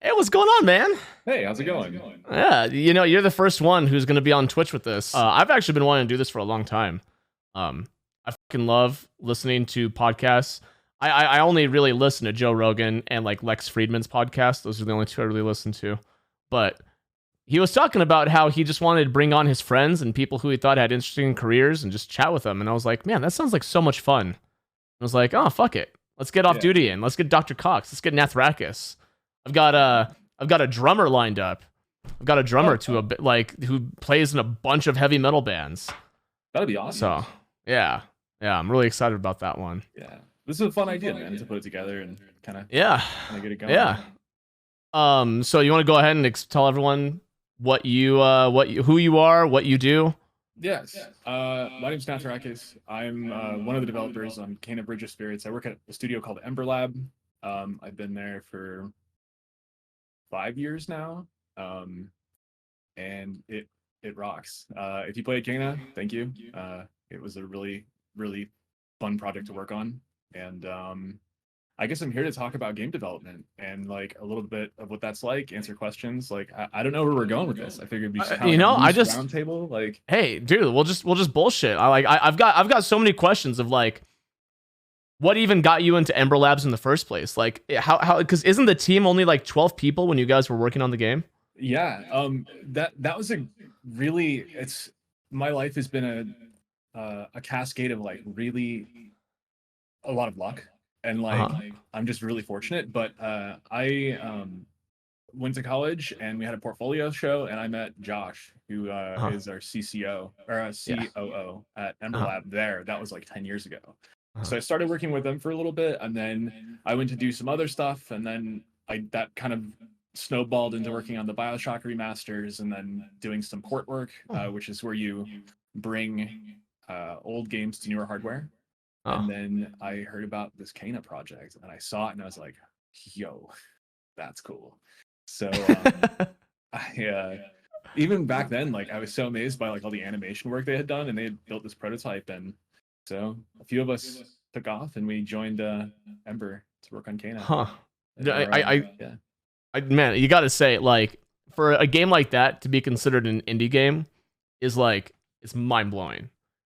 Hey, what's going on, man? Hey, how's it going? Yeah, you're the first one who's going to be on Twitch with this. I've actually been wanting to do this for a long time. Um, I fucking love listening to podcasts. I only really listen to Joe Rogan and like Lex Friedman's podcast. Those are the only two I really listen to. But he was talking about how he just wanted to bring on his friends and people who he thought had interesting careers and just chat with them. And I was like, man, that sounds like so much fun. I was like, oh fuck it, let's get off Yeah. duty in. Let's get Dr. Cox. Let's get Nathrakus. I've got a I've got a drummer lined up. I've got a drummer Oh, to a bit like who plays in a bunch of heavy metal bands. that'd be awesome. So yeah, yeah, I'm really excited about that one. Yeah. This is a fun idea, man, to put it together and kind of Yeah, get it going. yeah. So you want to go ahead and tell everyone who you are, what you do? Yes. My name's Nathrakus. I'm one of the developers on Kana Bridge of Spirits. I work at a studio called Ember Lab. I've been there for 5 years now. And it rocks. If you played Kana, thank you. It was a really fun project to work on. And I guess I'm here to talk about game development and like a little bit of what that's like, answer questions. Like I don't know where we're going with this. I figured it'd be just kind of like a I loose just roundtable. Like, hey, dude, we'll just bullshit. I've got so many questions of like what even got you into Ember Labs in the first place? Like how because isn't the team only like 12 people when you guys were working on the game? yeah, that was a really it's my life has been a cascade of like really a lot of luck and like Uh-huh. I'm just really fortunate. But I went to college and we had a portfolio show and I met Josh, who Uh-huh. is our CCO or Yeah. COO at Ember Uh-huh. Lab there. That was like 10 years ago. Uh-huh. So I started working with them for a little bit and then I went to do some other stuff and then I that kind of snowballed into working on the BioShock remasters and then doing some port work, which is where you bring old games to newer hardware. And Uh-huh. then I heard about this Kana project and I saw it and I was like, yo, that's cool. So I even back then, like I was so amazed by like all the animation work they had done and they had built this prototype. And so a few of us took off and we joined Ember to work on Kana. Huh. And we're yeah. Man, you got to say, like, for a game like that to be considered an indie game is like it's mind blowing,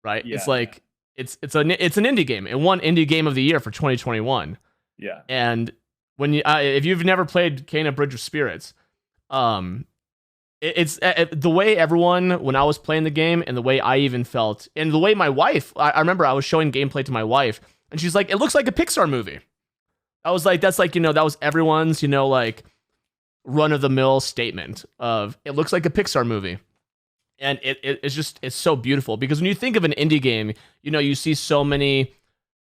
right? It's Yeah. like it's an indie game. It won indie game of the year for 2021. Yeah. And when you if you've never played Kana Bridge of Spirits, um, it's the way everyone when I was playing the game and the way I even felt and the way my wife. I remember I was showing gameplay to my wife and she's like, "It looks like a Pixar movie." I was like, "That's like that was everyone's like." Run of the mill statement of it looks like a Pixar movie. And it's so beautiful because when you think of an indie game, you see so many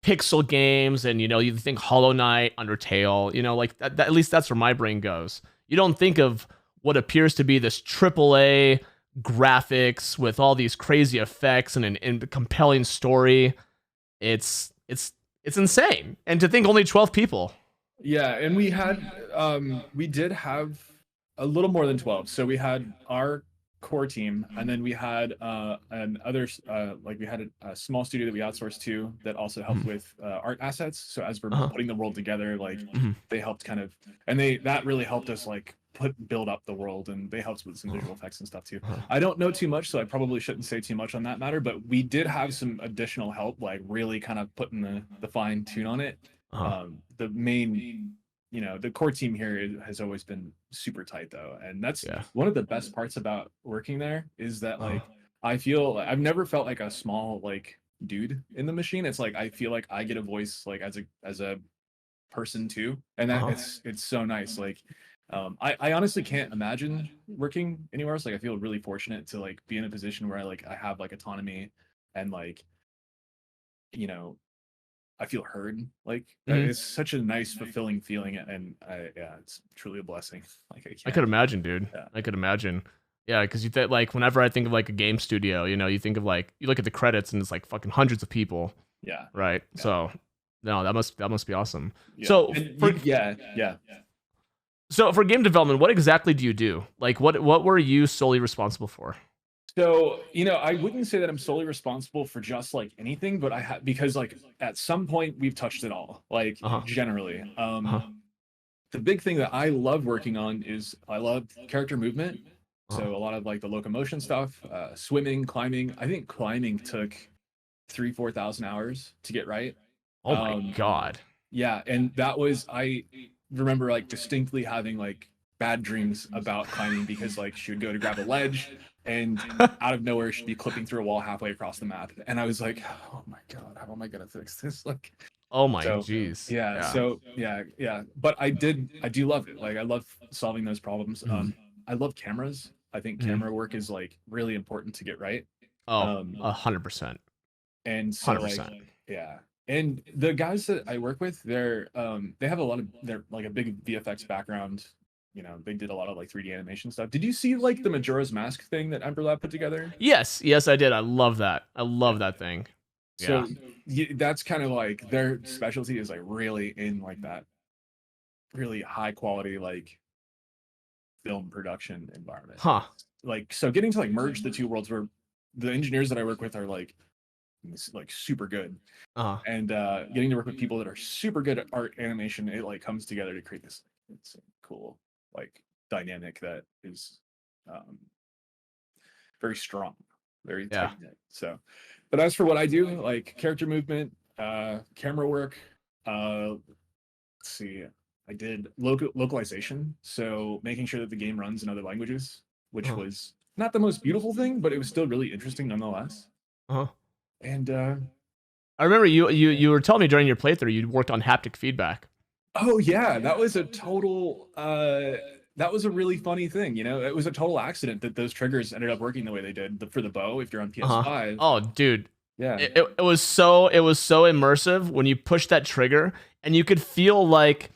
pixel games and you think Hollow Knight, Undertale, like at least that's where my brain goes. You don't think of what appears to be this triple A graphics with all these crazy effects and an compelling story. It's insane. And to think only 12 people. Yeah, and we did have a little more than 12. So we had our core team and then we had like we had a small studio that we outsourced to that also helped Mhm. with art assets. So as we're Uh-huh. putting the world together, like Mhm. they helped kind of and that really helped us like build up the world and they helped with some visual effects and stuff too. Uh-huh. I don't know too much, so I probably shouldn't say too much on that matter, but we did have some additional help, like really kind of putting the fine tune on it. Uh-huh. The main the core team here has always been super tight though, and that's Yeah. one of the best parts about working there is that Uh-huh. like I feel I've never felt like a small like dude in the machine. It's like I feel like I get a voice like as a person too, and that Uh-huh. it's so nice. Like I honestly can't imagine working anywhere else. Like I feel really fortunate to like be in a position where I have like autonomy and like you know I feel heard. Like Mhm. it's such a nice, fulfilling feeling, and yeah, it's truly a blessing. Like I I could can't. imagine, dude. Yeah. I could imagine. Yeah, because like whenever I think of like a game studio, you think of like you look at the credits and it's like fucking hundreds of people, Yeah. right? Yeah. So no, that must be awesome. Yeah. So And for yeah. Yeah. so for game development, what exactly do you do? Like what were you solely responsible for? So, I wouldn't say that I'm solely responsible for just like anything, but I have because like at some point we've touched it all, like Uh huh. generally. Uh huh. the big thing that I love working on is I love character movement. Uh-huh. So a lot of like the locomotion stuff, swimming, climbing. I think climbing took 3,000-4,000 hours to get right. Oh my Um, god. yeah, and that was I remember like distinctly having like bad dreams about climbing because like she would go to grab a ledge and out of nowhere she'd be clipping through a wall halfway across the map, and I was like, oh my god, how am I gonna fix this? Like, Oh my so jeez. yeah, Yeah. so yeah, but I do love it. Like I love solving those problems. Mhm. I love cameras. I think Mhm. camera work is like really important to get right. Oh, Um, 100%. and so like 100%. yeah, and the guys that I work with, they have a lot of they're like a big VFX background. You know, they did a lot of like 3D animation stuff. Did you see like the Majora's Mask thing that Ember Lab put together? Yes, yes, I did. I love that. I Yeah. love that thing. Yeah. So that's kind of like their specialty is like really in like that really high quality like film production environment. Huh. Like so getting to like merge the two worlds where the engineers that I work with are like super good, Uh-huh. and getting to work with people that are super good at art animation, it like comes together to create this it's cool like dynamic that is um very strong, very Yeah. tight knit. So but as for what I do, like character movement, camera work, let's see, I did localization, so making sure that the game runs in other languages, which Uh-huh. was not the most beautiful thing, but it was still really interesting nonetheless. Uh-huh. And I remember you were telling me during your playthrough you worked on haptic feedback. oh yeah, that was a total that was a really funny thing, you know. It was a total accident that those triggers ended up working the way they did for the bow if you're on Uh-huh. PS5. Oh, dude. Yeah. It was so immersive when you push that trigger and you could feel like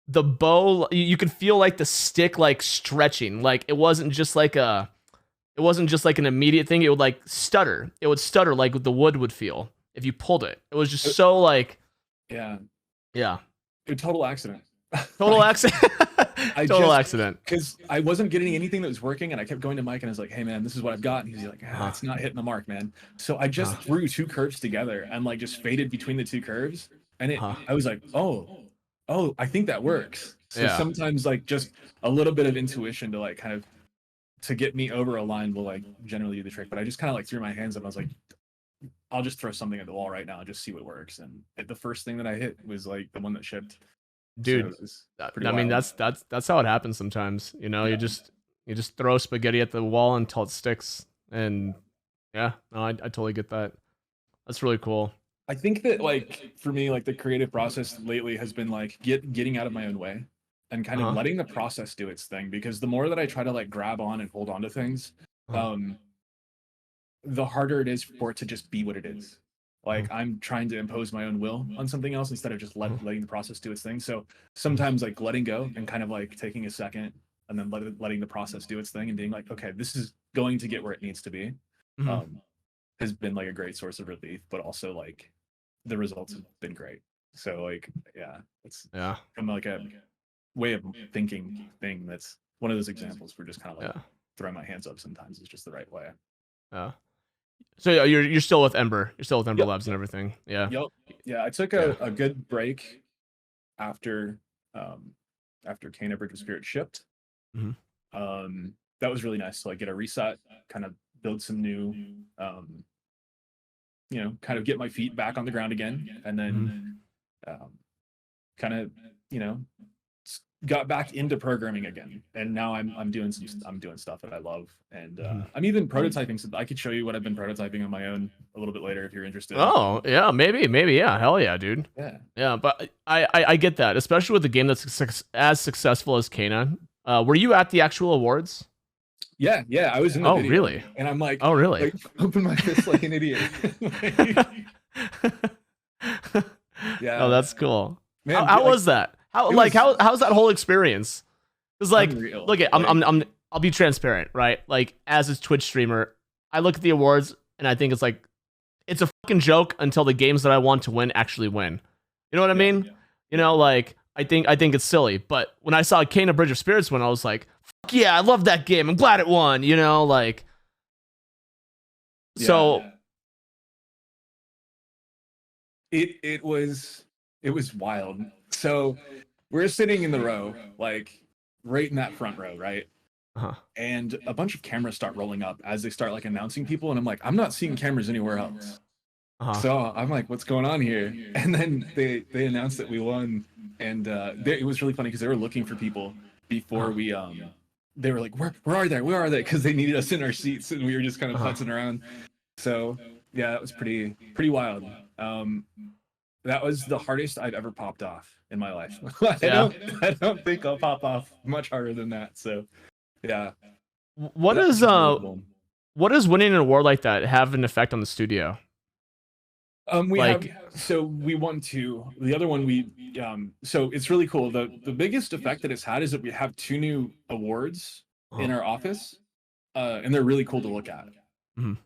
the bow you could feel like the stick like stretching. Like it wasn't just like an immediate thing. It would like stutter. It would stutter like the wood would feel if you pulled it. It was just Uh, so like yeah. yeah. A total accident. Total Like accident. I Total just accident. because I wasn't getting anything that was working, and I kept going to Mike and I was like, "Hey man, this is what I've got." And he's like, Uh-huh. "It's not hitting the mark, man." So I just Uh-huh. threw two curves together and like just faded between the two curves, and Uh-huh. I was like, "Oh, I think that works." So Yeah. sometimes like just a little bit of intuition to like kind of to get me over a line will like generally do the trick. But I just kind of like threw my hands up. And I was like, "I'll just throw something at the wall right now and just see what works." And the first thing that I hit was like the one that shipped. So Dude, it was pretty I mean wild. that's how it happens sometimes. You know, Yeah. you just throw spaghetti at the wall until it sticks. And yeah, no, I totally get that. That's really cool. I think that like for me, like the creative process lately has been like getting out of my own way and kind of Uh-huh. letting the process do its thing. Because the more that I try to like grab on and hold on to things, Uh-huh. um, the harder it is for it to just be what it is. Uh-huh. Like I'm trying to impose my own will on something else instead of just Uh-huh. letting the process do its thing. So Uh-huh. sometimes like letting go and kind of like taking a second and then letting the process do its thing and being like, okay, this is going to get where it needs to be. Mhm. Um, has been like a great source of relief, but also like the results have been great. So like yeah, it's Yeah. from like a way of thinking thing that's one of those examples where just kind of like Yeah. throwing my hands up sometimes is just the right way. Yeah. So yeah, you're still with Ember. You're still with Ember Yep. Labs and everything. Yeah. Yep. Yeah, I took Yeah. a good break after um after Kena Bridge of Spirit shipped. Mhm. That was really nice to like get a reset, kind of build some new um kind of get my feet back on the ground again, and Mhm. then um kind of you know got back into programming again, and now I'm doing stuff that I love, and Mhm. I'm even prototyping. So I could show you what I've been prototyping on my own a little bit later if you're interested. Oh, yeah, maybe, yeah. Hell yeah, dude. Yeah, Yeah, but I get that, especially with the game that's as successful as Kena. Were you at the actual awards? yeah. I was in the Oh, video, really? and I'm Oh, really? like open my fist like an idiot. Oh, Yeah, that's cool. man, How like was that? How it like was how's that whole experience? Because like, unreal. look at Like I'll be transparent, right? Like as a Twitch streamer, I look at the awards and I think it's a fucking joke until the games that I want to win actually win. You know what I yeah, mean? You know, like I think it's silly. But when I saw Kena Bridge of Spirits win, I was like, fuck yeah, I love that game. I'm glad it won. You know, like yeah. so. It was wild. So we're sitting in the row, like right in that front row, right? Uh-huh. And a bunch of cameras start rolling up as they start like announcing people, and I'm like, I'm not seeing cameras anywhere else. Uh-huh. So I'm like, what's going on here? And then they announced that we won, and it was really funny because they were looking for people before we they were like, where are they? Where are they? Because they needed us in our seats, and we were just kind of putzing around. So yeah, that was pretty wild. That was the hardest I've ever popped off in my life. Yeah. I don't think I'll pop off much harder than that. So yeah. What That is was really cool. what does winning an award like that have an effect on the studio? We Like- have, so we won two. The other one we so it's really cool. The biggest effect that it's had is that we have two new awards in our office, and they're really cool to look at. Mhm.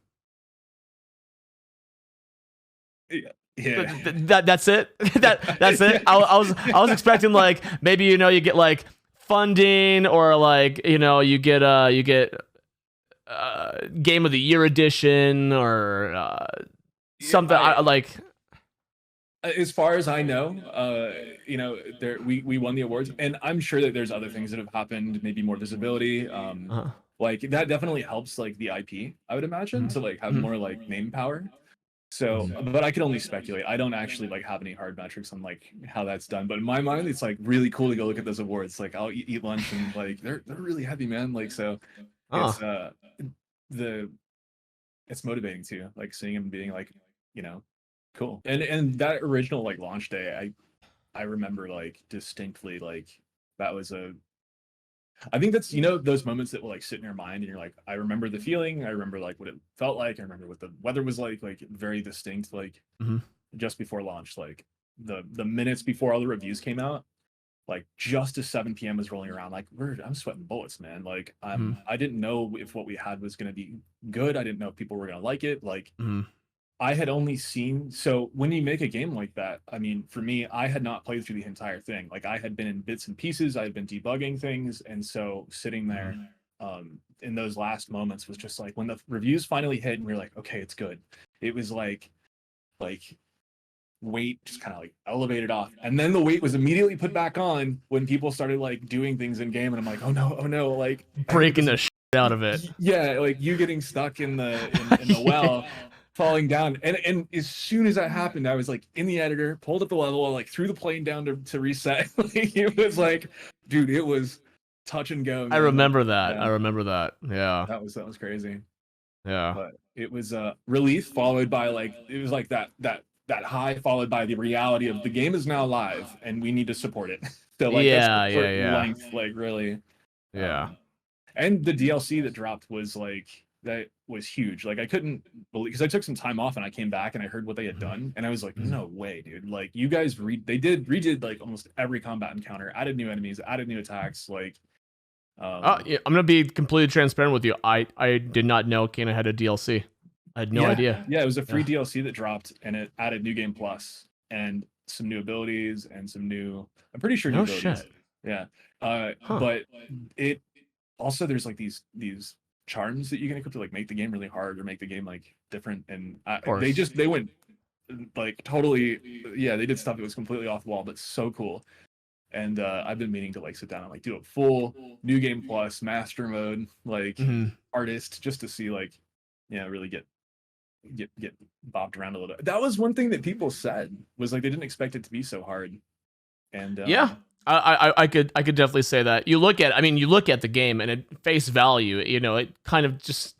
Yeah. That's it. That's it. I was expecting like maybe you get like funding or like you get game of the year edition or something like. As far as I know, there we won the awards, and I'm sure that there's other things that have happened, maybe more visibility. Like that definitely helps like the IP, I would imagine, to like have more like name power. So, but I can only speculate. I don't actually like have any hard metrics on like how that's done. But in my mind, it's like really cool to go look at those awards. Like I'll eat lunch and like they're really heavy, man. Like so, it's it's motivating too. Like seeing them being like cool. And that original like launch day, I remember like distinctly like that was I think that's those moments that will like sit in your mind and you're like, I remember the feeling, I remember like what it felt like, I remember what the weather was like very distinct, like just before launch, like the minutes before all the reviews came out, like just as 7 p.m. was rolling around, like I'm sweating bullets, man. Like I didn't know if what we had was gonna be good. I didn't know if people were gonna like it. Like I had only seen, so when you make a game like that, I mean, for me, I had not played through the entire thing. Like I had been in bits and pieces, I had been debugging things, and so sitting there in those last moments was just like when the reviews finally hit and we were like, okay, it's good. It was like weight just kind of like elevated off, and then the weight was immediately put back on when people started like doing things in game, and I'm like, oh no, like breaking the shit out of it. Yeah, like you getting stuck in the well. Falling down, and as soon as that happened, I was like in the editor, pulled up the level, like threw the plane down to reset. Like, it was like, dude, it was touch and go. I remember that. Yeah. I remember that. Yeah, that was crazy. Yeah, but it was relief followed by like it was like that high followed by the reality of the game is now live and we need to support it. So like length, like really. And the DLC that dropped was like that was huge. Like I couldn't believe, because I took some time off and I came back and I heard what they had done and I was like, no way, dude. Like you guys redid like almost every combat encounter, added new enemies, added new attacks. Like yeah, I'm gonna be completely transparent with you. I did not know Kana had a DLC. I had no idea. Yeah, it was a free DLC that dropped and it added New Game Plus and some new abilities and some new, I'm pretty sure new abilities. Shit. Yeah. But it also, there's like these charms that you can equip to like make the game really hard or make the game like different, and they went like totally, they did stuff that was completely off the wall but so cool. And I've been meaning to like sit down and like do a full New Game Plus master mode like artist just to see like really get bopped around a little bit. That was one thing that people said was like they didn't expect it to be so hard. And I could definitely say that. You look at the game and at face value, it kind of just,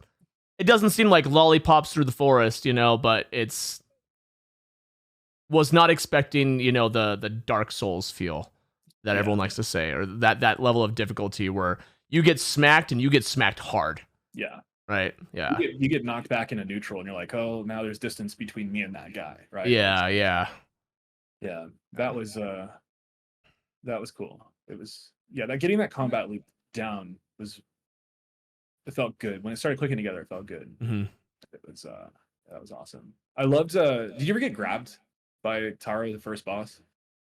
it doesn't seem like lollipops through the forest, but it's was not expecting, the Dark Souls feel that everyone likes to say, or that level of difficulty where you get smacked and you get smacked hard. Yeah. Right. Yeah. You get knocked back into neutral and you're like, oh, now there's distance between me and that guy. Right. Yeah. That was cool. It was, that getting that combat loop down it felt good. When it started clicking together, it felt good. It was that was awesome. I loved did you ever get grabbed by Taro, the first boss?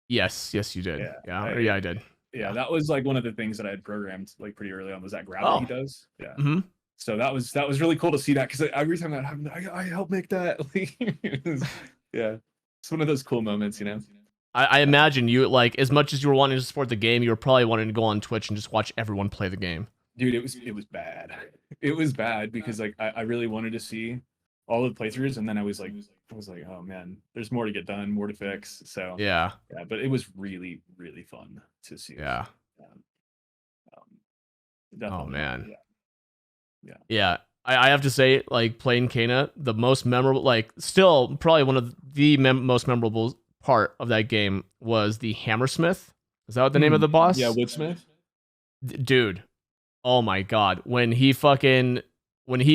Yes, you did. I did. Yeah, that was like one of the things that I had programmed like pretty early on, was that grab that he does. Yeah. So that was really cool to see that, because every time that happened, I helped make that. Yeah, it's one of those cool moments, I imagine you, like, as much as you were wanting to support the game, you were probably wanting to go on Twitch and just watch everyone play the game. Dude, it was bad. It was bad because like I really wanted to see all the playthroughs, and then I was like, oh man, there's more to get done, more to fix. So Yeah. yeah, but it was really really fun to see. Yeah. Um, Oh definitely. man. Yeah. Yeah. I have to say, like, playing Kana, the most memorable, like, still probably one of the most memorable part of that game was the Hammersmith. Is that what the name of the Yeah, boss? Woodsmith. Dude, oh my god, when he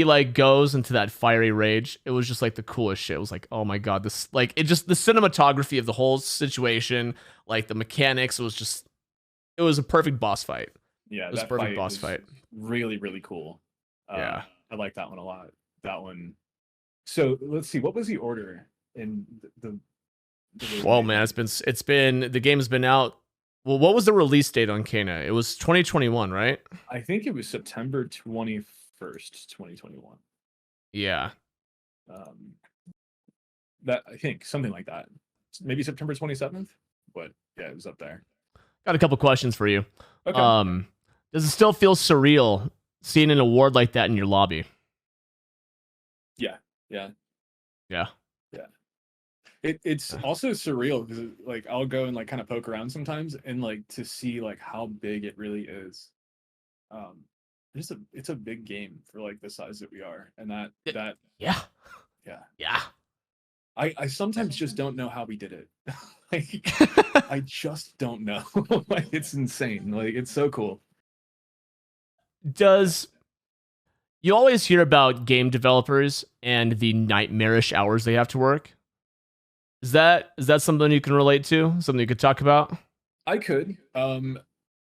like goes into that fiery rage, it was just like the coolest shit. It was like, oh my god, this, like, it just, the cinematography of the whole situation, like the mechanics, it was a perfect boss fight. Yeah, It was a that perfect fight boss was fight. really really cool. Yeah. I like that one a lot. That one. So let's see, what was the order in the Well, release man, date? the game has been out. Well, what was the release date on Kana? It was 2021, right? I think it was September 21st, 2021. Yeah. Um, that I think something like that. Maybe September 27th, but yeah, it was up there. Got a couple questions for you. Okay. Does it still feel surreal seeing an award like that in your lobby? Yeah. Yeah. Yeah. Yeah. It's also surreal because like I'll go and like kind of poke around sometimes and like to see like how big it really is. Um, it's a big game for like the size that we are, and that Yeah. yeah. Yeah. I sometimes just don't know how we did it. Like I just don't know. Like it's insane. Like it's so cool. Does You always hear about game developers and the nightmarish hours they have to work? Is that something you can relate to? Something you could talk about? I could.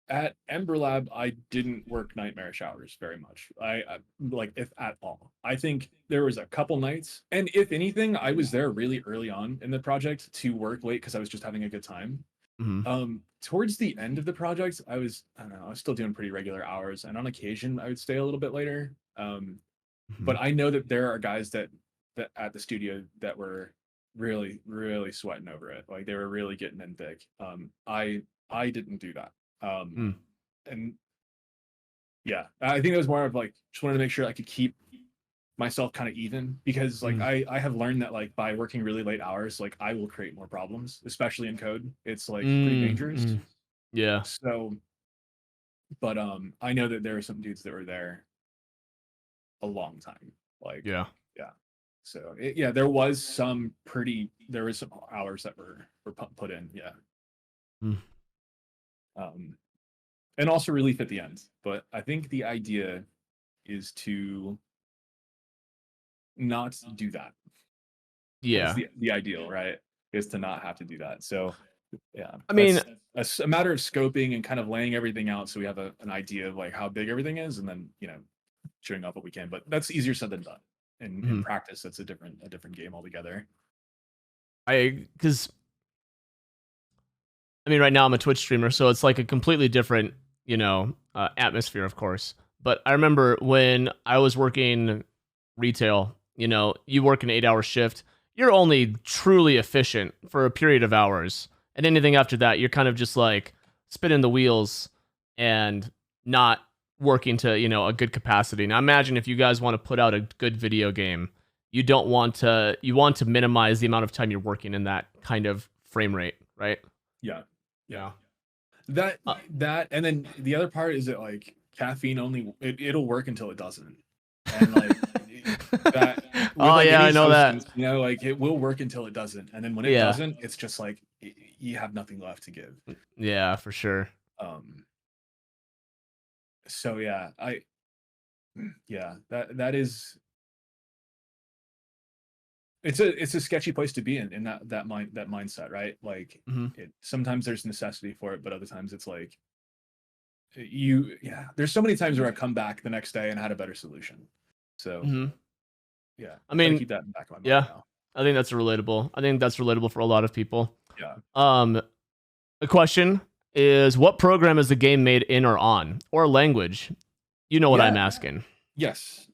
At Ember Lab, I didn't work nightmarish hours very much. I like if at all. I think there was a couple nights, and if anything, I was there really early on in the project to work late because I was just having a good time. Mm-hmm. Towards the end of the project, I don't know, I was still doing pretty regular hours, and on occasion I would stay a little bit later. Mm-hmm. But I know that there are guys that at the studio that were really really sweating over it. Like they were really getting in big. I didn't do that. Mm. And yeah, I think it was more of like just wanted to make sure I could keep myself kind of even because like Mm. I have learned that like by working really late hours, like I will create more problems, especially in code. It's like pretty Mm. dangerous. Mm. Yeah. So, but I know that there are some dudes that were there a long time. Like, Yeah. yeah. So yeah, there was some hours that were put in. Yeah. Mm. Um, and also relief at the end. But I think the idea is to not do that. That's Yeah. the ideal, right? Is to not have to do that. So yeah, I mean, that's a matter of scoping and kind of laying everything out so we have an idea of like how big everything is, and then showing off what we can. But that's easier said than done. In mhm. practice, that's a different game altogether. Because I mean, right now I'm a Twitch streamer, so it's like a completely different, atmosphere, of course. But I remember when I was working retail, you work an 8-hour shift, you're only truly efficient for a period of hours. And anything after that, you're kind of just like spinning the wheels and not working to, a good capacity. Now imagine if you guys want to put out a good video game, you want to minimize the amount of time you're working in that kind of frame rate, right? Yeah, yeah. Yeah. That and then the other part is that like caffeine only it'll work until it doesn't, and like that with Oh like yeah, any I know that. substance, like it will work until it doesn't, and then when it Yeah. doesn't, it's just like you have nothing left to give. Yeah, for sure. Um. So yeah, yeah that is it's a sketchy place to be in that mindset, right? Like Hmm. sometimes there's necessity for it, but other times it's like yeah. There's so many times where I come back the next day and had a better solution. So Hmm. yeah, I try to mean, keep that in the back of my mind yeah, now. I think that's relatable. I think that's relatable for a lot of people. Yeah. The question is, what program is the game made in or on, or language? You know what Yeah. I'm asking. Yes.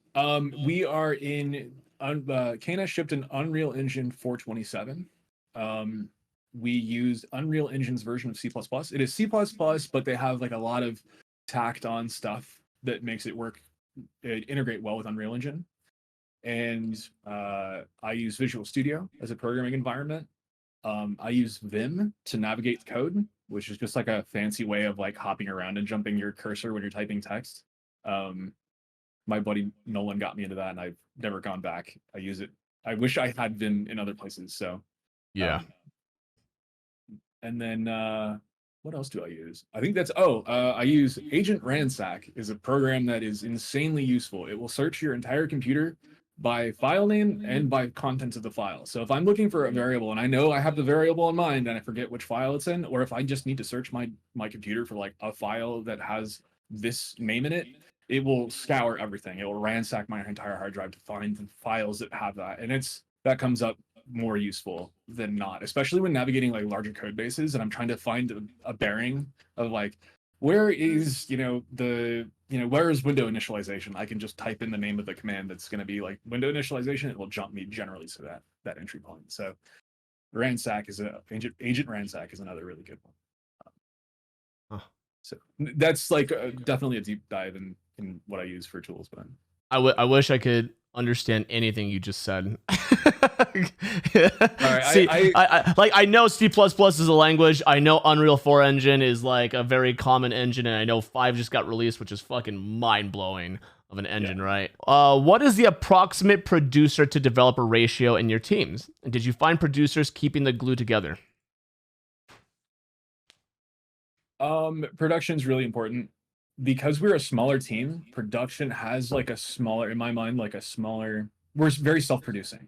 We are in Kana shipped an Unreal Engine 427. we use Unreal Engine's version of C++. It is C++, but they have like a lot of tacked on stuff that makes it integrate well with Unreal Engine. And I use Visual Studio as a programming environment. I use Vim to navigate the code, which is just like a fancy way of like hopping around and jumping your cursor when you're typing text. My buddy Nolan got me into that, and I've never gone back. I use it. I wish I had Vim in other places. So Yeah. And then what else do I use? I think that's I use Agent Ransack is a program that is insanely useful. It will search your entire computer by file name and by contents of the file. So if I'm looking for a variable and I know I have the variable in mind and I forget which file it's in, or if I just need to search my computer for like a file that has this name in it, it will scour everything. It will ransack my entire hard drive to find the files that have that. And that comes up more useful than not, especially when navigating like larger code bases and I'm trying to find a bearing of like, where is, where is window initialization? I can just type in the name of the command that's going to be like window initialization. It will jump me generally to that entry point. So Agent Ransack is another really good one. So that's like definitely a deep dive in what I use for tools. But I wish I could understand anything you just said. All right, See, I know C++ is a language. I know Unreal 4 engine is like a very common engine, and I know 5 just got released, which is fucking mind-blowing of an engine, right? What is the approximate producer to developer ratio in your teams? And did you find producers keeping the glue together? Production is really important. Because we're a smaller team, production has like a smaller, in my mind, we're very self-producing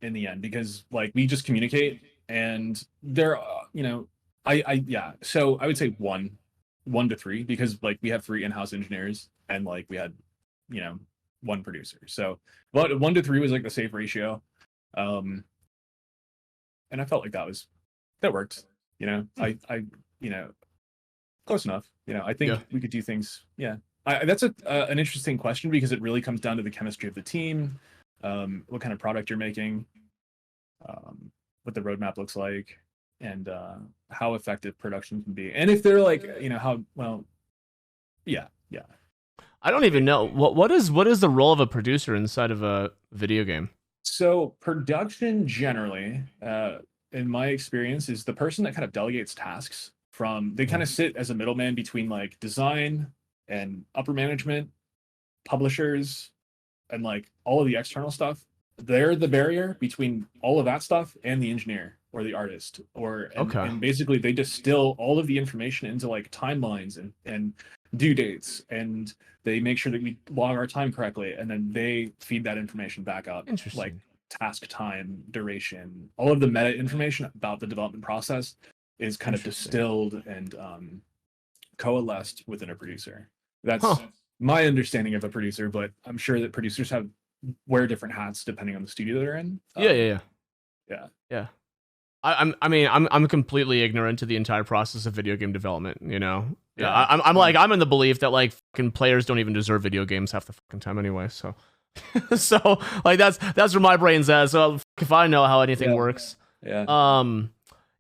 in the end, because like we just communicate, and there, so I would say one to three, because like we have 3 in-house engineers and like we had, 1 producer. So, but 1 to 3 was like the safe ratio. And I felt like that worked, close enough. I think we could do things. Yeah, that's an interesting question, because it really comes down to the chemistry of the team, what kind of product you're making, what the roadmap looks like, and how effective production can be, and if they're like, how well. Yeah. I don't even know what is the role of a producer inside of a video game. So production generally, in my experience, is the person that kind of delegates tasks. They kind of sit as a middleman between like design and upper management, publishers, and like all of the external stuff. They're the barrier between all of that stuff and the engineer or the artist, and basically they distill all of the information into like timelines and due dates, and they make sure that we log our time correctly, and then they feed that information back up, like task time, duration, all of the meta information about the development process is kind of distilled and coalesced within a producer. That's my understanding of a producer, but I'm sure that producers wear different hats depending on the studio they're in. Yeah. I'm completely ignorant to the entire process of video game development. I'm in the belief that like fucking players don't even deserve video games half the fucking time anyway. So, so like that's where my brain's at. So if I know how anything works,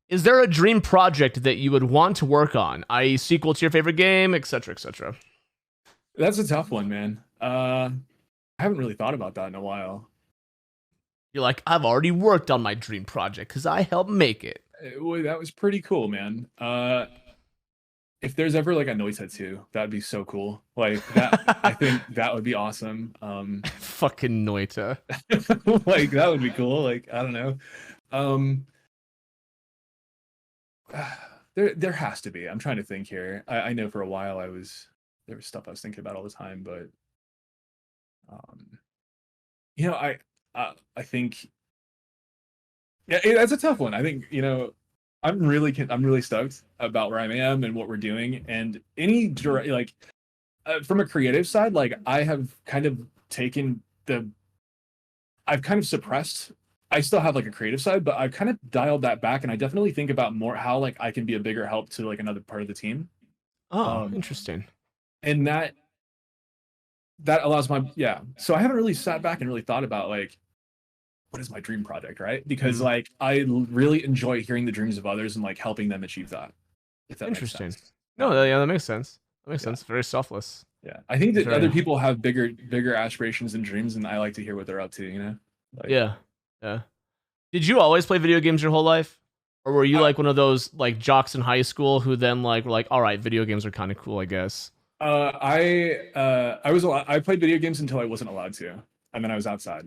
is there a dream project that you would want to work on, i.e. sequel to your favorite game, etc., etc.? That's a tough one, man. I haven't really thought about that in a while. You're like, I've already worked on my dream project because I helped make it. That was pretty cool, man. If there's ever like a Noita 2, that'd be so cool. Like that, I think that would be awesome. Fucking Noita. Like that would be cool. Like, I don't know. There has to be. I'm trying to think here. I know for a while there was stuff I was thinking about all the time, but I think that's a tough one. I think I'm really stoked about where I am and what we're doing, and from a creative side, like I have kind of I've kind of suppressed. I still have like a creative side, but I've kind of dialed that back, and I definitely think about more how like I can be a bigger help to like another part of the team. Interesting. And that allows so I haven't really sat back and really thought about like what is my dream project, right? Because like really enjoy hearing the dreams of others and like helping them achieve that. If that makes Interesting. sense. No, yeah, that makes sense. That makes sense. Very selfless. Yeah, I think that Very... other people have bigger aspirations and dreams, and I like to hear what they're up to. You know? Like, yeah. Did you always play video games your whole life, or were you like one of those like jocks in high school who then like were like, all right, video games are kind of cool, I guess? I played video games until I wasn't allowed to, and then I was outside.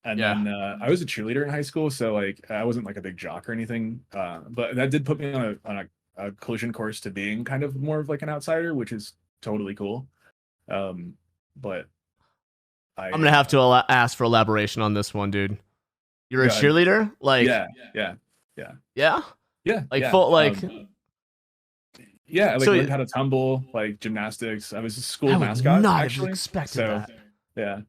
And then I was a cheerleader in high school, so like I wasn't like a big jock or anything. But that did put me on a collision course to being kind of more of like an outsider, which is totally cool. But I'm gonna have to ask for elaboration on this one, dude. You're a cheerleader, like yeah, like yeah. full like. Yeah, I like learned how to tumble, like gymnastics. I was a school mascot. Not actually expected that.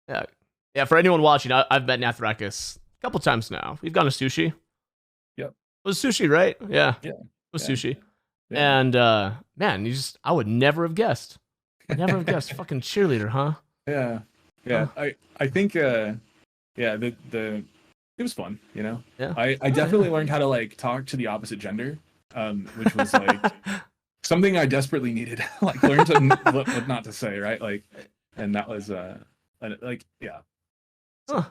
Yeah. For anyone watching, I've met Nathrakus a couple times now. We've gone to sushi. Yep. It was sushi, right? Yeah. It was sushi. Yeah. And man, I would never have guessed. Never have guessed. Fucking cheerleader, huh? Yeah. Huh. I think it was fun, you know. Yeah. I definitely learned how to like talk to the opposite gender, which was like something I desperately needed. Like learn to what not to say, right? Like, and that was like yeah. Huh.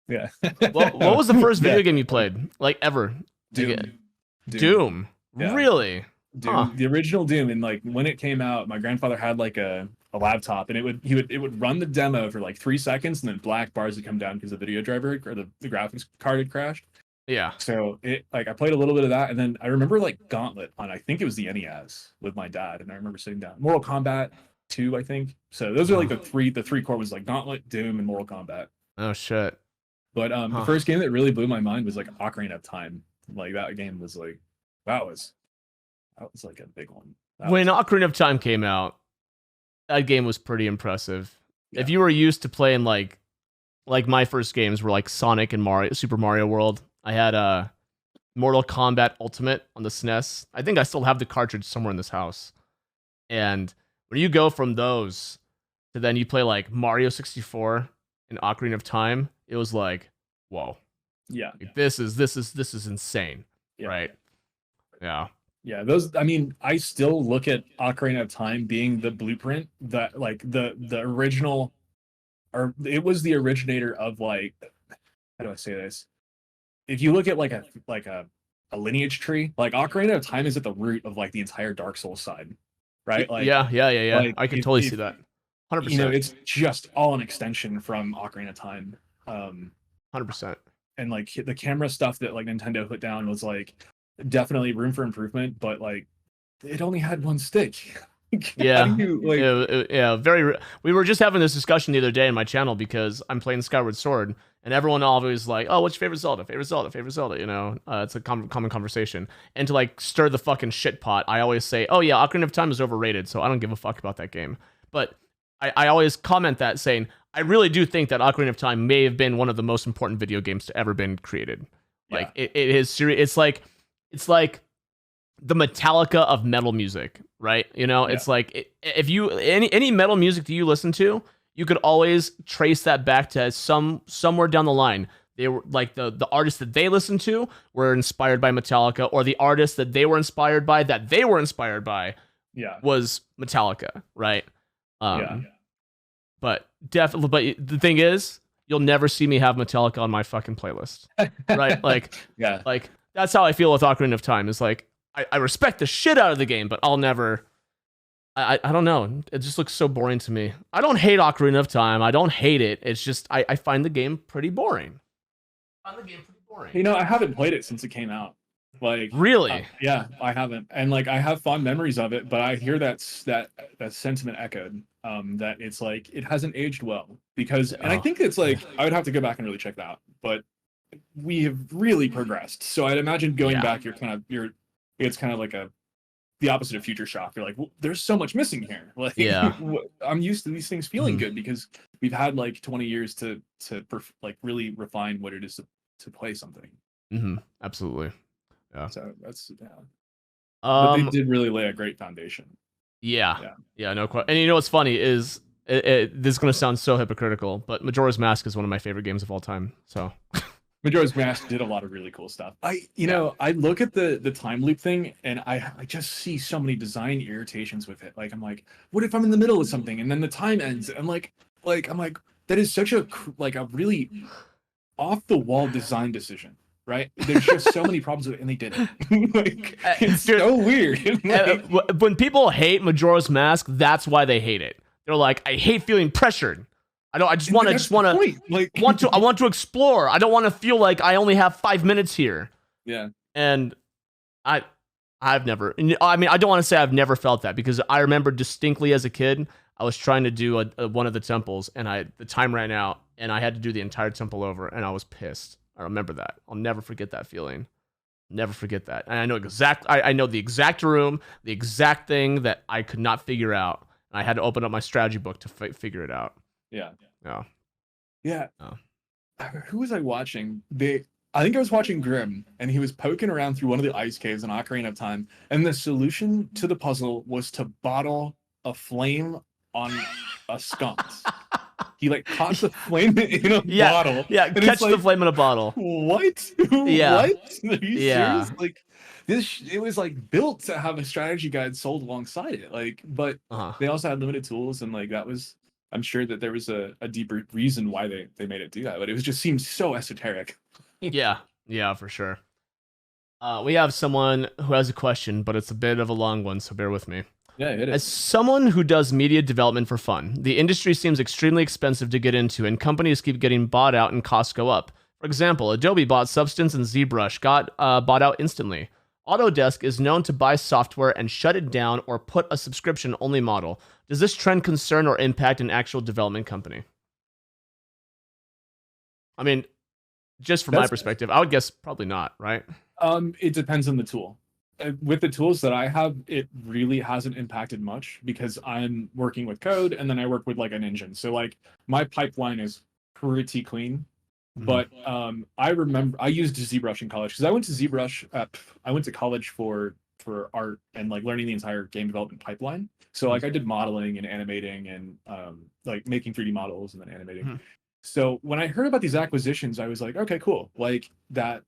Yeah. What was the first video game you played, like ever? Doom. Yeah. Really? Doom, the original Doom, and like when it came out, my grandfather had like a laptop, and it would run the demo for like 3 seconds, and then black bars would come down because the video driver or the graphics card had crashed. Yeah. So I played a little bit of that, and then I remember like Gauntlet on, I think it was the NES with my dad, and I remember sitting down. Mortal Kombat 2, I think. So those are like the three core was like Gauntlet, Doom, and Mortal Kombat. Oh shit. But the first game that really blew my mind was like Ocarina of Time. Like that game was like that was like a big one. When Ocarina of Time came out, that game was pretty impressive. Yeah. If you were used to playing like my first games were like Sonic and Super Mario World. I had Mortal Kombat Ultimate on the SNES. I think I still have the cartridge somewhere in this house. And when you go from those to then you play like Mario 64 and Ocarina of Time, it was like, whoa. Yeah. Like, this is insane. Yeah. Right? Yeah. Yeah, those. I mean, I still look at Ocarina of Time being the blueprint that, like, the original, or it was the originator of like, how do I say this? If you look at like a lineage tree, like Ocarina of Time is at the root of like the entire Dark Souls side, right? Like, yeah. Like, I can totally see that. 100%. You know, it's just all an extension from Ocarina of Time. 100%. And like the camera stuff that like Nintendo put down was like definitely room for improvement, but like it only had one stick. Yeah. We were just having this discussion the other day in my channel because I'm playing Skyward Sword, and everyone always like, oh, what's your favorite Zelda? Favorite Zelda, you know? It's a common conversation. And to like stir the fucking shit pot, I always say, oh yeah, Ocarina of Time is overrated, so I don't give a fuck about that game. But I always comment that saying, I really do think that Ocarina of Time may have been one of the most important video games to ever been created. Like it is serious. It's like the Metallica of metal music, right? You know, it's like if you any metal music that you listen to, you could always trace that back to somewhere down the line. They were like the artists that they listened to were inspired by Metallica, or the artists that they were inspired by was Metallica, right? But definitely, but the thing is, you'll never see me have Metallica on my fucking playlist, right? Like, like that's how I feel with Ocarina of Time. Is like I respect the shit out of the game, but I'll never. I don't know. It just looks so boring to me. I don't hate Ocarina of Time. I don't hate it. It's just I find the game pretty boring. You know, I haven't played it since it came out. Like, really? Yeah, I haven't, and like I have fond memories of it, but I hear that sentiment echoed. That it's like it hasn't aged well because, and I think it's like I would have to go back and really check that out. But we have really progressed, so I'd imagine going back, it's kind of like the opposite of Future Shock. You're like, well, there's so much missing here. Like, I'm used to these things feeling good because we've had like 20 years to like really refine what it is to play something. Absolutely. Yeah. So that's but they did really lay a great foundation. Yeah, no question. And you know what's funny is This is going to sound so hypocritical, but Majora's Mask is one of my favorite games of all time. So Majora's Mask did a lot of really cool stuff. I look at the time loop thing, and I just see so many design irritations with it. Like, I'm like, what if I'm in the middle of something and then the time ends? I'm like that is such a really off the wall design decision, right? There's just so many problems with it, and they did it. Like, it's so weird. Like, when people hate Majora's Mask, that's why they hate it. They're like, I hate feeling pressured. I just want to like I want to explore. I don't want to feel like I only have 5 minutes here. Yeah. And I've never, I mean, I don't want to say I've never felt that, because I remember distinctly as a kid, I was trying to do one of the temples, and the time ran out, and I had to do the entire temple over, and I was pissed. I remember that. I'll never forget that feeling. Never forget that. And I know I know the exact room, the exact thing that I could not figure out. And I had to open up my strategy book to figure it out. Yeah. Yeah. Yeah. Oh. Who was I watching? I think I was watching Grim, and he was poking around through one of the ice caves in Ocarina of Time, and the solution to the puzzle was to bottle a flame on a sconce. He like caught the flame in a bottle. Yeah, catch the flame in a bottle. What? Yeah. What? Are you serious? Like, it was like built to have a strategy guide sold alongside it. Like, but they also had limited tools, and like that was, I'm sure that there was a deeper reason why they made it do that, but it just seemed so esoteric. Yeah, for sure. We have someone who has a question, but it's a bit of a long one, so bear with me. Yeah, it is. As someone who does media development for fun, the industry seems extremely expensive to get into, and companies keep getting bought out and costs go up. For example, Adobe bought Substance, and ZBrush got bought out instantly. Autodesk is known to buy software and shut it down or put a subscription-only model. Does this trend concern or impact an actual development company? I mean, just from my perspective, I would guess probably not, right? It depends on the tool. With the tools that I have, it really hasn't impacted much, because I'm working with code, and then I work with like an engine. So like my pipeline is pretty clean. But I remember I used ZBrush in college, because I went to ZBrush. I went to college for art and like learning the entire game development pipeline. So like I did modeling and animating, and like making 3D models and then animating. So when I heard about these acquisitions, I was like, okay, cool. Like, that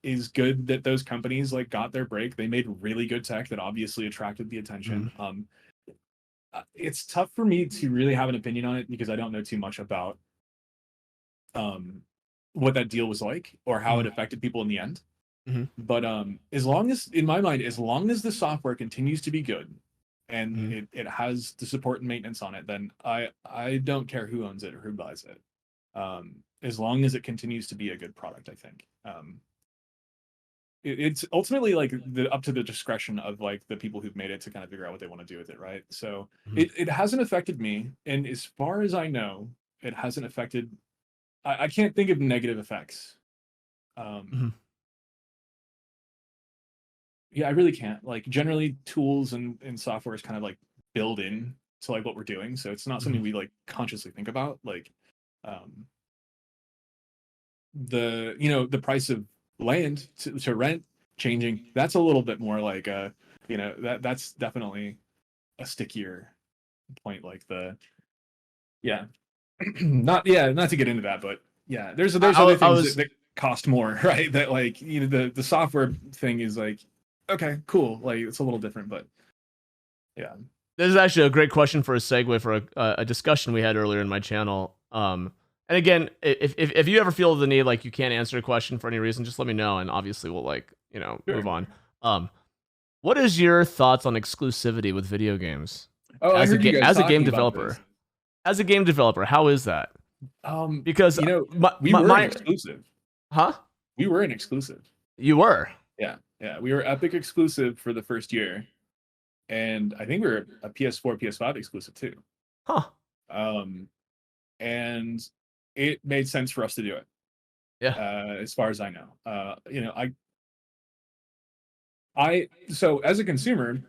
is good that those companies like got their break. They made really good tech that obviously attracted the attention. It's tough for me to really have an opinion on it, because I don't know too much about what that deal was like or how it affected people in the end. But as long as, in my mind, as long as the software continues to be good and it has the support and maintenance on it, then I don't care who owns it or who buys it. As long as it continues to be a good product, I think. It's ultimately like up to the discretion of like the people who've made it to kind of figure out what they want to do with it, right? So it hasn't affected me, and as far as I know, it hasn't affected. I can't think of negative effects. Yeah, I really can't. Like, generally, tools and software is kind of like built in to like what we're doing, so it's not something we like consciously think about. Like, the price of land to rent changing, that's a little bit more like that's definitely a stickier point. Like not to get into that, but yeah, there's other things that cost more, right? That like, the software thing is like, okay, cool, like it's a little different, but yeah. This is actually a great question for a segue for a discussion we had earlier in my channel. And again, if you ever feel the need, like you can't answer a question for any reason, just let me know, and obviously we'll move on. What is your thoughts on exclusivity with video games? As a game developer, how is that? Because we were an exclusive. Huh? We were an exclusive. You were? Yeah. We were Epic exclusive for the first year, and I think we were a PS4, PS5 exclusive too. Huh. And it made sense for us to do it. Yeah. As far as I know, so as a consumer,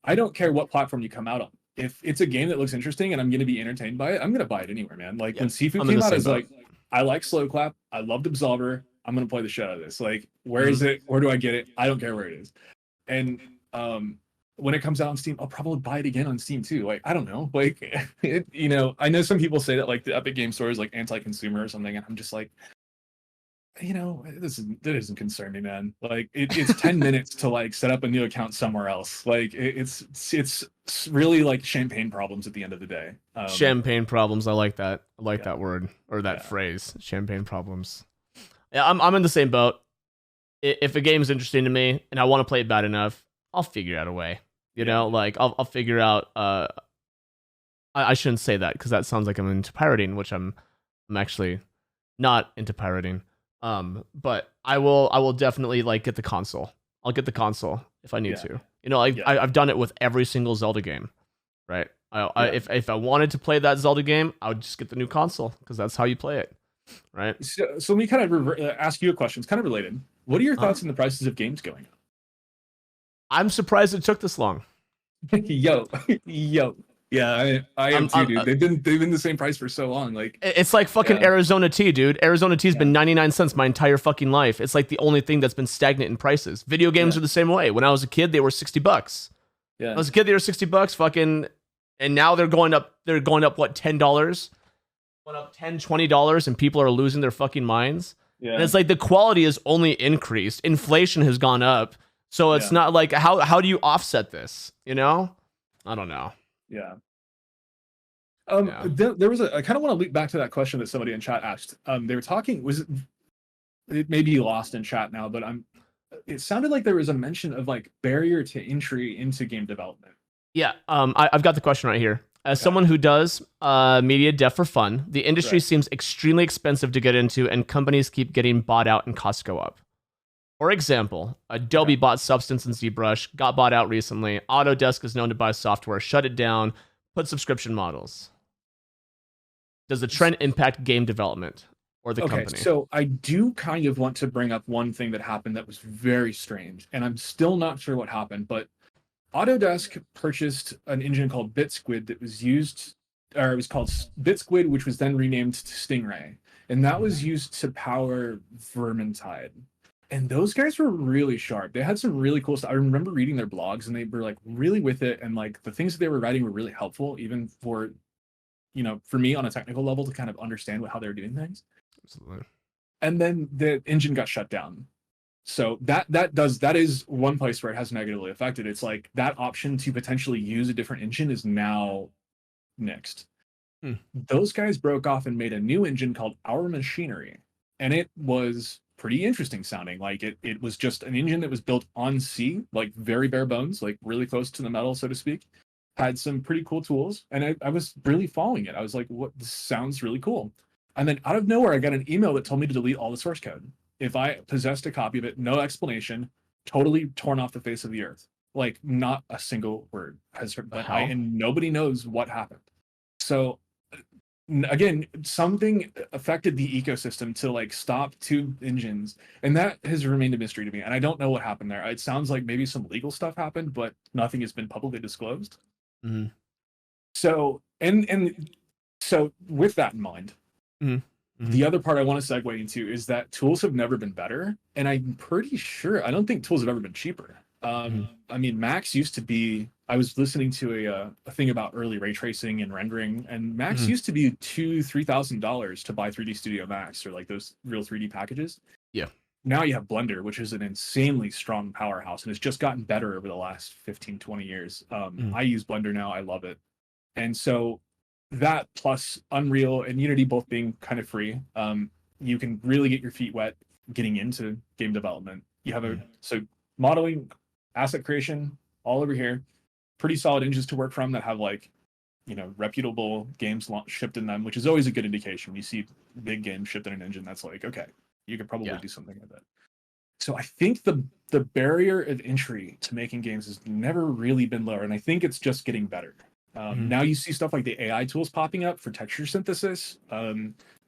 I don't care what platform you come out on. If it's a game that looks interesting and I'm going to be entertained by it, I'm going to buy it anywhere, man. Like when Sifu came out, I was like, I like Slow Clap. I loved Absolver. I'm going to play the shit out of this. Like, where is it? Where do I get it? I don't care where it is. And when it comes out on Steam, I'll probably buy it again on Steam too. Like, I don't know. Like, I know some people say that like the Epic Game Store is like anti-consumer or something, and I'm just like, that doesn't concern me, man. Like, it's 10 minutes to like set up a new account somewhere else. Like, it's really like champagne problems at the end of the day. Champagne problems. I like that. I like that word or that phrase. Champagne problems. Yeah, I'm in the same boat. If a game is interesting to me and I want to play it bad enough, I'll figure out a way. You know, like I'll figure out. I shouldn't say that because that sounds like I'm into pirating, which I'm actually not into pirating. But I will definitely like get the console. I'll get the console if I need to. You know, I've done it with every single Zelda game, right? If I wanted to play that Zelda game, I would just get the new console because that's how you play it, right? So let me kind of ask you a question. It's kind of related. What are your thoughts on the prices of games going up? I'm surprised it took this long. yo. Yeah, I am too, dude. They've been the same price for so long. Like, it's like fucking Arizona tea, dude. Arizona tea's been 99 cents my entire fucking life. It's like the only thing that's been stagnant in prices. Video games are the same way. When I was a kid, they were $60. Yeah. When I was a kid, they were $60 fucking, and now they're going up what, $10? Going up $10, $20 and people are losing their fucking minds. Yeah. And it's like the quality has only increased. Inflation has gone up. So it's not like how do you offset this? You know? I don't know. Yeah. There was I kind of want to loop back to that question that somebody in chat asked. They were talking, it may be lost in chat now, but it sounded like there was a mention of like barrier to entry into game development. Yeah. I've got the question right here. As someone who does media dev for fun, the industry seems extremely expensive to get into, and companies keep getting bought out and costs go up. For example, Adobe bought Substance and ZBrush, got bought out recently. Autodesk is known to buy software, shut it down, put subscription models. Does the trend impact game development or the company? So I do kind of want to bring up one thing that happened that was very strange, and I'm still not sure what happened, but Autodesk purchased an engine called BitSquid that was used, or it was called BitSquid, which was then renamed to Stingray, and that was used to power Vermintide. And those guys were really sharp. They had some really cool stuff. I remember reading their blogs, and they were like really with it, and like the things that they were writing were really helpful, even for, for me on a technical level to kind of understand how they're doing things. Absolutely. And then the engine got shut down. So that is one place where it has negatively affected. It's like that option to potentially use a different engine is now nixed. Those guys broke off and made a new engine called Our Machinery, and it was pretty interesting sounding. Like it was just an engine that was built on C, like very bare bones, like really close to the metal, so to speak. Had some pretty cool tools, and I was really following it. I was like, what, this sounds really cool. And then out of nowhere, I got an email that told me to delete all the source code. If I possessed a copy of it, no explanation, totally torn off the face of the earth. Like not a single word has heard, and nobody knows what happened. So again, something affected the ecosystem to like stop two engines, and that has remained a mystery to me. And I don't know what happened there. It sounds like maybe some legal stuff happened, but nothing has been publicly disclosed. Mm-hmm. So so with that in mind, the other part I want to segue into is that tools have never been better, and I'm pretty sure I don't think tools have ever been cheaper. I mean, Max used to be. I was listening to a thing about early ray tracing and rendering, and Max used to be $2,000-$3,000 to buy 3D Studio Max or like those real 3D packages. Yeah. Now you have Blender, which is an insanely strong powerhouse, and it's just gotten better over the last 15-20 years. I use Blender now. I love it. And so that plus Unreal and Unity both being kind of free, you can really get your feet wet getting into game development. You have so modeling, asset creation, all over here. Pretty solid engines to work from that have like, reputable games shipped in them, which is always a good indication. You see big games shipped in an engine, that's like, okay, you could probably do something with it. So I think the barrier of entry to making games has never really been lower, and I think it's just getting better. Now you see stuff like the AI tools popping up for texture synthesis.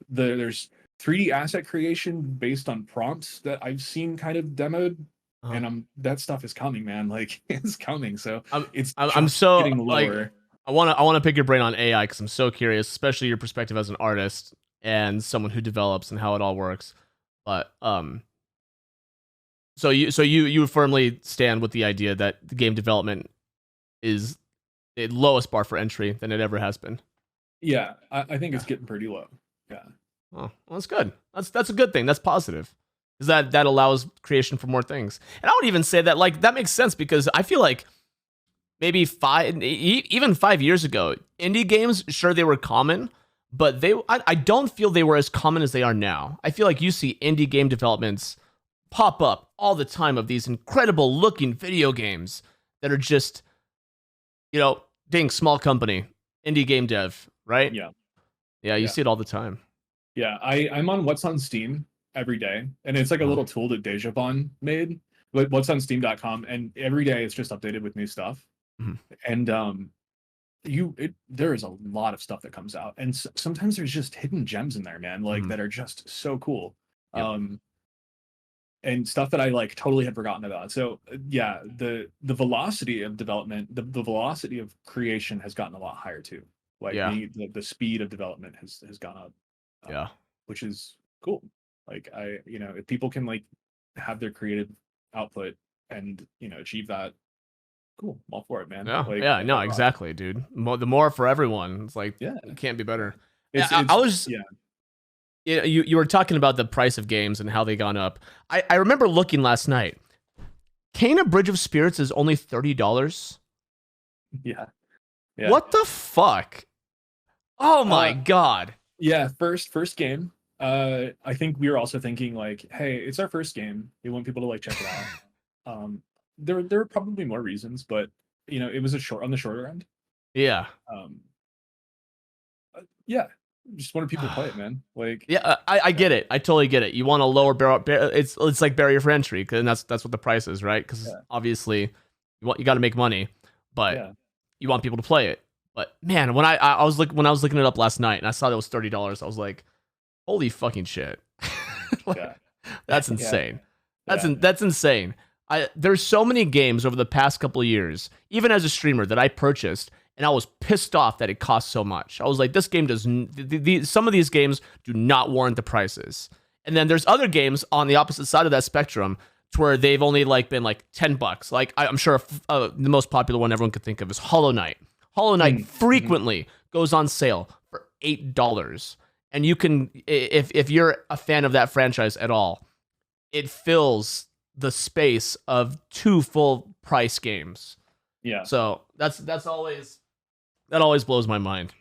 There's 3D asset creation based on prompts that I've seen kind of demoed, and that stuff is coming, man. Like it's coming. So I'm so getting lower. Like, I want to pick your brain on AI because I'm so curious, especially your perspective as an artist and someone who develops and how it all works. But so you firmly stand with the idea that the game development is the lowest bar for entry than it ever has been. Yeah, I think it's getting pretty low. Yeah. Oh, well, that's good. That's a good thing. That's positive. Because that allows creation for more things. And I would even say that like that makes sense because I feel like maybe even 5 years ago, indie games, sure they were common, but I don't feel they were as common as they are now. I feel like you see indie game developments pop up all the time of these incredible looking video games that are just, dang, small company, indie game dev, right? Yeah. Yeah, you see it all the time. Yeah, I'm on What's on Steam every day, and it's like a little tool that Dejavon made, what's on Steam.com, and every day it's just updated with new stuff. Mm-hmm. And there is a lot of stuff that comes out, and sometimes there's just hidden gems in there, man, like that are just so cool. Yep. And stuff that I like totally had forgotten about. So yeah, the velocity of development, the velocity of creation has gotten a lot higher too. Like the speed of development has gone up. Which is cool. Like if people can like have their creative output and achieve that, cool, I'm all for it, man. Yeah, exactly, dude. The more for everyone. It's like it can't be better. You were talking about the price of games and how they gone up. I remember looking last night. Kena Bridge of Spirits is only $30. Yeah. What the fuck? Oh my god. Yeah, first game. I think we were also thinking like, hey, it's our first game. We want people to like check it out. There are probably more reasons, but it was on the shorter end. Yeah. Yeah. Just wanted people to play it, man. Like, yeah, I get it. I totally get it. You want a lower barrier. It's like barrier for entry, and that's what the price is, right? Because obviously, you got to make money, but you want people to play it. But man, when I was looking it up last night and I saw that it was $30, I was like, holy fucking shit! That's insane. That's insane. There's so many games over the past couple of years, even as a streamer, that I purchased. And I was pissed off that it cost so much. I was like, this game some of these games do not warrant the prices. And then there's other games on the opposite side of that spectrum to where they've only like been like $10. Like I'm sure the most popular one everyone could think of is Hollow Knight. Hollow Knight frequently goes on sale for $8. And you can, if you're a fan of that franchise at all, it fills the space of 2 full price games. Yeah. So that always blows my mind.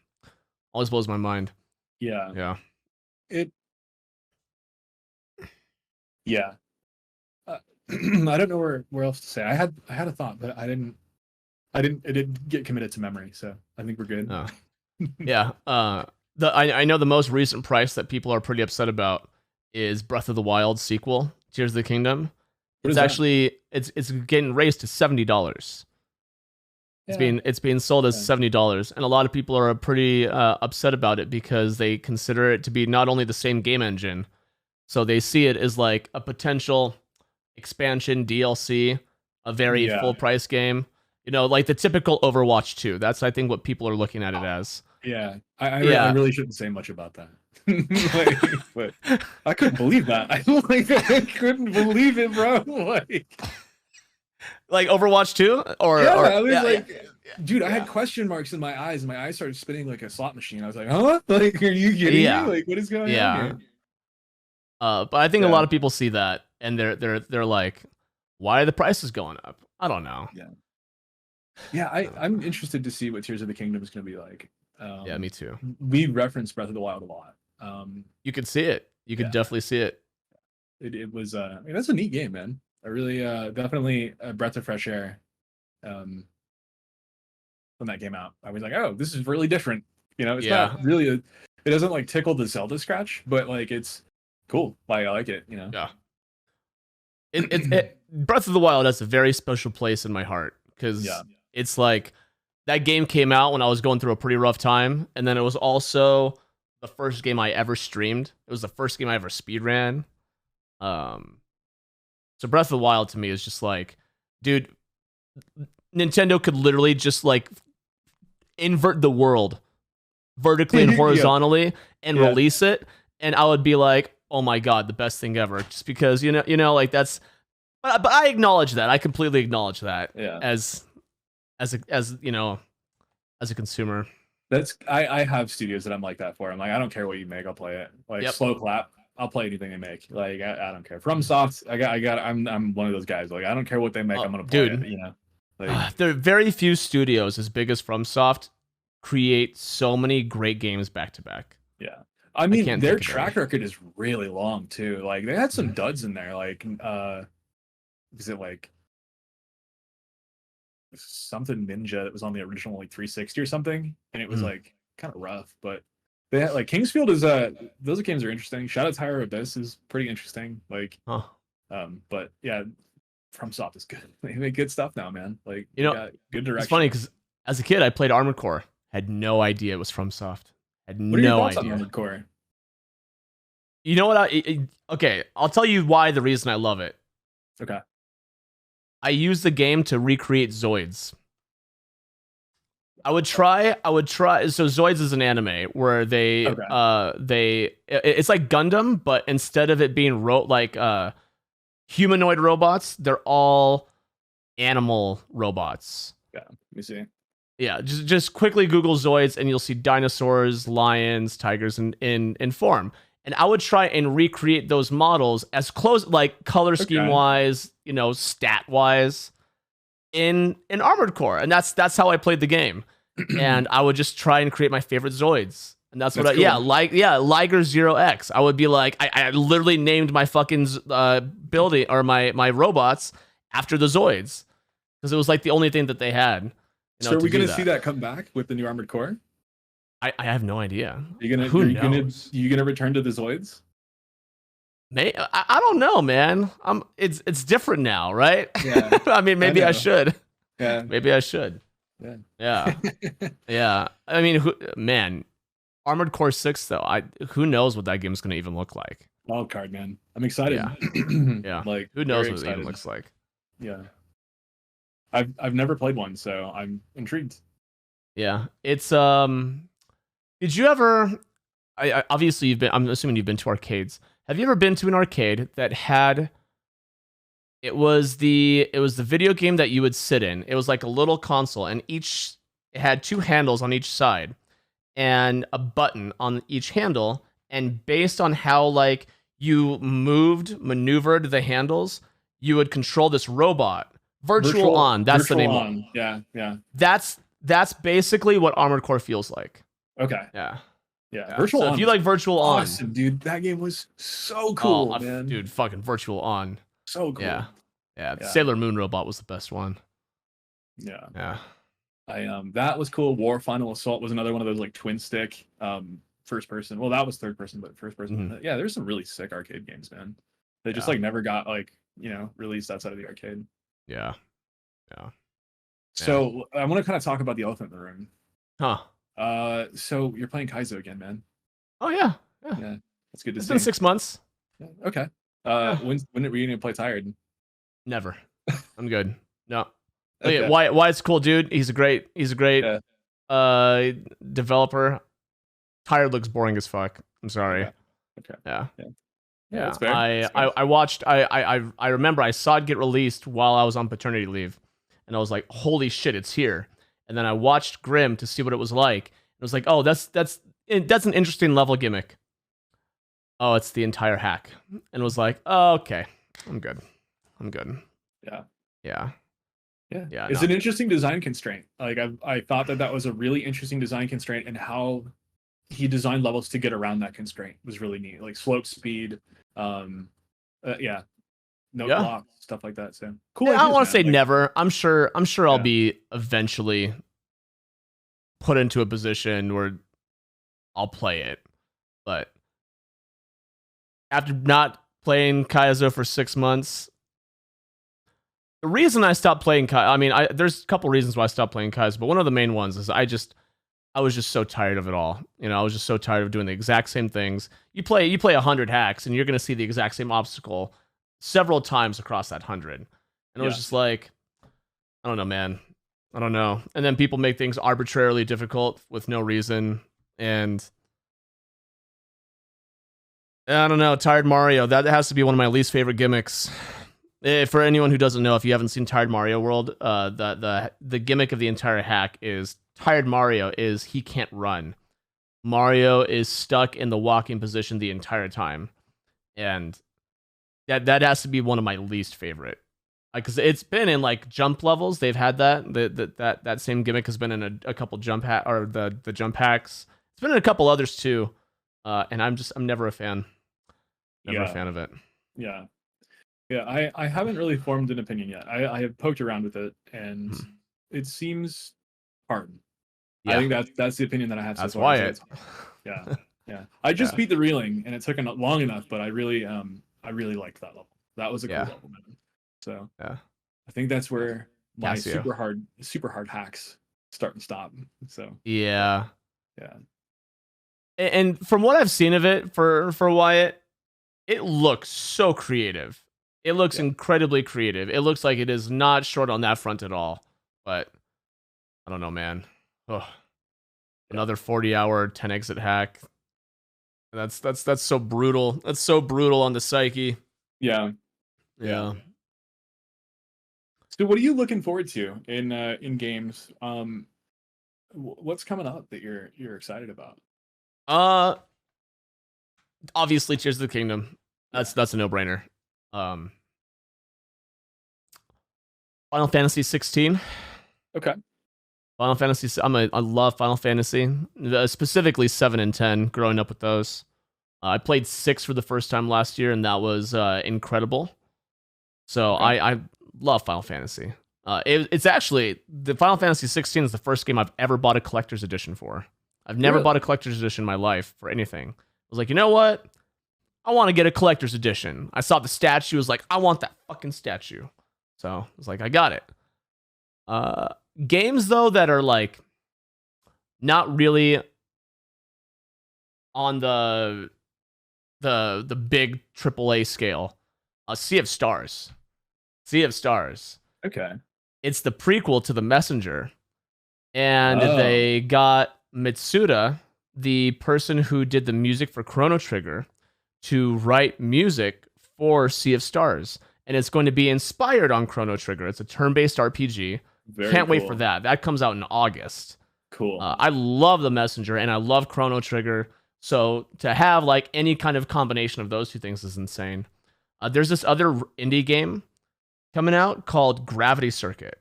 Always blows my mind. Yeah. Yeah. Yeah. I don't know where else to say. I had a thought, but it didn't get committed to memory, so I think we're good. Oh. Yeah. I know the most recent price that people are pretty upset about is Breath of the Wild sequel, Tears of the Kingdom. It's actually it's getting raised to $70. It's being sold as $70, and a lot of people are pretty upset about it because they consider it to be not only the same game engine, so they see it as like a potential expansion DLC, a very full price game. Like the typical Overwatch 2. That's I think what people are looking at it as. Yeah, I really shouldn't say much about that. But I couldn't believe that. I couldn't believe it, bro. Like Overwatch 2? Dude, I had question marks in my eyes, and my eyes started spinning like a slot machine. I was like, huh? Like, are you kidding me? Like, what is going on here? But I think a lot of people see that, and they're like, why are the prices going up? I don't know. Yeah, I'm interested to see what Tears of the Kingdom is going to be like. Yeah, me too. We reference Breath of the Wild a lot. You could see it. You could definitely see it. It was that's a neat game, man. I really definitely a breath of fresh air. When that came out, I was like, oh, this is really different. It's not really it doesn't like tickle the Zelda scratch, but like it's cool. Like I like it. Yeah. It Breath of the Wild has a very special place in my heart because it's like that game came out when I was going through a pretty rough time, and then it was also the first game I ever streamed. It was the first game I ever speedran. So Breath of the Wild to me is just like, dude, Nintendo could literally just like invert the world vertically and horizontally and release it, and I would be like, oh my god, the best thing ever. Just because like that's, but I acknowledge that. I completely acknowledge that as as you know, as a consumer. That's I have studios that I'm like that for. I'm like, I don't care what you make, I'll play it. Like Yep. slow clap, I'll play anything they make. Like I don't care. FromSoft, I'm one of those guys. Like I don't care what they make, I'm gonna play Dude, it. You know, like there are very few studios as big as FromSoft create so many great games back to back. yeah. I mean, can't their think of track any. record is really long too. Like they had some duds in there. Like is it like something Ninja that was on the original like 360 or something, and it was like kind of rough. But they had, like Kingsfield is those games are interesting. Shout out Tower Abyss is pretty interesting. Like Huh. but yeah, FromSoft is good. They make good stuff now, man. Like You know, got good direction. it's funny because as a kid I played Armored Core, had no idea it was FromSoft. Had What are your no thoughts on idea. Armored Core? You know what? Okay, I'll tell you why. The reason I love it. Okay. I use the game to recreate Zoids. I would try. So Zoids is an anime where it's like Gundam, but instead of it being humanoid robots, they're all animal robots. Yeah. Let me see. Yeah, just quickly Google Zoids and you'll see dinosaurs, lions, tigers in form. And I would try and recreate those models as close, like color scheme wise, stat wise, in Armored Core, and that's how I played the game. And I would just try and create my favorite Zoids, and that's what cool. Liger 0X. I would be like, I literally named my fucking building or my robots after the Zoids because it was like the only thing that they had. So are we gonna see that come back with the new Armored Core? I have no idea. You gonna return to the Zoids? I don't know, man. It's different now, right? Yeah. I mean, maybe I should. Yeah. Maybe I should. Yeah. Yeah. Yeah. I mean, Armored Core 6 though. Who knows what that game's gonna even look like? Wild card, man. I'm excited. Yeah. Yeah. Like who knows what it even looks like? Yeah. I've never played one, so I'm intrigued. Yeah. It's did you ever obviously I'm assuming you've been to arcades. Have you ever been to an arcade that had it was the video game that you would sit in. It was like a little console and it had two handles on each side and a button on each handle, and based on how like you maneuvered the handles, you would control this robot. Virtual On, that's the name. On. Yeah. That's basically what Armored Core feels like. Okay. Yeah. Virtual On. So if you like Virtual awesome, On, dude, that game was so cool, man. Dude, fucking Virtual On. So cool. Yeah. Sailor Moon robot was the best one. Yeah. That was cool. War Final Assault was another one of those like twin stick first person. Well, that was third person, but first person. Mm-hmm. Yeah, there's some really sick arcade games, man. They just like never got like, released outside of the arcade. Yeah. So I want to kind of talk about the elephant in the room. Huh. So you're playing Kaizo again, man. Oh yeah. That's good to see. It's been 6 months. Yeah. Okay. When are you gonna play Tired? Never. I'm good. No. Okay. Why it's cool, dude. He's a great developer. Tired looks boring as fuck. I'm sorry. Okay. Yeah. That's fair. I watched I remember I saw it get released while I was on paternity leave, and I was like, holy shit, it's here. And then I watched Grim to see what it was like. It was like, oh, that's an interesting level gimmick. Oh, it's the entire hack. And it was like, oh, okay. I'm good. Yeah. It's an interesting design constraint. Like I thought that was a really interesting design constraint, and how he designed levels to get around that constraint was really neat. Like slope speed, block, stuff like that. So cool. Yeah, I don't want to say never. I'm sure I'll be eventually put into a position where I'll play it. But after not playing Kaizo for 6 months, the reason I stopped playing Kaizo, there's a couple reasons why I stopped playing Kaizo, but one of the main ones is I was just so tired of it all. I was just so tired of doing the exact same things. You play 100 hacks and you're going to see the exact same obstacle several times across that 100. And it was just like, I don't know, man. I don't know. And then people make things arbitrarily difficult with no reason. And I don't know, Tired Mario, that has to be one of my least favorite gimmicks. For anyone who doesn't know, if you haven't seen Tired Mario World, the gimmick of the entire hack is Tired Mario is he can't run. Mario is stuck in the walking position the entire time, and that has to be one of my least favorite. Because it's been in like jump levels, they've had that same gimmick has been in a couple jump or the jump hacks. It's been in a couple others too, and I'm never a fan. Never a fan of it. Yeah. Yeah, I haven't really formed an opinion yet. I have poked around with it, and it seems hard. Yeah. I think that's the opinion that I have. That's why yeah. I just beat the reeling, and it took long enough, but I really liked that level. That was a cool level, man. So I think that's where my super hard hacks start and stop. So yeah. And from what I've seen of it for Wyatt, it looks so creative. It looks incredibly creative. It looks like it is not short on that front at all. But I don't know, man. Oh, another 40-hour 10 exit hack. That's so brutal. That's so brutal on the psyche. Yeah. So what are you looking forward to in games? What's coming up that you're excited about? Obviously Tears of the Kingdom. That's a no-brainer. Final Fantasy 16. Okay. Final Fantasy. I love Final Fantasy, specifically 7 and 10. Growing up with those, I played 6 for the first time last year, and that was incredible. So I love Final Fantasy. It's actually the Final Fantasy 16 is the first game I've ever bought a collector's edition for. I've never bought a collector's edition in my life for anything. I was like, you know what? I want to get a collector's edition. I saw the statue. I was like, I want that fucking statue. So I was like, I got it. Games though that are like not really on the big AAA scale. Sea of Stars. Sea of Stars. Okay. It's the prequel to The Messenger. And they got Mitsuda, the person who did the music for Chrono Trigger, to write music for Sea of Stars. And it's going to be inspired on Chrono Trigger. It's a turn-based RPG. Can't wait for that. That comes out in August. Cool. I love The Messenger and I love Chrono Trigger. So to have like any kind of combination of those two things is insane. There's this other indie game coming out called Gravity Circuit.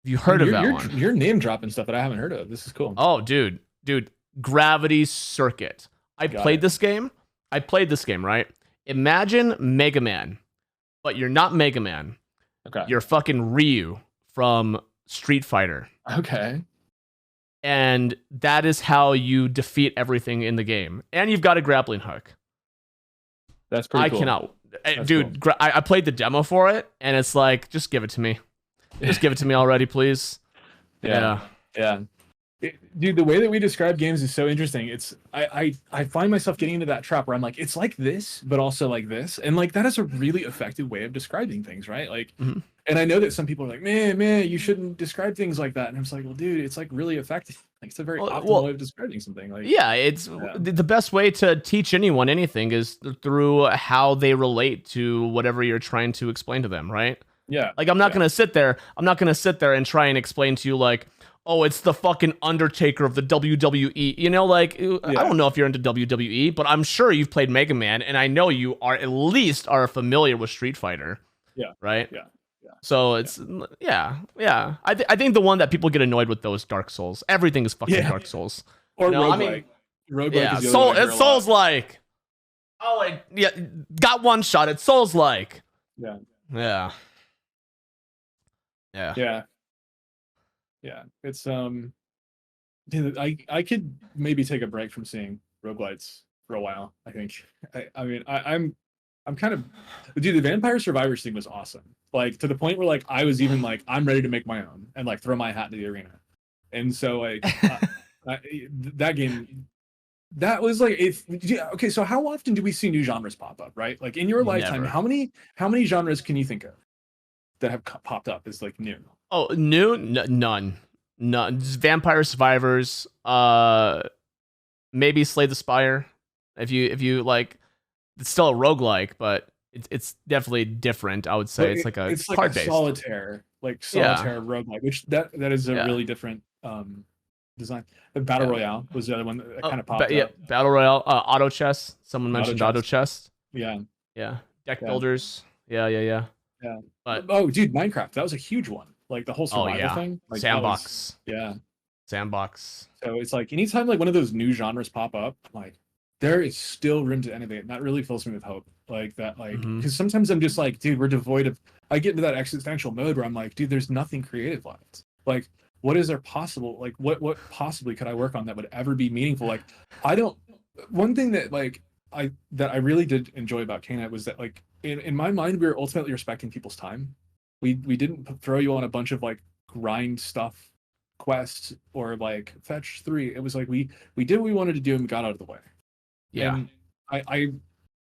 Have you heard of that one? You're name dropping stuff that I haven't heard of. This is cool. Oh, dude, Gravity Circuit. I played this game, right? Imagine Mega Man, but you're not Mega Man. Okay. You're fucking Ryu from Street Fighter. Okay. And that is how you defeat everything in the game. And you've got a grappling hook. That's pretty cool. I cannot. Dude, cool. I played the demo for it, and it's like, just give it to me. Just give it to me already, please. Yeah. Dude, the way that we describe games is so interesting. It's I find myself getting into that trap where I'm like, it's like this, but also like this. And like that is a really effective way of describing things, right? Like and I know that some people are like, man, you shouldn't describe things like that. And I'm just like, well, dude, it's like really effective. Like it's a very optimal way of describing something. Like it's the best way to teach anyone anything is through how they relate to whatever you're trying to explain to them, right? Yeah. Like I'm not gonna sit there and try and explain to you like, oh, it's the fucking Undertaker of the WWE. You know, like, I don't know if you're into WWE, but I'm sure you've played Mega Man, and I know you are at least familiar with Street Fighter. Yeah. Right? Yeah. So it's, I think the one that people get annoyed with, though, is Dark Souls. Everything is fucking Dark Souls. Or roguelike. Roguelike is it's Souls-like. Oh, like, yeah, got one shot. It's Souls-like. Yeah. It's I could maybe take a break from seeing roguelites for a while. I think. I'm kind of, dude. The Vampire Survivors thing was awesome. Like to the point where like I was even like I'm ready to make my own and like throw my hat into the arena. And so like that game, that was like okay. So how often do we see new genres pop up? Right? Like in your lifetime, how many genres can you think of that have popped up as like new? Oh, new? None. Just Vampire Survivors. Maybe Slay the Spire. If you like, it's still a roguelike, but it's definitely different. I would say it's like a it's like a card based. solitaire, Yeah. roguelike, which that is a Yeah. really different design. The Battle Yeah. Royale was the other one that Oh, kind of popped yeah. up. Battle Royale. Auto chess. Someone Auto mentioned auto chess. chess. Yeah, Yeah. Deck yeah, builders. Yeah. Yeah. Yeah. yeah. But Oh, dude, Minecraft. That was a huge one. Like the whole oh survival yeah, thing. Like that was, sandbox. yeah. Sandbox. So it's like anytime like one of those new genres pop up, like there is still room to innovate. And that really fills me with hope. Like that, like Hmm. because sometimes I'm just like, dude, we're devoid of. I get into that existential mode where I'm like, dude, there's nothing creative left. Like, what is there possible? Like, what possibly could I work on that would ever be meaningful? Like, I don't. One thing that like I really did enjoy about Kana was that like in my mind we were ultimately respecting people's time. We didn't throw you on a bunch of like grind stuff quest or like fetch 3. It was like we did what we wanted to do and we got out of the way. Yeah. And I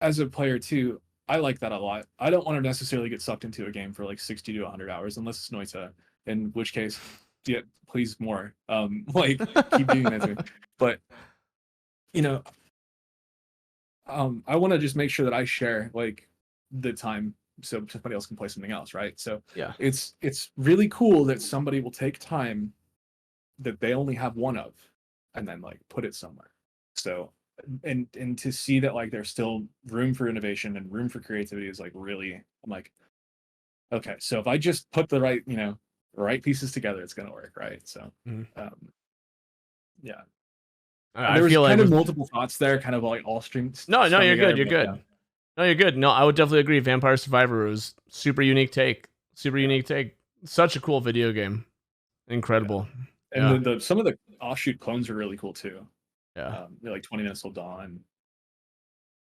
as a player too, I like that a lot. I don't want to necessarily get sucked into a game for like 60 to 100 hours unless it's Noita, in which case, yeah, please more. Like keep doing that to me. But you know, I want to just make sure that I share like the time so somebody else can play something else, right? So Yeah. it's really cool that somebody will take time that they only have one of and then like put it somewhere. So and to see that like there's still room for innovation and room for creativity is like really, I'm like, okay, so if I just put the right, right pieces together, it's gonna work, right? So Mhm. yeah. I There was feel like kind of with multiple thoughts there, kind of like all no, strung you're good. together, You're but yeah. good. No, you're good. No, I would definitely agree. Vampire Survivor was super unique take. Super Yeah, unique take. Such a cool video game. yeah. Incredible. And Yeah. the some of the offshoot clones are really cool too. Yeah. They're like 20 minutes till dawn.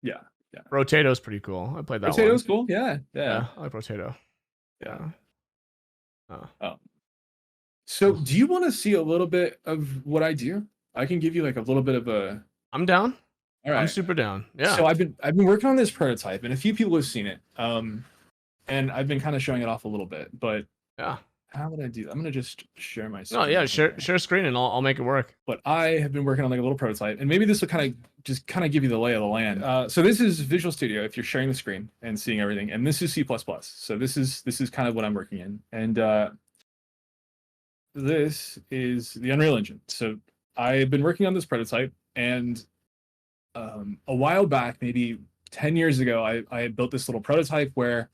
Yeah, yeah. Rotato's pretty cool. I played that one. Potato's cool. Yeah, yeah, Yeah, I like Rotato. yeah. Yeah. Oh. Um, so do you want to see a little bit of what I do? I can give you like a little bit of a. I'm down. All I'm right. super down. Yeah. So I've been working on this prototype, and a few people have seen it. And I've been kind of showing it off a little bit. But Yeah. how would I do that? I'm gonna just share my No, yeah, screen share here. share screen and I'll make it work. But I have been working on like a little prototype, and maybe this will kind of give you the lay of the land. So this is Visual Studio if you're sharing the screen and seeing everything, and this is C++. So this is kind of what I'm working in, and this is the Unreal Engine. So I've been working on this prototype, and a while back, maybe 10 years ago, I had built this little prototype where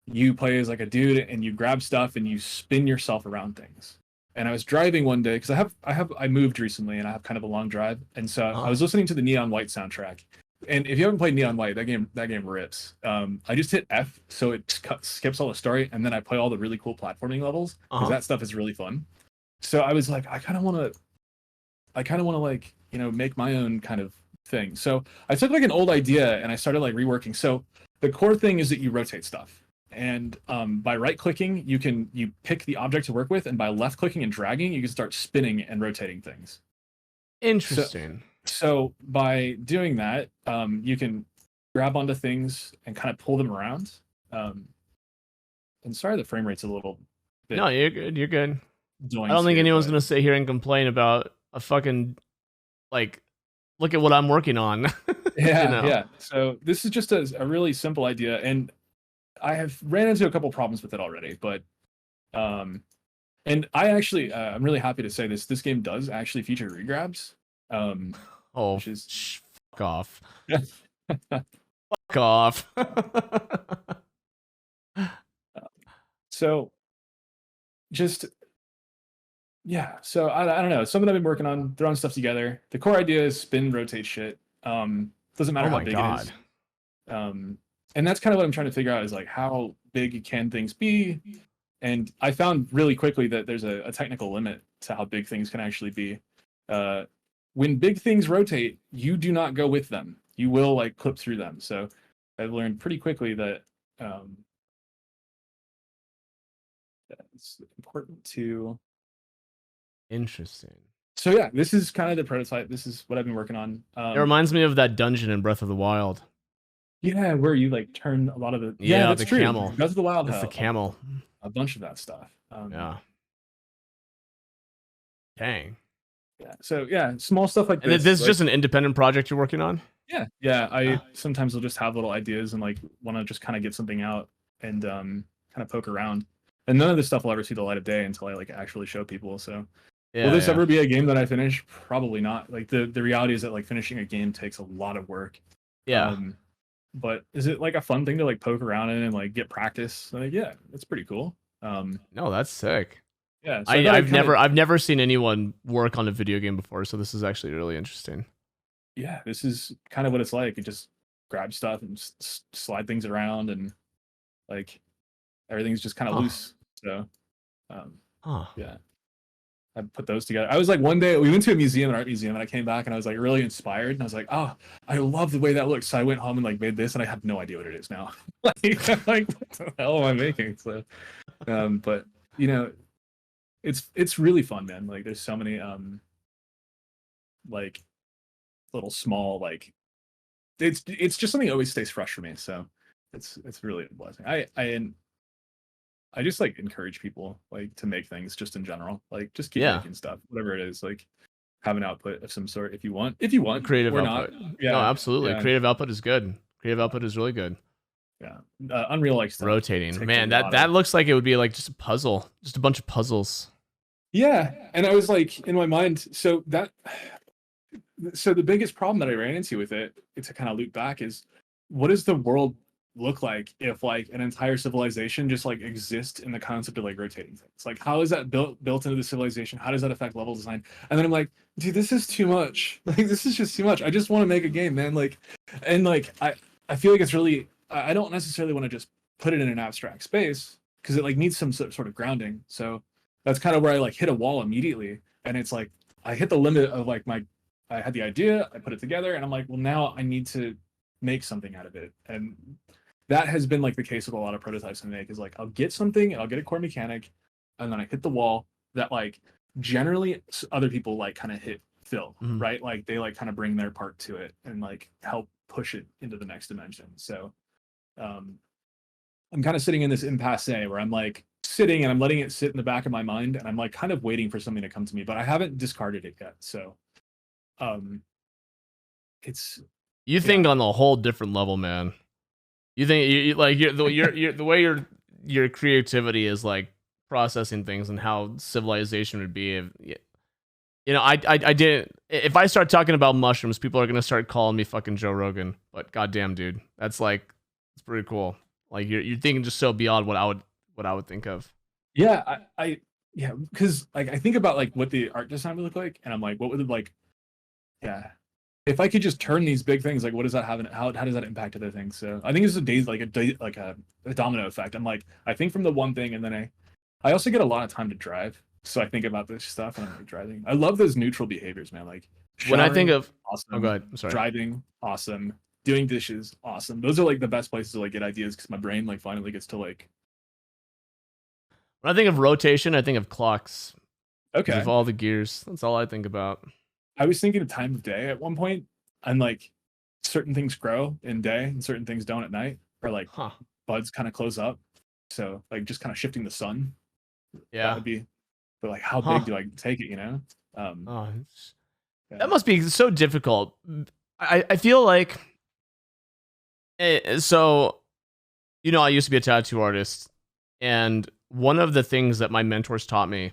you play as like a dude and you grab stuff and you spin yourself around things. And I was driving one day because I moved recently and I have kind of a long drive, and so I was listening to the Neon White soundtrack. And if you haven't played Neon White, that game rips. I just hit F so it skips all the story, and then I play all the really cool platforming levels because that stuff is really fun. So I was like, I kind of want to like make my own kind of thing. So I took like an old idea and I started like reworking. So the core thing is that you rotate stuff, and by right clicking you pick the object to work with, and by left clicking and dragging you can start spinning and rotating things. Interesting. So by doing that, you can grab onto things and kind of pull them around. And sorry, the frame rate's a little bit. No, you're good. You're good. I don't Doinks think here, anyone's but gonna sit here and complain about a fucking like look at what I'm working on. yeah, You know. yeah. So this is just a really simple idea, and I have ran into a couple problems with it already, but and I actually I'm really happy to say this game does actually feature regrabs, Oh, which is fuck off. Fuck off. so just yeah. So I don't know. It's something I've been working on, throwing stuff together. The core idea is spin, rotate shit. Doesn't matter Oh how my big it is. god. And that's kind of what I'm trying to figure out is like how big can things be. And I found really quickly that there's a technical limit to how big things can actually be. When big things rotate, you do not go with them. You will like clip through them. So I've learned pretty quickly that it's important to. Interesting. So yeah, this is kind of the prototype. This is what I've been working on. It reminds me of that dungeon in Breath of the Wild. Yeah, where you like turn a lot of the. Yeah, Yeah, that's the true. camel. Breath of the Wild. It's the camel. A bunch of that stuff. Yeah. Dang. Yeah. So yeah, small stuff like And this. this is like, just an independent project you're working on? Yeah. I Ah, sometimes will just have little ideas and like want to just kind of get something out and kind of poke around. And none of this stuff will ever see the light of day until I like actually show people. So will yeah, this yeah, ever be a game that I finish? Probably not. Like the reality is that like finishing a game takes a lot of work. yeah. Um, but is it like a fun thing to like poke around in and like get practice? Like, yeah, it's pretty cool. No, that's sick. Yeah, so I I thought I'd I've kind of never I've never seen anyone work on a video game before, so this is actually really interesting. yeah, this is kind of what it's like. You just grab stuff and slide things around and like everything's just kind of Huh. loose. So um, Huh. yeah, I put those together. I was like, one day we went to a museum, an art museum, and I came back and I was like really inspired. And I was like, oh, I love the way that looks. So I went home and like made this, and I have no idea what it is now. Like what the hell am I making? So, but you know, it's really fun, man. Like there's so many like little small like it's just something that always stays fresh for me. So it's really a blessing. I just like encourage people like to make things just in general. Like just keep Yeah. making stuff, whatever it is. Like have an output of some sort if you want. If you want Creative or not. output. No, Yeah. absolutely. Yeah. Creative output is good. Creative output is really good. Yeah. Unreal likes to Rotating. takes a Man, that lot of that looks like it would be like just a puzzle. Just a bunch of puzzles. yeah. And I was like in my mind, so the biggest problem that I ran into with it, to kind of loop back, is what does the world look like if like an entire civilization just like exists in the concept of like rotating things? Like how is that built into the civilization? How does that affect level design? And then I'm like, dude, this is too much. Like this is just too much. I just want to make a game, man. Like, and like I feel like it's really I don't necessarily want to just put it in an abstract space because it like needs some sort of grounding. So that's kind of where I like hit a wall immediately, and it's like I hit the limit of like my I had the idea, I put it together, and I'm like, well, now I need to make something out of it. And that has been like the case with a lot of prototypes I make is like I'll get something and I'll get a core mechanic, and then I hit the wall that like generally other people like kind of hit fill, Mhm. right? Like they like kind of bring their part to it and like help push it into the next dimension. So um I'm kind of sitting in this impasse where I'm like sitting and I'm letting it sit in the back of my mind and I'm like kind of waiting for something to come to me, but I haven't discarded it yet. So um it's You yeah. think on a whole different level, man. You think like the way your creativity is like processing things and how civilization would be if, I didn't. If I start talking about mushrooms, people are gonna start calling me fucking Joe Rogan. But goddamn, dude, that's like it's pretty cool. Like you're thinking just so beyond what I would think of. Yeah, I yeah, because like I think about like what the art design would look like, and I'm like, what would it like? Yeah, if I could just turn these big things, like what does that have, and how does that impact other things? So I think it's a days like a domino effect. I'm like, I think from the one thing, and then I also get a lot of time to drive, so I think about this stuff when I'm like driving. I love those neutral behaviors, man. Like When I think showering, of, oh, go awesome. ahead. I'm sorry. Driving, awesome. Doing dishes, awesome. Those are like the best places to like get ideas because my brain like finally gets to like, When I think of rotation, I think of clocks because of okay. all the gears. That's all I think about. I was thinking of time of day at one point, and like certain things grow in day and certain things don't at night, or like Huh? buds kind of close up. So like just kind of shifting the sun, that Yeah. would be. But like, how big Huh? do I take it? Oh, Yeah. that must be so difficult. I feel like so I used to be a tattoo artist, and one of the things that my mentors taught me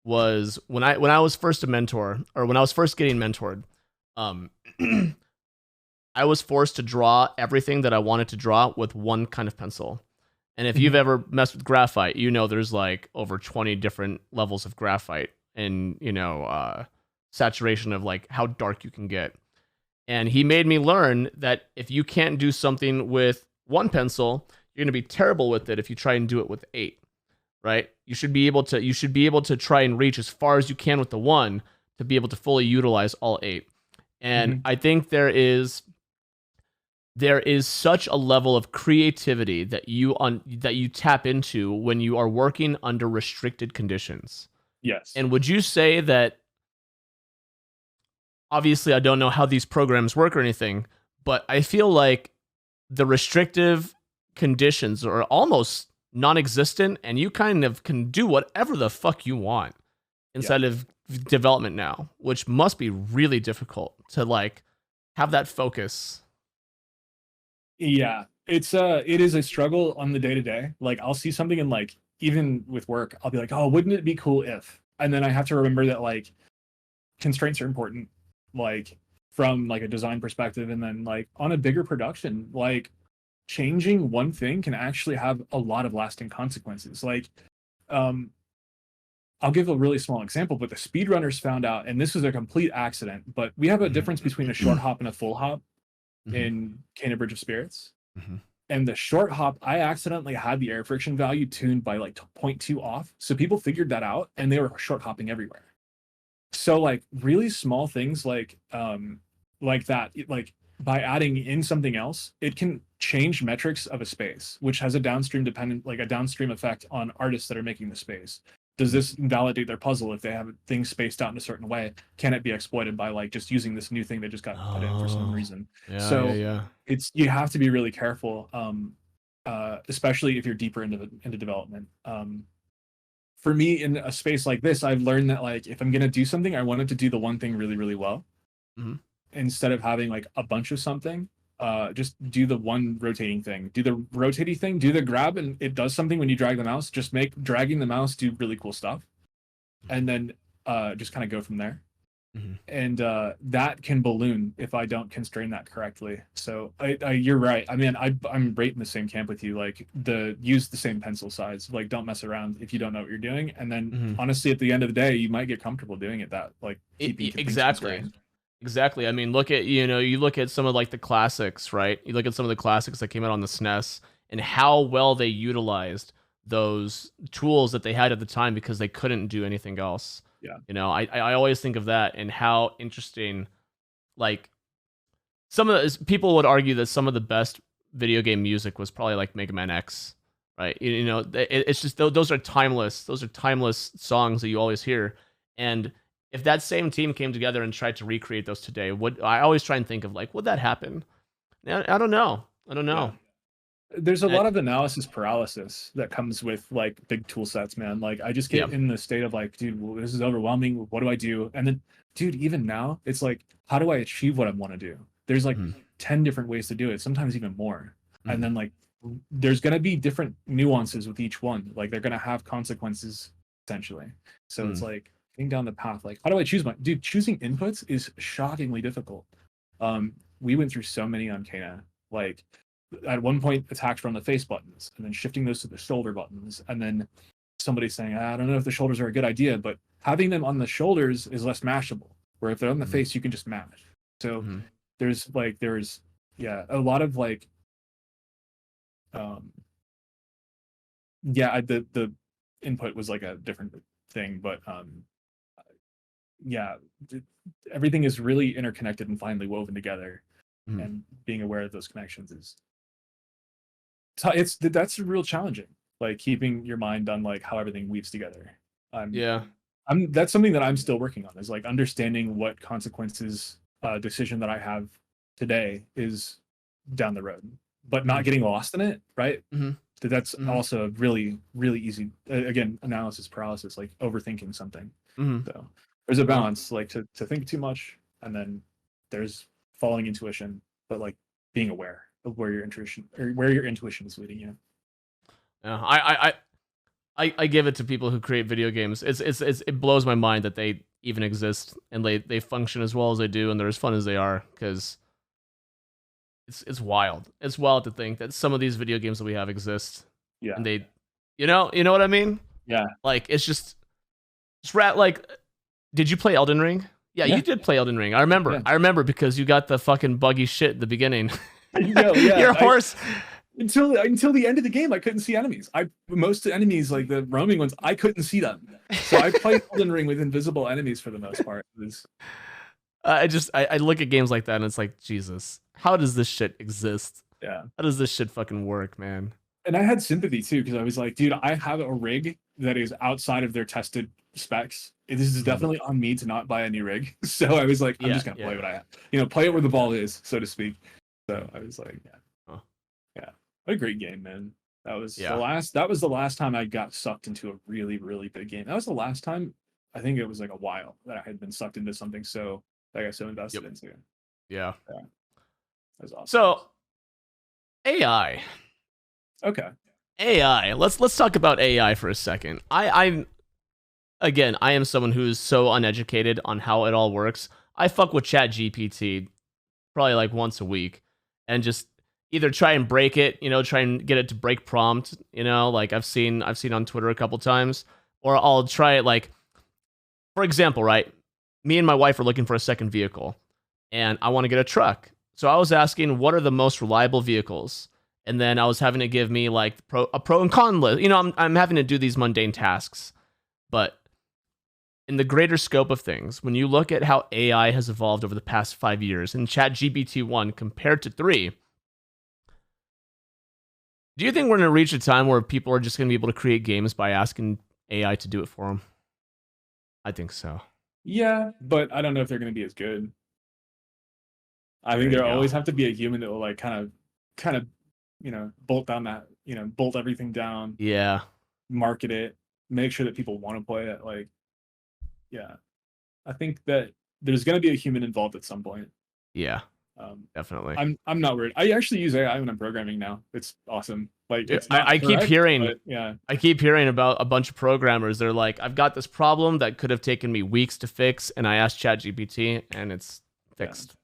was when I was first a mentor, or when I was first getting mentored, um, I was forced to draw everything that I wanted to draw with one kind of pencil. And if you've Mhm. ever messed with graphite, there's like over 20 different levels of graphite, and saturation of like how dark you can get. And he made me learn that if you can't do something with one pencil, you're going to be terrible with it if you try and do it with eight, right? You should be able to try and reach as far as you can with the one to be able to fully utilize all eight. And Mhm. I think there is such a level of creativity that you tap into when you are working under restricted conditions. Yes. And would you say that, obviously I don't know how these programs work or anything, but I feel like the restrictive conditions are almost non-existent, and you kind of can do whatever the fuck you want Yeah. inside of development now, which must be really difficult to like have that focus. Yeah, it is a struggle on the day to day. Like I'll see something and like even with work, I'll be like, oh, wouldn't it be cool if? And then I have to remember that like constraints are important, like from like a design perspective, and then like on a bigger production, like changing one thing can actually have a lot of lasting consequences. Like, um, I'll give a really small example, but the speedrunners found out, and this was a complete accident, but we have a difference between a short hop and a full hop in Kena Bridge of Spirits. And the short hop, I accidentally had the air friction value tuned by like 0.2 off. So people figured that out and they were short hopping everywhere. So like really small things like that, like by adding in something else, it can change metrics of a space, which has a downstream effect on artists that are making the space. Does this validate their puzzle if they have things spaced out in a certain way? Can it be exploited by like just using this new thing that just got put in for some reason? It's you have to be really careful, especially if you're deeper into development. For me, in a space like this, I've learned that like if I'm gonna do something, I want it to do the one thing really, really well, instead of having like a bunch of something. Just do the one rotating thing. Do the rotating thing. Do the grab, and it does something when you drag the mouse. Just make dragging the mouse do really cool stuff, and then just kind of go from there. And that can balloon if I don't constrain that correctly. So you're right. I mean, I'm right in the same camp with you. Like use the same pencil size. Like don't mess around if you don't know what you're doing. And then honestly, at the end of the day, you might get comfortable doing it. That like Exactly. I mean, you look at some of like the classics, right? You look at some of the classics that came out on the SNES and how well they utilized those tools that they had at the time because they couldn't do anything else. Yeah. I always think of that and how interesting, like some of the people would argue that some of the best video game music was probably like Mega Man X, right? It's just those are timeless. Those are timeless songs that you always hear. And if that same team came together and tried to recreate those today, I always try and think of like, would that happen? I don't know. Yeah. There's a lot of analysis paralysis that comes with like big tool sets, man. Like I just get in the state of like, dude, well, this is overwhelming. What do I do? And then, dude, even now, it's like, how do I achieve what I want to do? There's like 10 different ways to do it, sometimes even more. And then like, there's gonna be different nuances with each one. Like they're gonna have consequences essentially. So it's like getting down the path. Like, how do I choose dude? Choosing inputs is shockingly difficult. We went through so many on Kena. Like at one point attacks were on the face buttons and then shifting those to the shoulder buttons, and then somebody saying, I don't know if the shoulders are a good idea, but having them on the shoulders is less mashable, where if they're on the face you can just mash. So there's a lot of like the input was like a different thing, but everything is really interconnected and finely woven together, and being aware of those connections is that's real challenging, like keeping your mind on like how everything weaves together. That's something that I'm still working on, is like understanding what consequences decision that I have today is down the road, but not getting lost in it, right? That's also really, really easy, again, analysis paralysis, like overthinking something. So there's a balance, like to think too much, and then there's following intuition, but like being aware of where your intuition is leading you. Yeah, I give it to people who create video games. It blows my mind that they even exist and they function as well as they do and they're as fun as they are, because it's wild. It's wild to think that some of these video games that we have exist. Yeah. And they, you know what I mean? Yeah. Like it's like, did you play Elden Ring? Yeah, you did play Elden Ring. I remember. Yeah. I remember because you got the fucking buggy shit at the beginning. No, yeah. Your horse. Until the end of the game, I couldn't see enemies. Most enemies, like the roaming ones, I couldn't see them. So I played Elden Ring with invisible enemies for the most part. I look at games like that and it's like, Jesus, how does this shit exist? Yeah. How does this shit fucking work, man? And I had sympathy too, because I was like, dude, I have a rig that is outside of their tested specs. This is definitely on me to not buy a new rig. So I was like, I'm just gonna play what I have. Play it where the ball is, so to speak. So I was like, what a great game, man. That was the last time I got sucked into a really, really big game. That was the last time, I think it was like a while, that I had been sucked into something so that I got so invested into. Yeah. Yeah, that's awesome. So AI. Okay. AI. Let's talk about AI for a second. I am someone who's so uneducated on how it all works. I fuck with Chat GPT probably like once a week and just either try and break it, try and get it to break prompt, like I've seen on Twitter a couple times, or I'll try it like, for example, right? Me and my wife are looking for a second vehicle and I want to get a truck. So I was asking what are the most reliable vehicles? And then I was having to give me like a pro and con list. I'm having to do these mundane tasks. But in the greater scope of things, when you look at how AI has evolved over the past 5 years and ChatGPT 1 compared to 3, do you think we're going to reach a time where people are just going to be able to create games by asking AI to do it for them? I think so. Yeah, but I don't know if they're going to be as good. I think There you there go. always have to be a human that will like kind of, bolt down that, bolt everything down, Yeah. market it, make sure that people want to play it. Like, yeah, I think that there's going to be a human involved at some point. Yeah. Um, Definitely. I'm not worried. I actually use AI when I'm programming now. It's awesome. Like, Yeah, it's not I keep correct, hearing but yeah. I keep hearing about a bunch of programmers. They're like, I've got this problem that could have taken me weeks to fix, and I asked ChatGPT, and it's Yeah. fixed.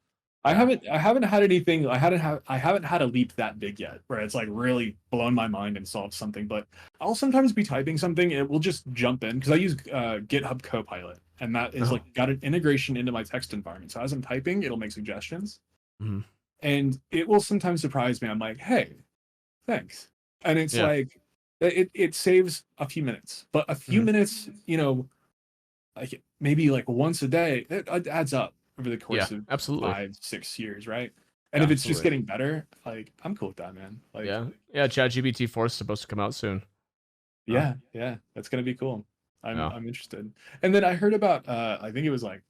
I Yeah. haven't had anything. I haven't had a leap that big yet, where it's like really blown my mind and solved something. But I'll sometimes be typing something and it will just jump in because I use GitHub Copilot, and that is Oh. like got an integration into my text environment. So as I'm typing, it'll make suggestions, Mhm. and it will sometimes surprise me. I'm like, hey, thanks, and it's Yeah. like it saves a few minutes, but a few Mhm. minutes, like maybe like once a day, it adds up over the Yeah. course of Absolutely. 5, 6 years, right? And Yeah. if it's just Absolutely. getting better, like I'm cool with that, man. Like, Yeah. Yeah. ChatGPT 4 is supposed to come out soon. Oh. yeah, that's gonna be cool. Yeah. I'm interested. And then I heard about I think it was like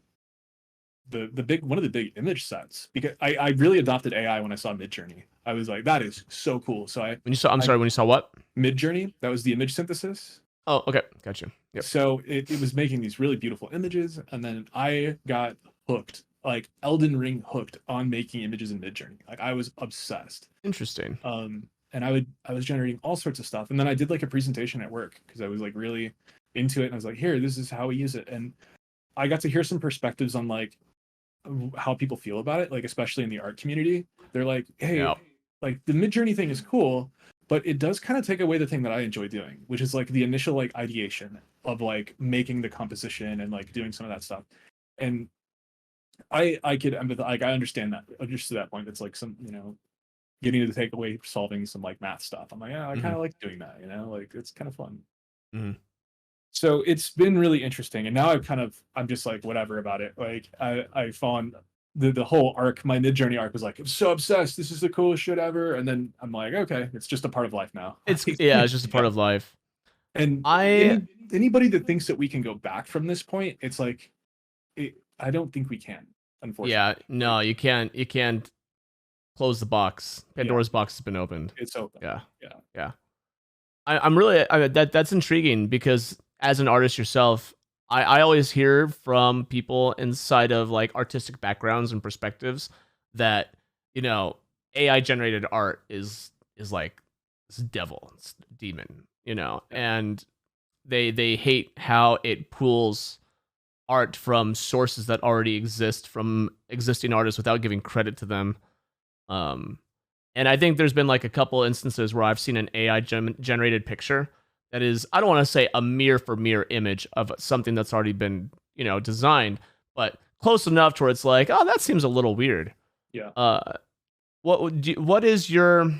the big one of the big image sets because I really adopted AI when I saw Midjourney. I was like, that is so cool. So I'm I sorry. When you saw what? Midjourney, that was the image synthesis. Oh. Okay. Gotcha. Yep. So it was making these really beautiful images, and then I got hooked, like Elden Ring hooked on making images in Midjourney. Like I was obsessed. Interesting. And I was generating all sorts of stuff, and then I did like a presentation at work because I was like really into it, and I was like, here, this is how we use it, and I got to hear some perspectives on like how people feel about it, like especially in the art community. They're like, hey, Yeah. like the Midjourney thing is cool, but it does kind of take away the thing that I enjoy doing, which is like the initial like ideation of like making the composition and like doing some of that stuff. And I could empathize, like I understand that just to that point. It's like some, getting to take away solving some like math stuff. I'm like, yeah, I kind Hmm. of like doing that, like it's kind of fun. Hmm. So it's been really interesting, and now I'm just like whatever about it. Like I found the whole arc, my mid journey arc was like I'm so obsessed. This is the coolest shit ever, and then I'm like, okay, it's just a part of life now. It's just a part Yeah. of life. And I anybody that thinks that we can go back from this point, it's like I don't think we can, Yeah. unfortunately. No, Like, you can't close the box. yeah, Pandora's box has been opened. it's open. Yeah. Yeah, Yeah. I'm really that's intriguing because as an artist yourself, I always hear from people inside of like artistic backgrounds and perspectives that you know AI generated art is like this devil, it's a demon, yeah, and they hate how it pulls art from sources that already exist from existing artists without giving credit to them. Um, and I think there's been like a couple instances where I've seen an AI generated picture that is, I don't want to say a mirror for mirror image of something that's already been, designed, but close enough to where it's like, oh, that seems a little weird. yeah. Uh, what is your,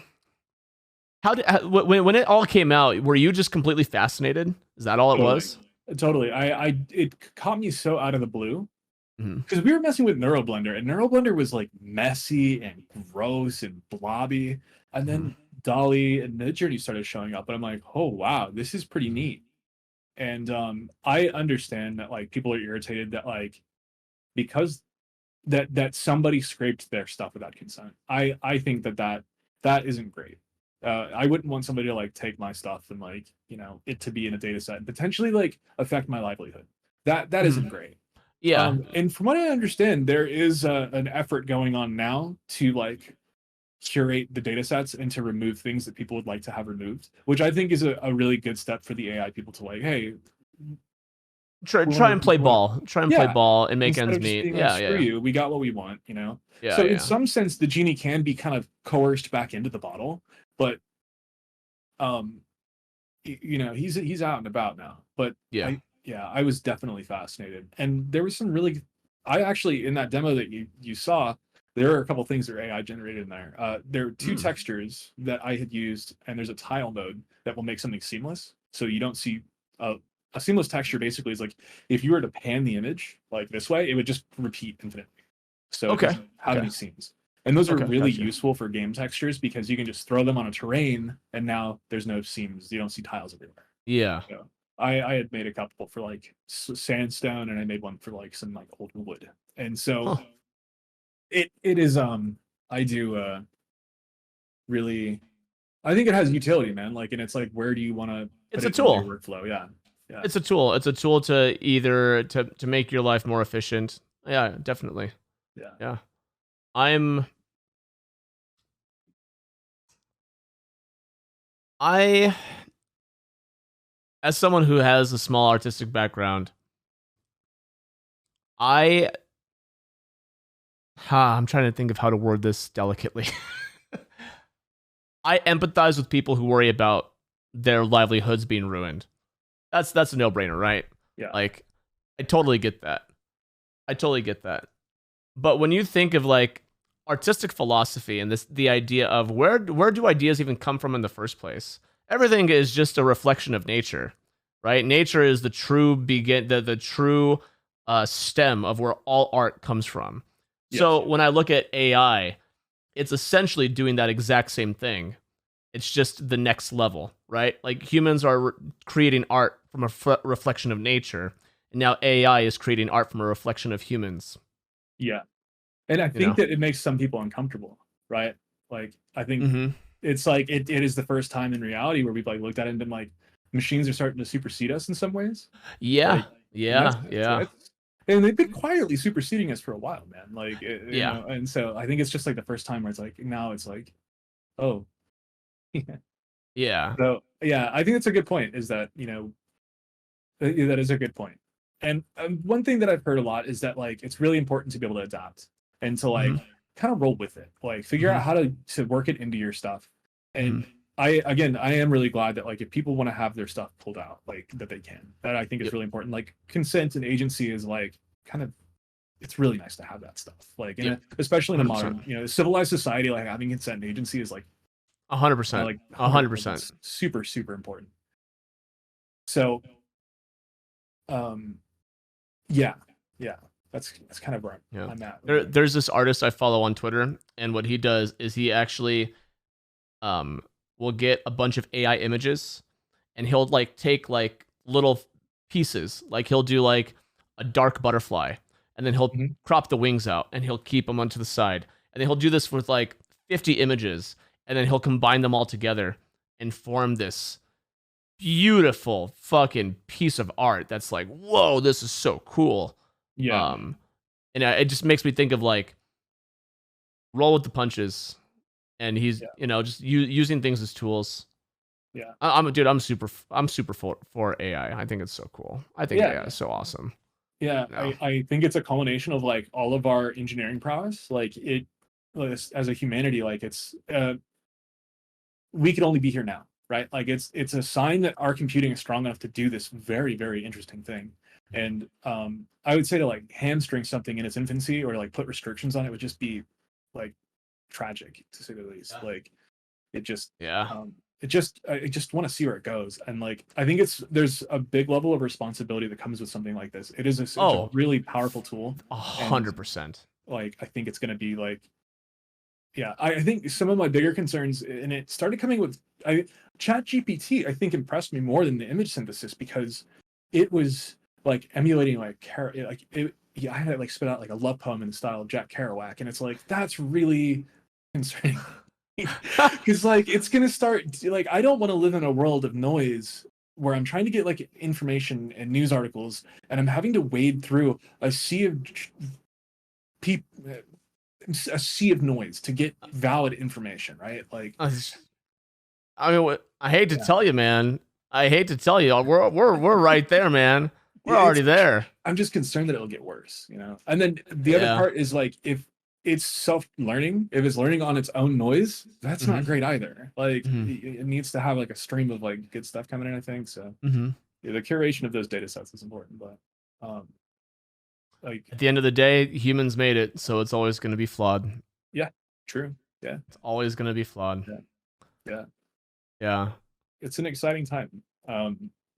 when it all came out, were you just completely fascinated? Is that all it Totally, was? totally. I it caught me so out of the blue Mhm. because we were messing with NeuroBlender, and NeuroBlender was like messy and gross and blobby. And Mhm. then Dolly and Midjourney started showing up, and I'm like, oh wow, this is pretty Mhm. neat. And I understand that like people are irritated that like because that somebody scraped their stuff without consent. I think that isn't great. I wouldn't want somebody to like take my stuff and like it to be in a data set and potentially like affect my livelihood. That isn't Mhm. great. Yeah. And from what I understand, there is an effort going on now to like curate the data sets and to remove things that people would like to have removed, which I think is a really good step for the AI people to like, hey, Try and play ball. Try and play yeah, ball and make instead ends of just meet. being like, Yeah, screw yeah, you, we got what we want, you know? yeah, So in yeah. some sense, the genie can be kind of coerced back into the bottle, but um, you know, he's out and about now. But Yeah. I was definitely fascinated, and there was some really, I actually in that demo that you saw, there are a couple things that are AI generated in there. There are two textures that I had used, and there's a tile mode that will make something seamless, so you don't see a seamless texture. Basically, is like if you were to pan the image like this way, it would just repeat infinitely, so it Okay. doesn't have Okay. any seams. And those are Okay. really Gotcha. useful for game textures because you can just throw them on a terrain, and now there's no seams. You don't see tiles everywhere. Yeah. So I had made a couple for like sandstone, and I made one for like some like old wood. And so Huh. it is I do really, I think it has utility, man. Like, and it's like, where do you want to It's put a it into your tool. workflow? Yeah. Yeah. It's a tool. It's a tool to either to make your life more efficient. Yeah, definitely. Yeah. Yeah. I'm I as someone who has a small artistic background, I I'm trying to think of how to word this delicately. I empathize with people who worry about their livelihoods being ruined. That's a no-brainer, right? Yeah. Like I totally get that. I totally get that. But when you think of like artistic philosophy and the idea of where do ideas even come from in the first place? Everything is just a reflection of nature, right? Nature is the true the true stem of where all art comes from. Yes. So when I look at AI, it's essentially doing that exact same thing. It's just the next level, right? Like humans are creating art from a reflection of nature, and now AI is creating art from a reflection of humans. Yeah. And I You think know? that it makes some people uncomfortable, right? Like, I think it's like it is the first time in reality where we've like looked at it and been like, machines are starting to supersede us in some ways. Yeah, Like, yeah, yeah, and they've been quietly superseding us for a while, man. Like, you yeah, know, and so I think it's just like the first time where it's like now it's like, oh, yeah. yeah. So yeah, I think it's a good point. Is that, you know, that is a good point. And one thing that I've heard a lot is that like it's really important to be able to adapt and to like Mhm, kind of roll with it, like figure out mhm, how to work it into your stuff. mhm. And I am really glad that like if people want to have their stuff pulled out, like that they can. That I think is Yep, really important. Like consent and agency is like kind of, it's really nice to have that stuff. Like yep. especially in a 100%. modern, you know, civilized society, like having consent and agency is like 100%. like 100%. 100%. It's super super important. So um yeah, yeah, that's kind of where Yeah. I'm at with it. There's this artist I follow on Twitter, and what he does is he actually will get a bunch of AI images, and he'll like take like little pieces. Like he'll do like a dark butterfly, and then he'll Mhm. crop the wings out, and he'll keep them onto the side. And then he'll do this with like 50 images, and then he'll combine them all together and form this beautiful fucking piece of art that's like, whoa, this is so cool. Yeah, Um, and it just makes me think of like roll with the punches, and he's yeah, just using things as tools. yeah, I'm dude. I'm super for AI. I think it's so cool. I think yeah, AI is so awesome. yeah. No. I think it's a culmination of like all of our engineering prowess. Like it, as a humanity, like it's we could only be here now, right? Like it's a sign that our computing is strong enough to do this very very interesting thing. And I would say to like hamstring something in its infancy or like put restrictions on it would just be like tragic to say the least. Like it just Yeah. I just want to see where it goes. And like I think there's a big level of responsibility that comes with something like this. It's a Oh, really powerful tool. a And 100%. like I think it's going to be like, yeah, I think some of my bigger concerns, and it started coming with Chat GPT, I think impressed me more than the image synthesis because it was like emulating like like it, yeah, I had to like spit out like a love poem in the style of Jack Kerouac, and it's like that's really concerning. Because like it's gonna start like I don't want to live in a world of noise where I'm trying to get like information and news articles, and I'm having to wade through a sea of people, a sea of noise to get valid information, right? Like, I mean, I hate to yeah. tell you, man. I hate to tell you, we're right there, man. We're already there. I'm just concerned that it'll get worse, you know. And then the other part is like, if it's self-learning, if it's learning on its own noise, that's not great either. Like, it needs to have like a stream of like good stuff coming in, I think. So yeah, the curation of those data sets is important, but like at the end of the day, humans made it, so it's always going to be flawed. Yeah, true. Yeah, it's always going to be flawed. Yeah. It's an exciting time.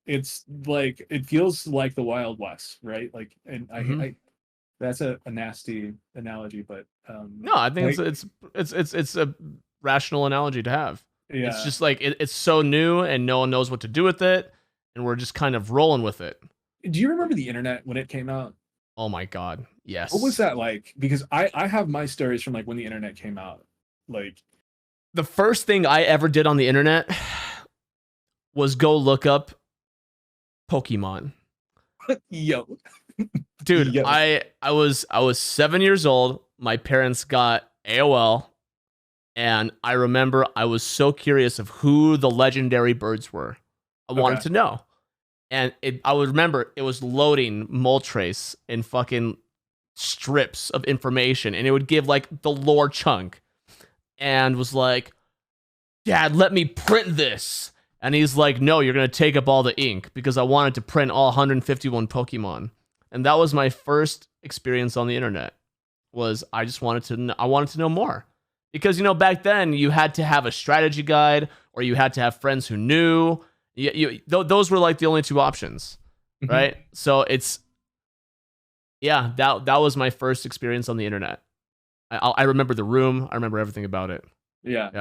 It's like, it feels like the Wild West, right? Like, and I that's a nasty analogy, but no, I think like, it's a rational analogy to have. Yeah. It's just like it's so new and no one knows what to do with it, and we're just kind of rolling with it. Do you remember the internet when it came out? Oh my god, yes. What was that like? Because I have my stories from like when the internet came out. Like, the first thing I ever did on the internet was go look up Pokemon. Yo. Dude, yo. I was 7 years old. My parents got AOL, and I remember I was so curious of who the legendary birds were. I wanted to know. And I would remember it was loading Moltres in fucking strips of information, and it would give like the lore chunk, and was like, "Dad, let me print this." And he's like, "No, you're gonna take up all the ink," because I wanted to print all 151 Pokemon. And that was my first experience on the internet. Was I just wanted to know more, because back then you had to have a strategy guide, or you had to have friends who knew. Those were like the only two options, right? So it's that was my first experience on the internet. I remember the room. I remember everything about it. Yeah.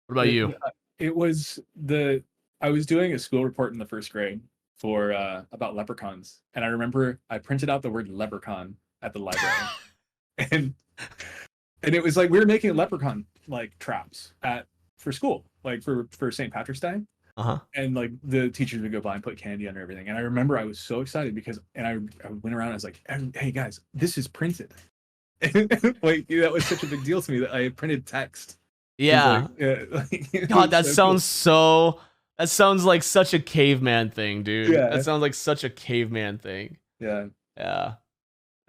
What about you? It was I was doing a school report in the first grade for about leprechauns, and I remember I printed out the word leprechaun at the library, and it was like we were making leprechaun like traps for school, like for St. Patrick's Day. And like the teachers would go by and put candy under everything, and I remember I was so excited because I went around and I was like, "Hey guys, this is printed." Like, that was such a big deal to me that I printed text. Yeah. Like, God, that sounds like such a caveman thing, dude. Yeah. That sounds like such a caveman thing. Yeah.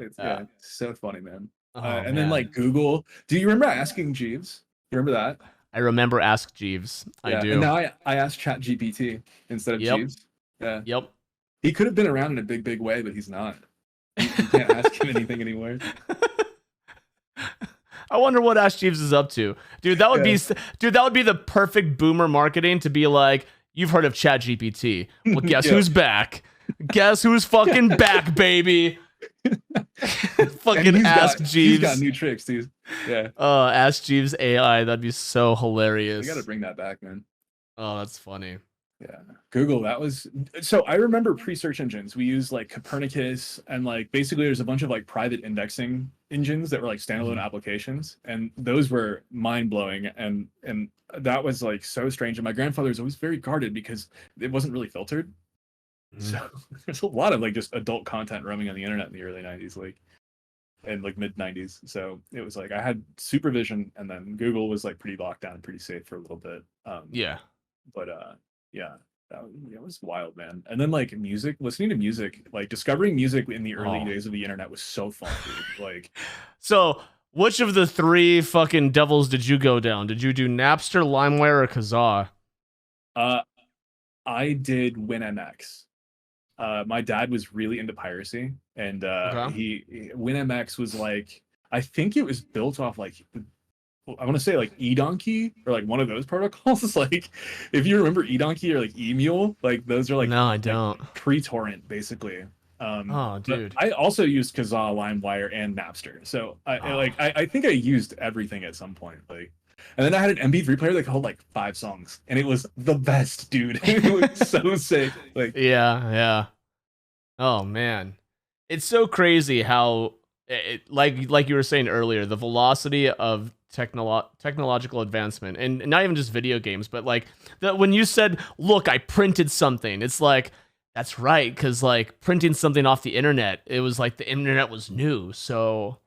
It's so funny, man. And then like Google. Do you remember asking Jeeves? You remember that? I remember Ask Jeeves. I do. And now I ask ChatGPT instead of Jeeves. Yeah. Yep. He could have been around in a big way, but he's not. You can't ask him anything anymore. I wonder what Ask Jeeves is up to. Dude, that would be the perfect boomer marketing to be like, "You've heard of ChatGPT. Well, guess who's back? Guess who's fucking back, baby?" Fucking Ask Jeeves. He's got new tricks, dude. Yeah. Ask Jeeves AI. That'd be so hilarious. We got to bring that back, man. Oh, that's funny. Yeah. Google, that was so I remember pre-search engines. We used like Copernicus, and like basically there's a bunch of like private indexing engines that were like standalone applications, and those were mind-blowing, and that was like so strange. And my grandfather was always very guarded because it wasn't really filtered. So there's a lot of like just adult content roaming on the internet in the early 90s, like, and like mid 90s. So it was like I had supervision, and then Google was like pretty locked down and pretty safe for a little bit. But that was wild, man. And then like music, listening to music, like discovering music in the early days of the internet was so fun, dude. Like, so which of the three fucking devils did you go down? Did you do Napster, LimeWire, or Kazaa? I did WinMX. My dad was really into piracy, and WinMX was like, I think it was built off like, I want to say like eDonkey or like one of those protocols. Like, if you remember eDonkey or like eMule, like those are like, no, I don't. Like pre-torrent basically. Dude. I also used Kazaa, LimeWire, and Napster. So I think I used everything at some point. Like, and then I had an MP3 player that could hold like 5 songs, and it was the best, dude. It was so sick. Like, yeah. Oh man, it's so crazy how Like you were saying earlier, the velocity of technological advancement, and not even just video games, but like when you said, "Look, I printed something," it's like that's right, because like printing something off the internet, it was like the internet was new, so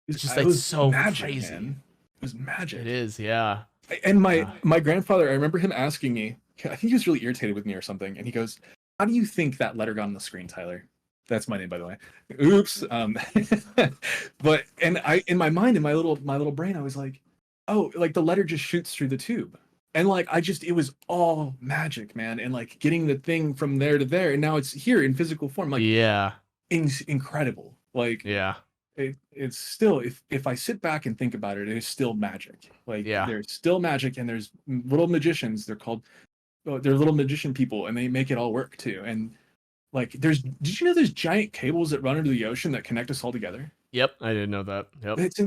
it's just It like was so magic, crazy. man. It was magic. It is, yeah. And my grandfather, I remember him asking me, I think he was really irritated with me or something, and he goes, "How do you think that letter got on the screen, Tyler?" That's my name, by the way. Oops. But and I, in my mind, in my little brain, I was like, oh, like the letter just shoots through the tube. And like it was all magic, man. And like getting the thing from there to there, and now it's here in physical form. Like, Yeah. Incredible. Like, Yeah. it's still, if I sit back and think about it, it is still magic. Like, Yeah. there's still magic, and there's little magicians. They're little magician people, and they make it all work too. And like, did you know there's giant cables that run into the ocean that connect us all together? Yep, I didn't know that. Yep. It's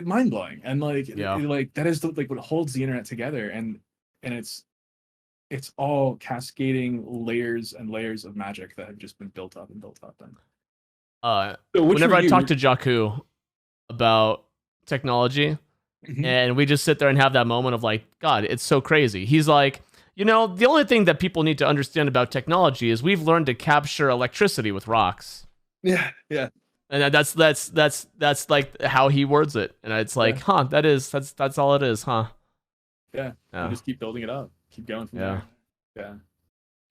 mind blowing, and like, Yeah. like that is like what holds the internet together, and it's all cascading layers and layers of magic that have just been built up and built up. And so whenever I talk to Jakku about technology, and we just sit there and have that moment of like, God, it's so crazy. He's like, the only thing that people need to understand about technology is we've learned to capture electricity with rocks. Yeah. And that's like how he words it, and it's like, that's all it is, huh? Yeah. You just keep building it up, keep going from there. Yeah.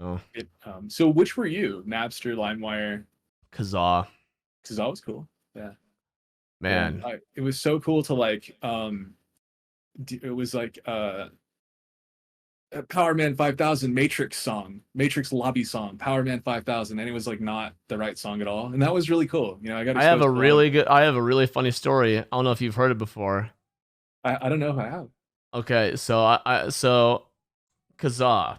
Oh. So which were you? Napster, LimeWire? Kazaa. Kazaa was cool. Yeah. Man. It was so cool to like, it was like a Power Man 5000 Matrix lobby song, Power Man 5000, and it was like not the right song at all, and that was really cool. I have a really funny story. I don't know if you've heard it before. I don't know if I have. Okay, so so Kazaa.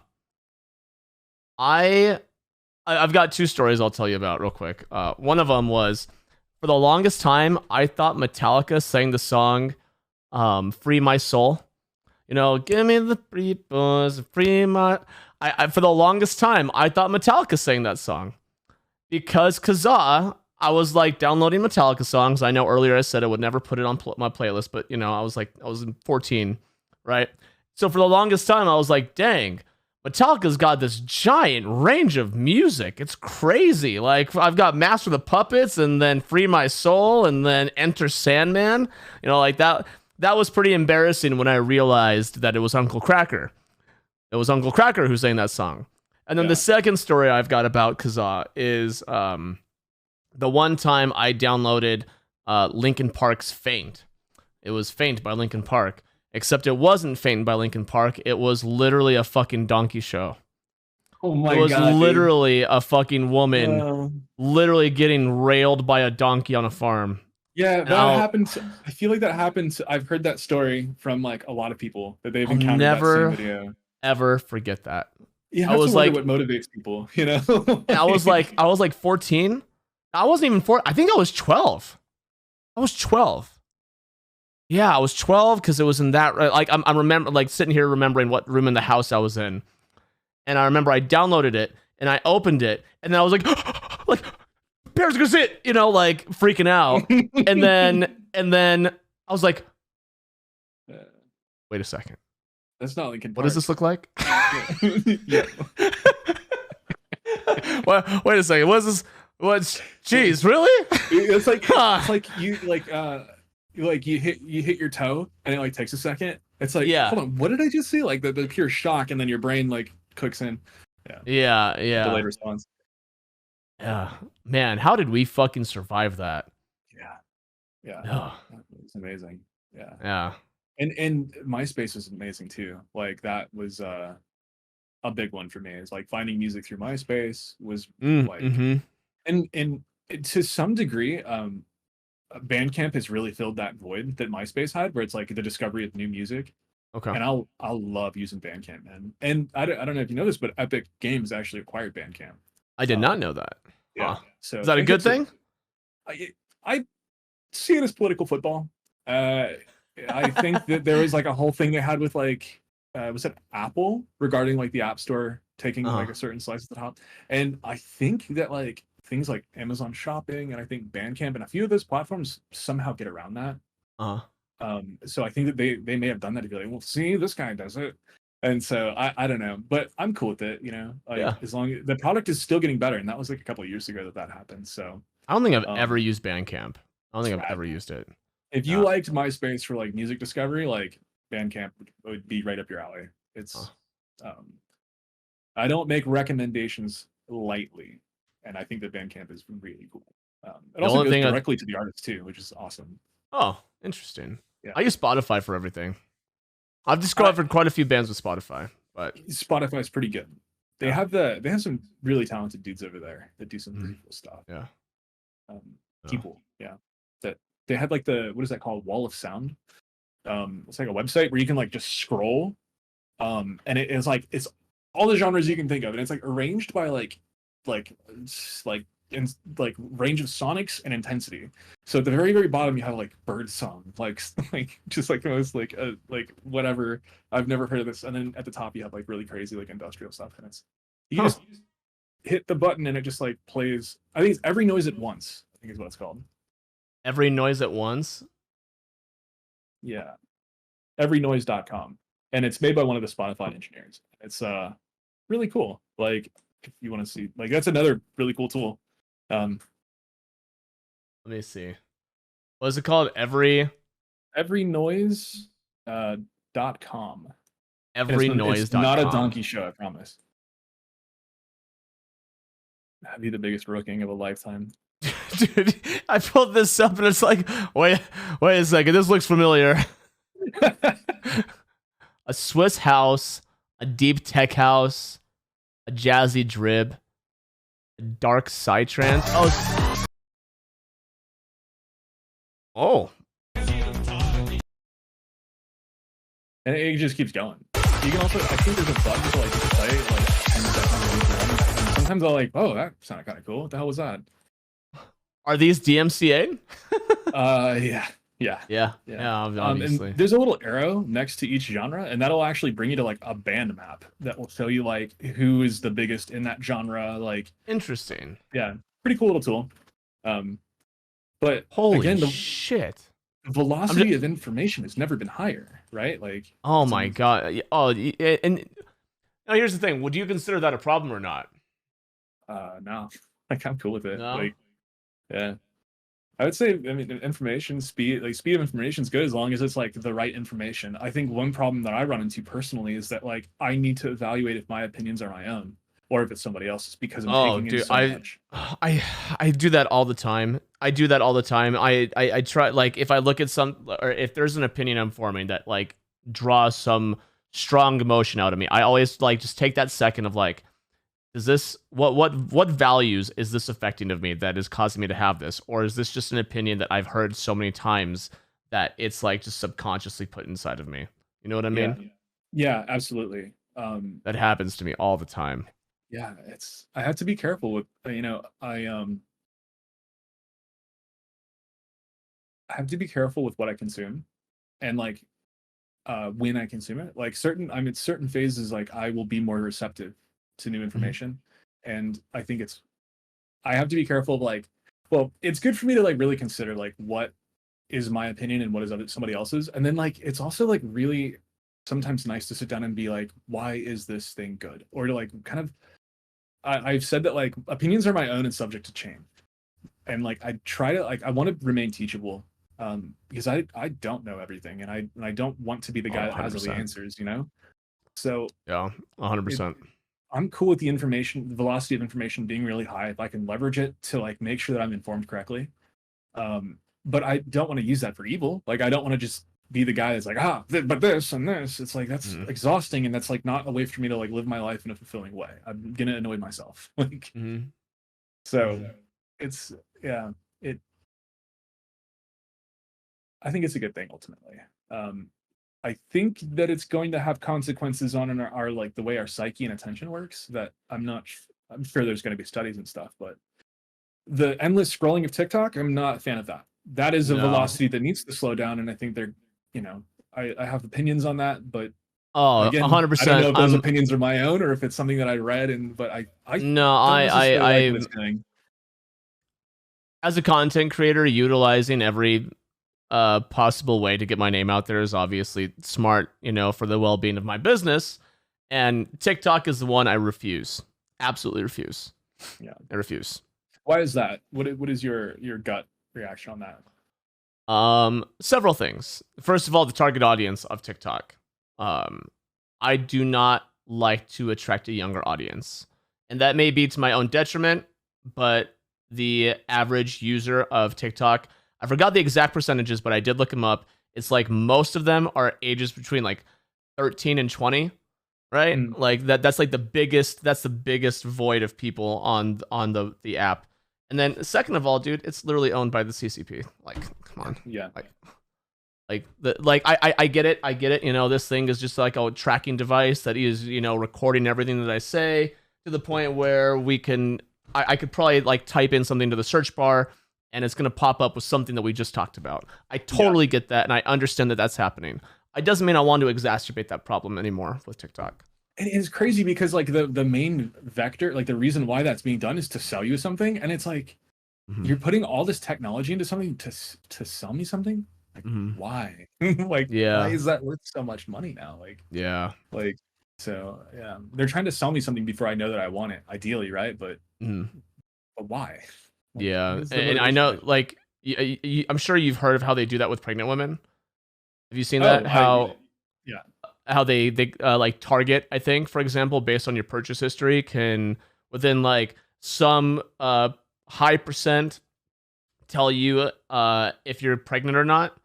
I've got two stories I'll tell you about real quick. One of them was, for the longest time, I thought Metallica sang the song "Free My Soul." Give me the free buzz, free my. For the longest time, I thought Metallica sang that song, because Kazaa, I was like downloading Metallica songs. I know earlier I said I would never put it on my playlist, but I was 14, right? So for the longest time, I was like, dang, Metallica's got this giant range of music. It's crazy. Like, I've got Master of the Puppets, and then Free My Soul, and then Enter Sandman. Like that. That was pretty embarrassing when I realized that it was Uncle Kracker. It was Uncle Kracker who sang that song. And then the second story I've got about Kazaa is the one time I downloaded Linkin Park's Faint. It was Faint by Linkin Park, except it wasn't Faint by Linkin Park. It was literally a fucking donkey show. Oh my God. It was literally a fucking woman literally getting railed by a donkey on a farm. Yeah, that happens. I feel like that happens. I've heard that story from like a lot of people that they've encountered that same video. Ever forget that. Yeah, I was like, what motivates people, I was like 14. I wasn't even 4. I think I was 12. Yeah, I was 12, because it was in that, like, I'm remember like sitting here remembering what room in the house I was in, and I remember I downloaded it and I opened it, and then I was like, like, parents are gonna see it, like freaking out. and then I was like, wait a second. That's not Linkin Park. What does this look like? Yeah. Wait a second. What is this? What's jeez, really? It's like it's like you like you hit your toe, and it like takes a second. It's like, hold on, what did I just see? Like the pure shock, and then your brain like clicks in. Yeah. Delayed response. Yeah, man, how did we fucking survive that? Yeah. It's amazing. Yeah. And MySpace was amazing too. Like, that was a big one for me. It's like finding music through MySpace was like, and to some degree, Bandcamp has really filled that void that MySpace had, where it's like the discovery of new music. Okay. And I'll love using Bandcamp, man. And I don't know if you know this, but Epic Games actually acquired Bandcamp. I did not know that. Yeah. So is that a good thing? I see it as political football. I think that there was like a whole thing they had with like, was it Apple, regarding like the App Store taking like a certain slice at the top. And I think that like things like Amazon Shopping and I think Bandcamp and a few of those platforms somehow get around that. Uh, So I think that they may have done that to be like, well, see, this guy does it. And so I don't know, but I'm cool with it, you know, like yeah. as long as the product is still getting better. And that was like a couple of years ago that happened. So I don't think I've ever um, used Bandcamp. I don't think I've rad. ever used it. If you liked MySpace for like music discovery, like Bandcamp would be right up your alley. It's I don't make recommendations lightly, and I think that Bandcamp is really cool. It also goes directly to the artist too, which is awesome. Oh, interesting. Yeah. I use Spotify for everything. I've discovered quite a few bands with Spotify, but Spotify is pretty good. They have some really talented dudes over there that do some pretty cool stuff. Yeah. People, yeah. That they had like what is that called? Wall of Sound. It's like a website where you can like just scroll. And it is like it's all the genres you can think of, and it's like arranged by like in like range of sonics and intensity. So at the very very bottom you have like bird song, like just like the most like whatever, I've never heard of this, and then at the top you have like really crazy like industrial stuff, and it's you just hit the button and it just like plays. I think it's Every Noise at Once, I think is what it's called. Every Noise at Once. Yeah, everynoise.com, and it's made by one of the Spotify engineers. It's really cool. Like if you want to see, like that's another really cool tool. Let me see. What is it called? Everynoise.com. Everynoise.com. It's not a donkey show, I promise. That'd be the biggest rooking of a lifetime. Dude, I pulled this up and it's like, wait a second, this looks familiar. A Swiss house, a deep tech house, a jazzy drib, a dark psytrance. Oh. And it just keeps going. You can also, I think there's a button to like play like 10 seconds. And sometimes I'll like, oh, that sounded kind of cool. What the hell was that? Are these DMCA? Yeah, obviously. And there's a little arrow next to each genre, and that'll actually bring you to like a band map that will show you like who is the biggest in that genre. Like, interesting. Yeah, pretty cool little tool. But holy again, shit, the velocity of information has never been higher, right? Like, oh my god. Oh, and now here's the thing: would you consider that a problem or not? No, like I'm cool with it. No? Like, yeah. I would say, I mean, information speed of information is good as long as it's like the right information. I think one problem that I run into personally is that like I need to evaluate if my opinions are my own or if it's somebody else's because I'm taking in so much. I do that all the time. I try, like, if I look at or if there's an opinion I'm forming that like draws some strong emotion out of me, I always like just take that second of like, is this what values is this affecting of me that is causing me to have this, or is this just an opinion that I've heard so many times that it's like just subconsciously put inside of me? You know what I mean? Yeah, absolutely. That happens to me all the time. Yeah, I have to be careful with, you know, I have to be careful with what I consume, and like when I consume it. Like certain phases, like I will be more receptive to new information, and I think I have to be careful of like, well, it's good for me to like really consider like what is my opinion and what is somebody else's, and then like it's also like really sometimes nice to sit down and be like, why is this thing good, or to like kind of I've said that like opinions are my own and subject to change, and like I try to like I want to remain teachable, because I don't know everything, and I don't want to be the guy that has all the answers, you know. So yeah, 100%. I'm cool with the velocity of information being really high if I can leverage it to like make sure that I'm informed correctly. But I don't want to use that for evil. Like I don't want to just be the guy that's like, but this and this. It's like that's exhausting, and that's like not a way for me to like live my life in a fulfilling way. I'm gonna annoy myself. Like, so it's I think it's a good thing ultimately. I think that it's going to have consequences on our like the way our psyche and attention works. That I'm sure there's going to be studies and stuff, but the endless scrolling of TikTok, I'm not a fan of that. That is a velocity that needs to slow down, and I think they're, you know, I have opinions on that, but again, 100%. I don't know if those opinions are my own or if it's something that I read, but I As a content creator, utilizing every possible way to get my name out there is obviously smart, for the well-being of my business. And TikTok is the one I refuse. Absolutely refuse. Yeah. I refuse. Why is that? What is your gut reaction on that? Several things. First of all, the target audience of TikTok. I do not like to attract a younger audience. And that may be to my own detriment, but the average user of TikTok, I forgot the exact percentages, but I did look them up. It's like most of them are ages between like 13 and 20, right? Like that's like the biggest void of people on the app. And then second of all, dude, it's literally owned by the CCP. Like, come on. Yeah. I get it. This thing is just like a tracking device that is, recording everything that I say to the point where I could probably like type in something to the search bar and it's going to pop up with something that we just talked about. I totally get that. And I understand that that's happening. It doesn't mean I want to exacerbate that problem anymore with TikTok. And it's crazy because like the main vector, like the reason why that's being done is to sell you something. And it's like, you're putting all this technology into something to sell me something. Like, why? Like, why is that worth so much money now? Like, so yeah, they're trying to sell me something before I know that I want it, ideally, right? But why? Like, and I know, like, I'm sure you've heard of how they do that with pregnant women. Have you seen that? How they like target, I think, for example, based on your purchase history, can within like some high percent tell you if you're pregnant or not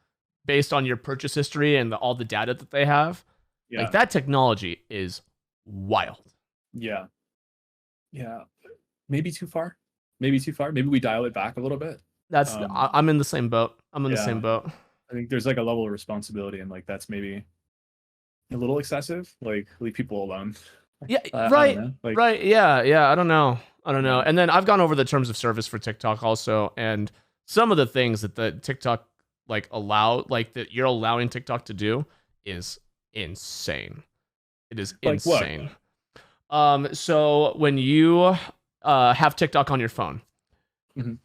based on your purchase history and all the data that they have. Like that technology is wild. Yeah. Maybe too far. Maybe we dial it back a little bit. I'm in the same boat. The same boat. I think there's like a level of responsibility, and like that's maybe a little excessive. Like, leave people alone. Yeah, right. Right. Yeah. I don't know. And then I've gone over the terms of service for TikTok also, and some of the things that the TikTok like that you're allowing TikTok to do is insane. It is like insane. What? So when you have TikTok on your phone,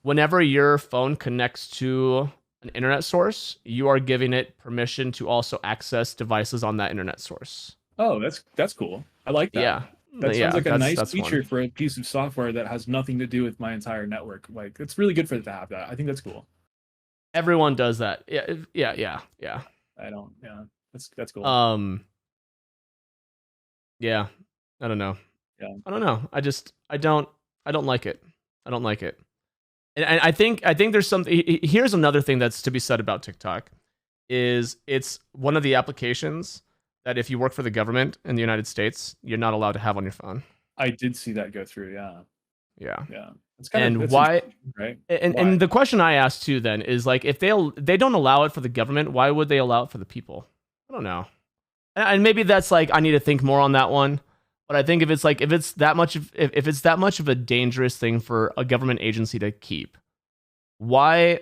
whenever your phone connects to an internet source, you are giving it permission to also access devices on that internet source. Oh, that's cool. I like that. Yeah. That sounds like a nice feature for a piece of software that has nothing to do with my entire network. Like, it's really good for it to have that. I think that's cool. Everyone does that. Yeah. That's cool. Yeah. I don't know. Yeah. I don't know. I don't like it. I don't like it. And I think there's something. Here's another thing that's to be said about TikTok, is it's one of the applications that if you work for the government in the United States, you're not allowed to have on your phone. I did see that go through. Yeah. It's why? Right. And the question I asked too then is like, if they don't allow it for the government, why would they allow it for the people? I don't know. And maybe that's like, I need to think more on that one. But I think if it's that much of a dangerous thing for a government agency to keep, why?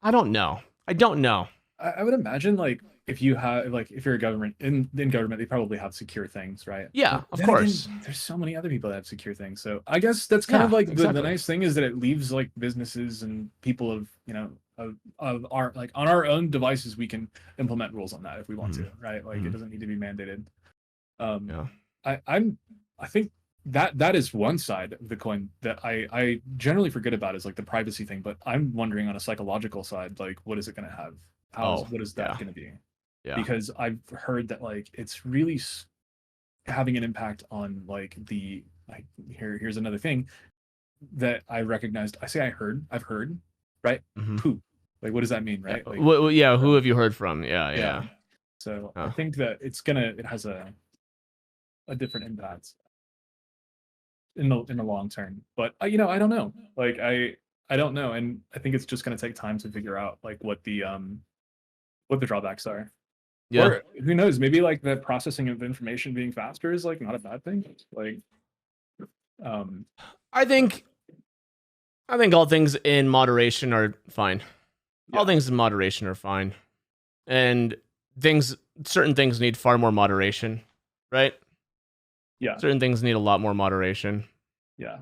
I don't know. I would imagine like if you're a government in government, they probably have secure things, right? Yeah, of course. Again, there's so many other people that have secure things. So I guess that's kind of like the nice thing is that it leaves like businesses and people of our like on our own devices, we can implement rules on that if we want to, right? Like it doesn't need to be mandated. I think that is one side of the coin that I generally forget about is like the privacy thing, but I'm wondering on a psychological side, like what is it going to have? What is that going to be? Yeah. Because I've heard that like it's really having an impact on like here's another thing that I recognized. I've heard, right? Poop. Like, what does that mean, right? Like, who have you heard from? Yeah. So I think that it has a different impact in the long term. But I don't know. Like I don't know, and I think it's just going to take time to figure out like what the drawbacks are. Yeah. Or who knows? Maybe like the processing of information being faster is like not a bad thing. Like, I think all things in moderation are fine. Yeah. All things in moderation are fine, and certain things need far more moderation, right? Yeah. Certain things need a lot more moderation. Yeah.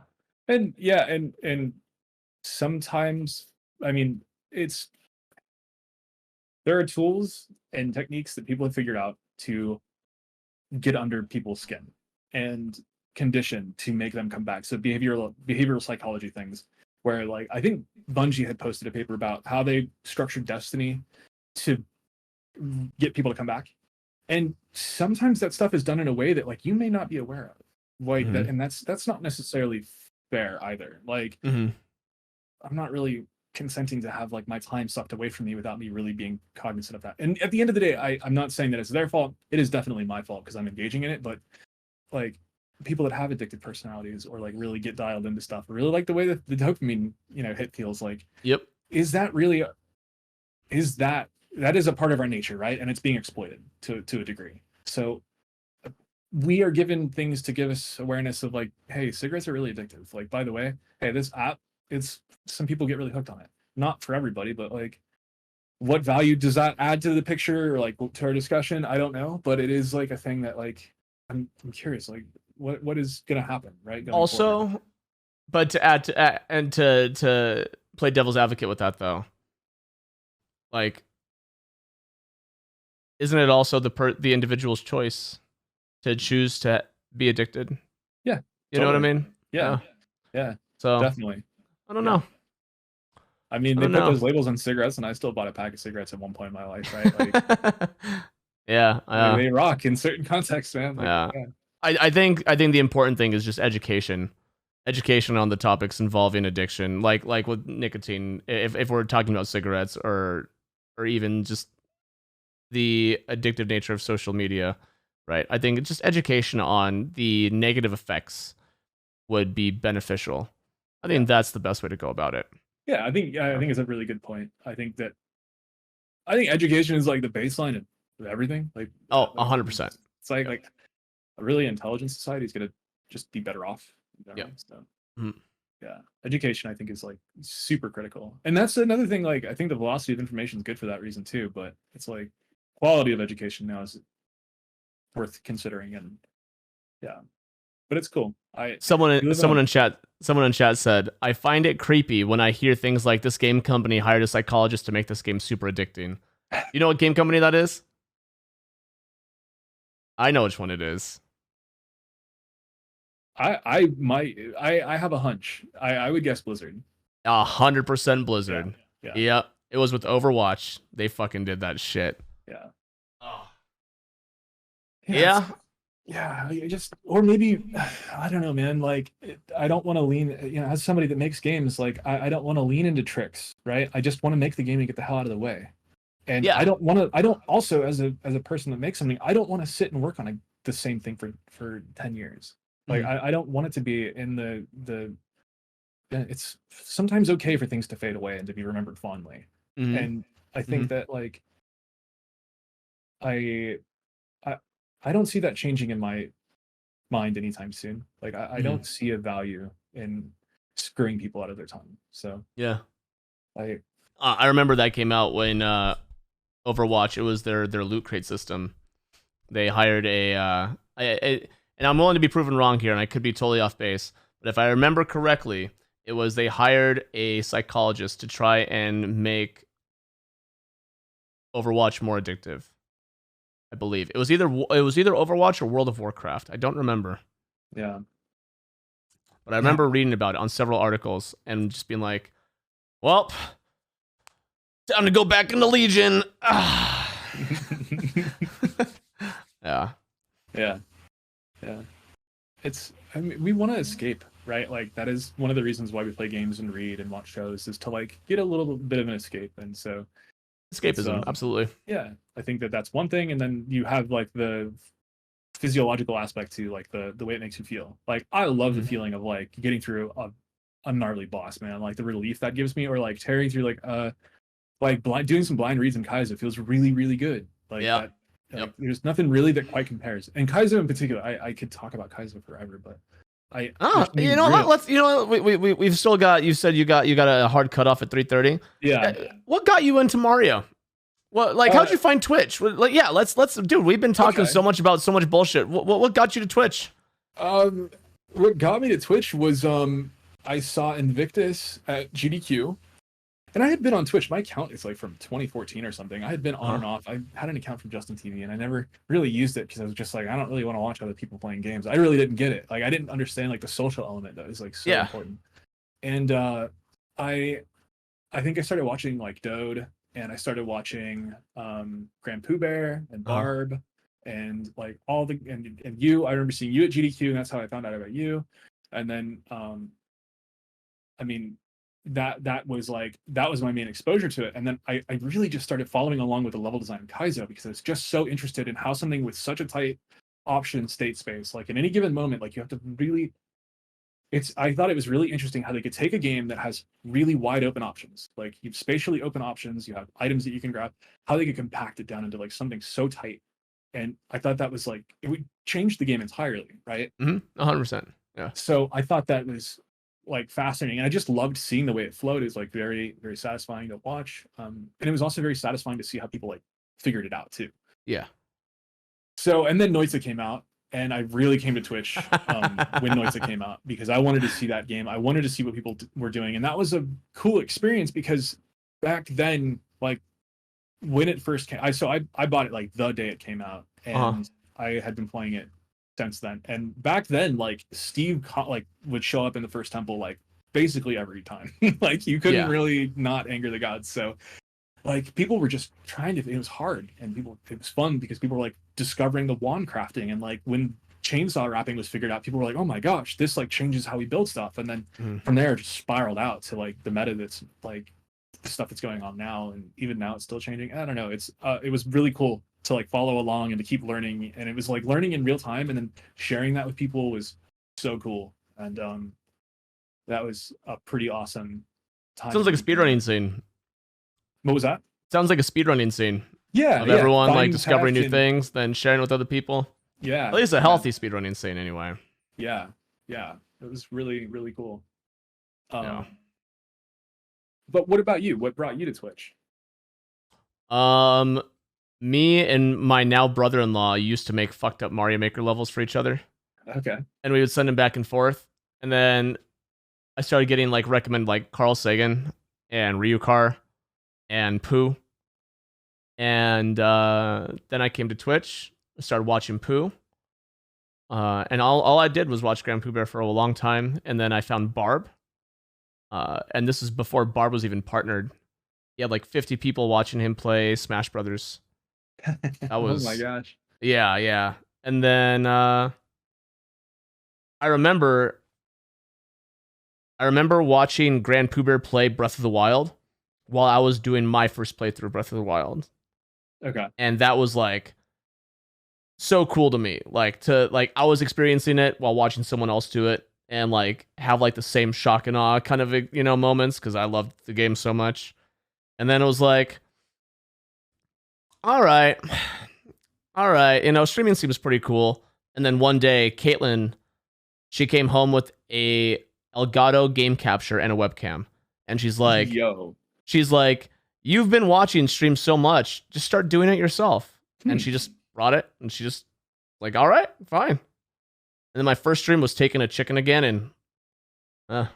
And sometimes, I mean, there are tools and techniques that people have figured out to get under people's skin and condition to make them come back. So behavioral psychology things, where like I think Bungie had posted a paper about how they structured Destiny to get people to come back. And sometimes that stuff is done in a way that like you may not be aware of. Like that, and that's not necessarily fair either. Like I'm not really consenting to have like my time sucked away from me without me really being cognizant of that. And at the end of the day, I'm not saying that it's their fault. It is definitely my fault because I'm engaging in it. But like people that have addictive personalities or like really get dialed into stuff, really like the way that the dopamine, hit feels like. Yep. Is that is a part of our nature, right? And it's being exploited to a degree. So we are given things to give us awareness of like, hey, cigarettes are really addictive. Like, by the way, hey, this app, some people get really hooked on it. Not for everybody, but like, what value does that add to the picture or like to our discussion? I don't know, but it is like a thing that like I'm curious, like what is gonna happen, right? Also, forward. But to add to play devil's advocate with that though, like, isn't it also the individual's choice to choose to be addicted? Yeah, you know what I mean? Yeah. So definitely. I don't know. I mean, they put those labels on cigarettes, and I still bought a pack of cigarettes at one point in my life, right? Like, yeah, they rock in certain contexts, man. Like, yeah. I think the important thing is just education on the topics involving addiction, like with nicotine. If we're talking about cigarettes or even just the addictive nature of social media, right? I think just education on the negative effects would be beneficial. I think that's the best way to go about it. Yeah, I think it's a really good point. I think education is like the baseline of everything. Like 100%. It's like a really intelligent society is gonna just be better off. Yeah. So yeah, education I think is like super critical, and that's another thing. Like I think the velocity of information is good for that reason too. But it's like quality of education now is worth considering, and yeah, but it's cool. Someone in chat said, I find it creepy when I hear things like this game company hired a psychologist to make this game super addicting. You know what game company that is? I know which one it is. I have a hunch. I would guess Blizzard. 100% Blizzard. Yeah. Yep. It was with Overwatch. They fucking did that shit. Yeah. Oh. Yeah. Yeah, or maybe, I don't know, man. Like, I don't want to lean, as somebody that makes games, like, I don't want to lean into tricks, right? I just want to make the game and get the hell out of the way. And I don't also, as a person that makes something, I don't want to sit and work on the same thing for 10 years. Like, I don't want it to be in it's sometimes okay for things to fade away and to be remembered fondly. And I think that, like, I don't see that changing in my mind anytime soon. Like I don't see a value in screwing people out of their time. So yeah, I remember that came out when Overwatch. It was their loot crate system. They hired and I'm willing to be proven wrong here, and I could be totally off base. But if I remember correctly, it was they hired a psychologist to try and make Overwatch more addictive. I believe it was either Overwatch or World of Warcraft. I don't remember. Yeah, but I remember reading about it on several articles and just being like, "Well, time to go back into Legion." Yeah. We want to escape, right? Like that is one of the reasons why we play games and read and watch shows, is to like get a little bit of an escape. And so escapism, absolutely. Yeah, I think that's one thing, and then you have like the physiological aspect to like the way it makes you feel. Like I love the feeling of like getting through a gnarly boss, man. Like the relief that gives me, or like tearing through doing some blind reads in Kaizo feels really, really good. Like there's nothing really that quite compares. And Kaizo in particular, I could talk about Kaizo forever, but we've still got. You said you got a hard cutoff at 3:30. Yeah. What got you into Mario? Well, like, how'd you find Twitch? Like, yeah, let's, dude. We've been talking so much about so much bullshit. What got you to Twitch? What got me to Twitch was I saw Invictus at GDQ, and I had been on Twitch. My account is like from 2014 or something. I had been on and off. I had an account from Justin TV, and I never really used it because I was just like, I don't really want to watch other people playing games. I really didn't get it. Like, I didn't understand like the social element that is like so important. And I think I started watching like Dode, and I started watching Grand Pooh Bear and Barb, and like all the and you. I remember seeing you at GDQ, and that's how I found out about you. And then I mean, that was my main exposure to it. And then I really just started following along with the level design in Kaizo because I was just so interested in how something with such a tight option state space, like in any given moment, like you have to really, I thought it was really interesting how they could take a game that has really wide open options, like you have spatially open options, you have items that you can grab, how they could compact it down into like something so tight. And I thought that was like, it would change the game entirely, right? 100%. Yeah. So I thought that was like fascinating, and I just loved seeing the way it flowed. It was like very, very satisfying to watch, and it was also very satisfying to see how people like figured it out too. Yeah. So, and then Noitza came out, and I really came to Twitch when Noitza came out because I wanted to see that game. I wanted to see what people were doing, and that was a cool experience because back then, like when it first came, I bought it like the day it came out, and I had been playing it since then. And back then, like Steve like would show up in the first temple like basically every time. Like you couldn't really not anger the gods. So like people were just trying to, it was hard, and it was fun because people were like discovering the wand crafting, and like when chainsaw wrapping was figured out, people were like, oh my gosh, this like changes how we build stuff. And then from there it just spiraled out to like the meta that's like the stuff that's going on now, and even now it's still changing. I don't know, it was really cool to like follow along and to keep learning, and it was like learning in real time, and then sharing that with people was so cool. And that was a pretty awesome time. Sounds like a speedrunning scene. What was that? Sounds like a speedrunning scene. Yeah, of everyone like discovering new things, then sharing with other people. Yeah, at least a healthy speedrunning scene anyway. Yeah, it was really, really cool. But what about you? What brought you to Twitch? Me and my now brother-in-law used to make fucked up Mario Maker levels for each other. Okay. And we would send them back and forth. And then I started getting like recommended like Carl Sagan and Ryukar and Pooh. And then I came to Twitch, started watching Pooh. And all I did was watch Grand Pooh Bear for a long time. And then I found Barb. And this is before Barb was even partnered. He had like 50 people watching him play Smash Brothers. That was, oh my gosh. Yeah. And then I remember watching Grand Pooh Bear play Breath of the Wild while I was doing my first playthrough of Breath of the Wild. Okay. And that was like so cool to me. Like I was experiencing it while watching someone else do it, and like have like the same shock and awe kind of, you know, moments because I loved the game so much. And then it was like, all right, you know, streaming seems pretty cool. And then one day, Caitlin, she came home with a Elgato game capture and a webcam, and she's like, you've been watching streams so much, just start doing it yourself. And she just brought it, and she just like, all right, fine. And then my first stream was taking a chicken again, and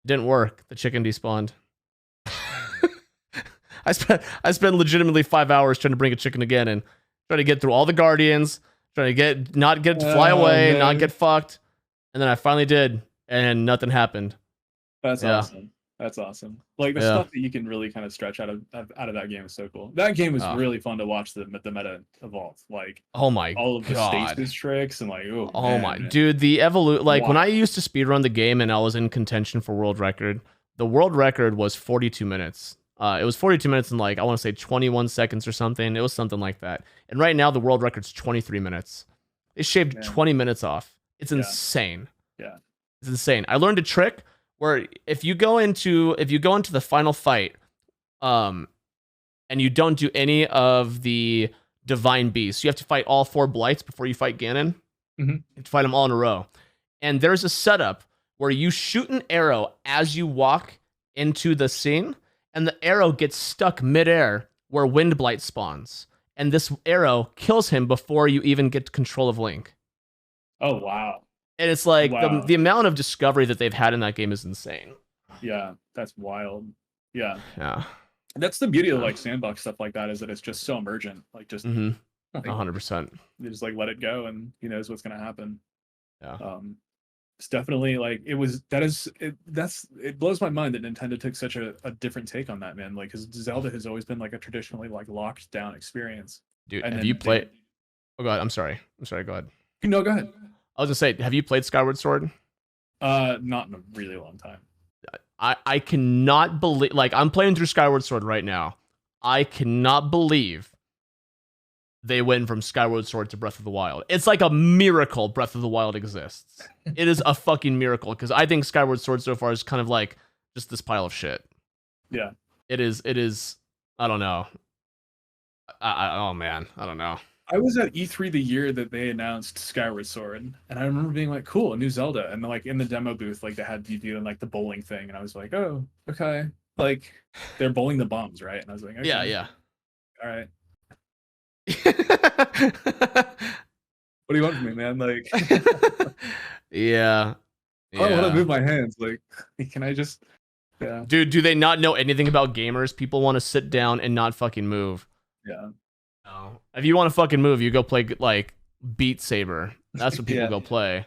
didn't work. The chicken despawned. I spent legitimately 5 hours trying to bring a chicken again, and trying to get through all the guardians, trying to not fly away, man. Not get fucked. And then I finally did, and nothing happened. That's awesome. That's awesome. Like the stuff that you can really kind of stretch out of that game is so cool. That game was really fun to watch the meta evolve. Like, oh my, all of the stasis tricks and like, dude, the evolution. Like when I used to speedrun the game and I was in contention for world record, the world record was 42 minutes. It was 42 minutes and like I want to say 21 seconds or something. It was something like that. And right now the world record's 23 minutes. They shaved 20 minutes off. It's insane. Yeah, it's insane. I learned a trick where if you go into the final fight, and you don't do any of the divine beasts, you have to fight all 4 blights before you fight Ganon. You have to fight them all in a row. And there's a setup where you shoot an arrow as you walk into the scene, and the arrow gets stuck midair where Wind Blight spawns. And this arrow kills him before you even get control of Link. Oh, wow. And it's like Wow. the amount of discovery that they've had in that game is insane. Yeah, that's wild. Yeah. Yeah. That's the beauty of Yeah. like sandbox stuff like that, is that it's just so emergent. Like just Mm-hmm. like 100%. you just like let it go and he knows what's gonna happen. Yeah. It's definitely like it blows my mind that Nintendo took such a different take on that, man. Like, because Zelda has always been like a traditionally like locked down experience. Dude, And have you then they played? Oh god, I'm sorry. Go ahead. no, go ahead. I was gonna say, have you played Skyward Sword? Not in a really long time. I cannot believe, like, I'm playing through Skyward Sword right now. I cannot believe they went from Skyward Sword to Breath of the Wild. It's like a miracle Breath of the Wild exists. It is a fucking miracle, because I think Skyward Sword so far is kind of like just this pile of shit. Yeah. It is. I don't know. Oh man, I don't know. I was at E3 the year that they announced Skyward Sword, and I remember being like, "Cool, a new Zelda." And then, like in the demo booth, like they had you doing like the bowling thing, and I was like, "Oh, okay." Like they're bowling the bombs, right? And I was like, "Okay, Yeah. all right." What do you want from me, man? Like, Yeah. I don't want to move my hands. Like, can I just? Yeah. Dude, do they not know anything about gamers? People want to sit down and not fucking move. Yeah. No. If you want to fucking move, you go play like Beat Saber. That's what people Yeah. go play.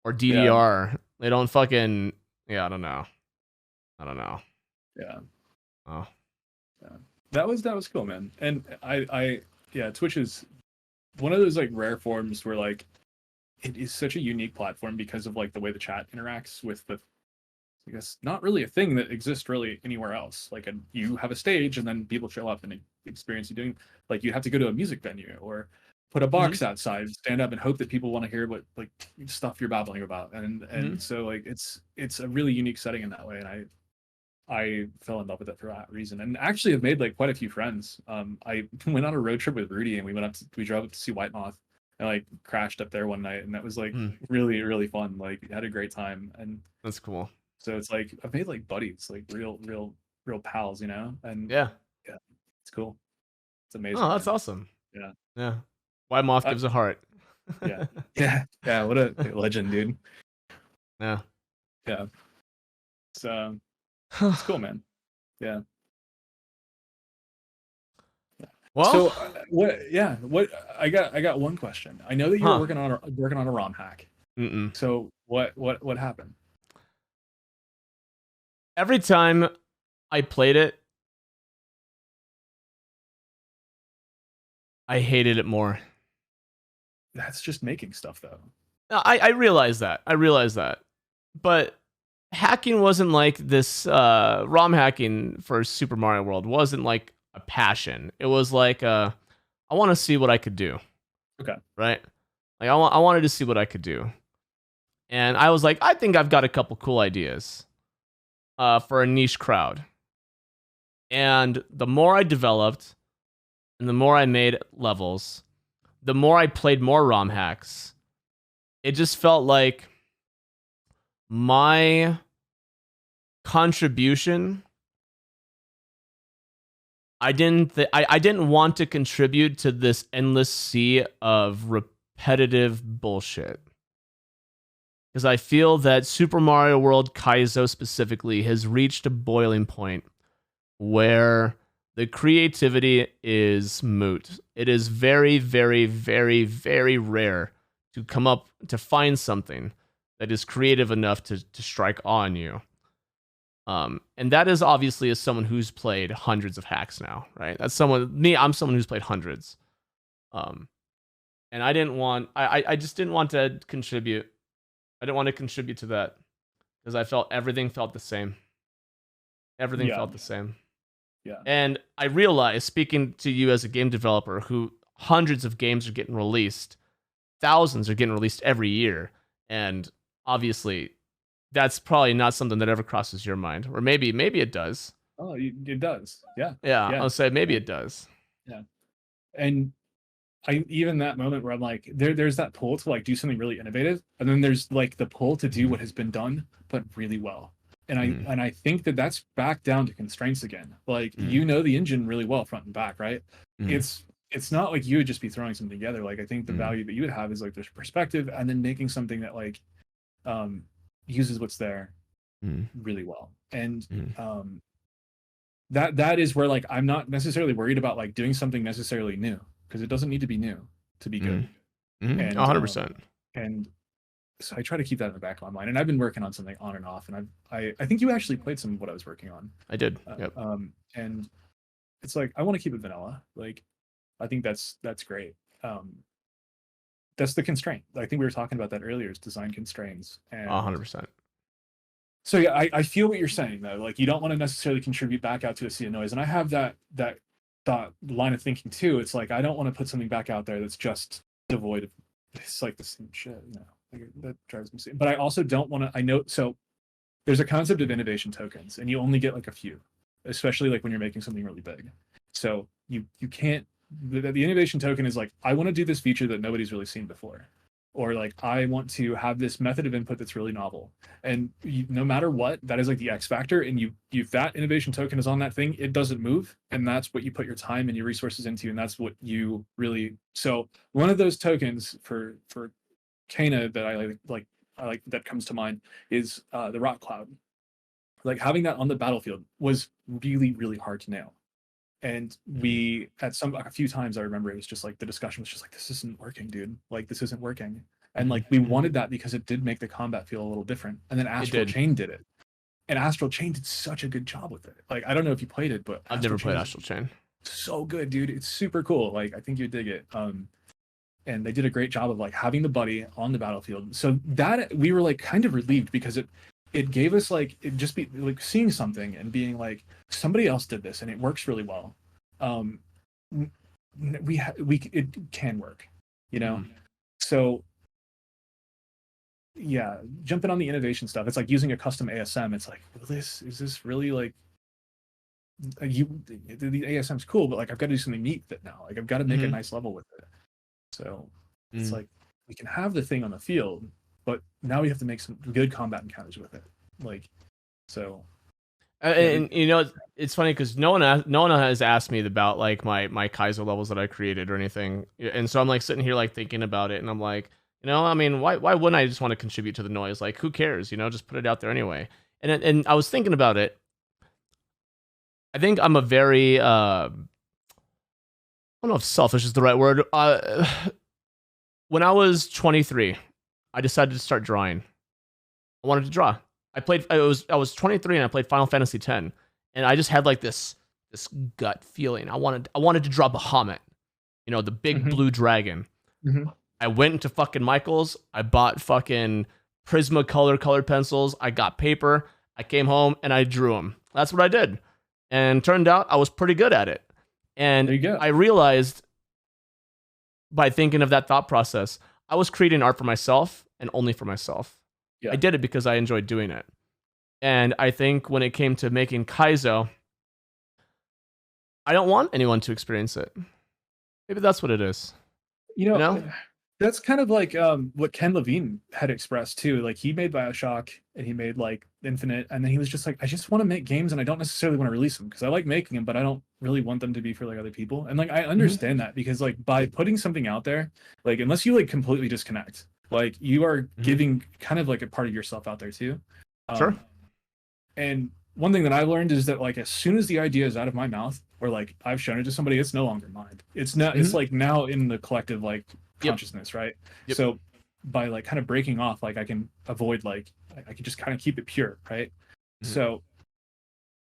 Or DDR. They don't fucking. Yeah, I don't know. Yeah. Oh. Yeah. That was cool, man. And yeah, Twitch is one of those like rare forms where like it is such a unique platform because of like the way the chat interacts with the, I guess not really a thing that exists really anywhere else. Like you have a stage and then people show up and experience you doing, like you have to go to a music venue or put a box outside, stand up and hope that people want to hear what like stuff you're babbling about. And so like it's a really unique setting in that way. And I fell in love with it for that reason, and actually have made like quite a few friends. I went on a road trip with Rudy, and we drove up to see White Moth, and like crashed up there one night, and that was like really really fun. Like had a great time, and that's cool. So it's like I've made like buddies, like real pals, you know. And yeah, it's cool. It's amazing. Oh, that's awesome. Yeah. White Moth gives a heart. yeah. What a legend, dude. Yeah. So it's cool, man. Yeah. Well, so what I got one question. I know that you were working on a ROM hack. So what happened? Every time I played it, I hated it more. That's just making stuff, though. I realize that. But hacking wasn't like this. ROM hacking for Super Mario World wasn't like a passion. It was like I want to see what I could do. Okay. Right? Like I wanted to see what I could do. And I was like, I think I've got a couple cool ideas for a niche crowd. And the more I developed and the more I made levels, the more I played more ROM hacks, it just felt like my contribution, I didn't want to contribute to this endless sea of repetitive bullshit. Because I feel that Super Mario World Kaizo specifically has reached a boiling point where the creativity is moot. It is very, very, very, very rare to find something that is creative enough to strike awe on you. And that is obviously as someone who's played hundreds of hacks now, right? I'm someone who's played hundreds. And I just didn't want to contribute. I didn't want to contribute to that because I felt everything felt the same. Everything felt the same. Yeah. And I realized, speaking to you as a game developer who hundreds of games are getting released, thousands are getting released every year, and obviously that's probably not something that ever crosses your mind, or maybe it does. Oh, it does. Yeah. I'll say maybe it does. Yeah. And even that moment where I'm like, there's that pull to like do something really innovative, and then there's like the pull to do what has been done but really well. And I think that's back down to constraints again. Like you know the engine really well front and back, right? It's not like you would just be throwing something together. Like I think the value that you would have is like there's perspective, and then making something that like uses what's there Mm. really well. And Mm. that is where like I'm not necessarily worried about like doing something necessarily new, because it doesn't need to be new to be good. Mm. And 100%. and so I try to keep that in the back of my mind. And I've been working on something on and off, and I think you actually played some of what I was working on. I did. Yep. And it's like I want to keep it vanilla. Like I think that's great. That's the constraint. I think we were talking about that earlier, is design constraints. And 100%. so yeah, I feel what you're saying though. Like you don't want to necessarily contribute back out to a sea of noise. And I have that thought line of thinking too. It's like I don't want to put something back out there that's just devoid of, it's like the same shit, you know. Like, that drives me insane. But I also don't want to, I know, so there's a concept of innovation tokens, and you only get like a few, especially like when you're making something really big. So you can't, the innovation token is like, I want to do this feature that nobody's really seen before, or like I want to have this method of input that's really novel. And no matter what, that is like the X factor. And you if that innovation token is on that thing, it doesn't move, and that's what you put your time and your resources into, and that's what you really. So one of those tokens for Kana that I like that comes to mind is the rock cloud. Like having that on the battlefield was really hard to nail. And we at a few times I remember it was just like the discussion was just like, this isn't working, dude. Like this isn't working. And like we wanted that because it did make the combat feel a little different. And then Astral Chain did it. And Astral Chain did such a good job with it. Like I don't know if you played it, but I've never played Astral Chain. So good, dude. It's super cool. Like I think you'd dig it. And they did a great job of like having the buddy on the battlefield. So that we were like kind of relieved, because it gave us like, it just be like seeing something and being like, somebody else did this and it works really well. It can work, you know. So yeah, jumping on the innovation stuff, it's like using a custom ASM. It's like, is this really like, the ASM's cool, but like I've got to do something neat with it now. Like I've got to make a nice level with it. So it's like we can have the thing on the field, but now we have to make some good combat encounters with it. Like, so. And you know, it's funny because no one has asked me about like my Kaizo levels that I created or anything, and so I'm like sitting here like thinking about it, and I'm like, you know, I mean, why wouldn't I just want to contribute to the noise? Like, who cares? You know, just put it out there anyway. And I was thinking about it. I think I'm a very I don't know if selfish is the right word. When I was 23, I decided to start drawing. I wanted to draw. I was 23 and I played Final Fantasy X, and I just had like this gut feeling. I wanted to draw Bahamut, you know, the big blue dragon. I went into fucking Michael's. I bought fucking Prismacolor colored pencils. I got paper. I came home and I drew them. That's what I did, and turned out I was pretty good at it. And there you go. I realized by thinking of that thought process, I was creating art for myself and only for myself. Yeah. I did it because I enjoyed doing it. And I think when it came to making Kaizo, I don't want anyone to experience it. Maybe that's what it is. You know? That's kind of like what Ken Levine had expressed too. Like he made BioShock and he made like Infinite, and then he was just like, I just want to make games and I don't necessarily want to release them because I like making them, but I don't really want them to be for like other people. And like I understand that, because like by putting something out there, like unless you like completely disconnect, like you are giving kind of like a part of yourself out there too. Sure. And one thing that I learned is that like as soon as the idea is out of my mouth, or like I've shown it to somebody, it's no longer mine. It's not. It's like now in the collective like consciousness, right? So by like kind of breaking off, like I can avoid like I can just kind of keep it pure, right? So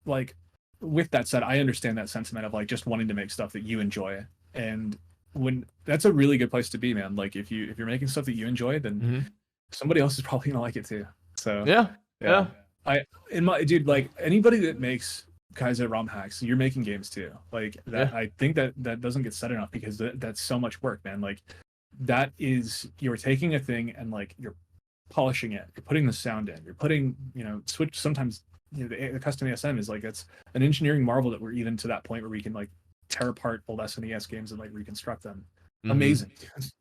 like with that said, I understand that sentiment of like just wanting to make stuff that you enjoy, and when that's a really good place to be, man. Like if you're making stuff that you enjoy, then somebody else is probably gonna like it too. So yeah. Like anybody that makes Kaizo ROM hacks, you're making games too. Like that, I think that doesn't get said enough, because that's so much work, man. Like that is, you're taking a thing and like you're polishing it, you're putting the sound in, you're putting, you know, switch. Sometimes, you know, the custom ASM is like, it's an engineering marvel that we're even to that point where we can like tear apart old SNES games and like reconstruct them. Amazing.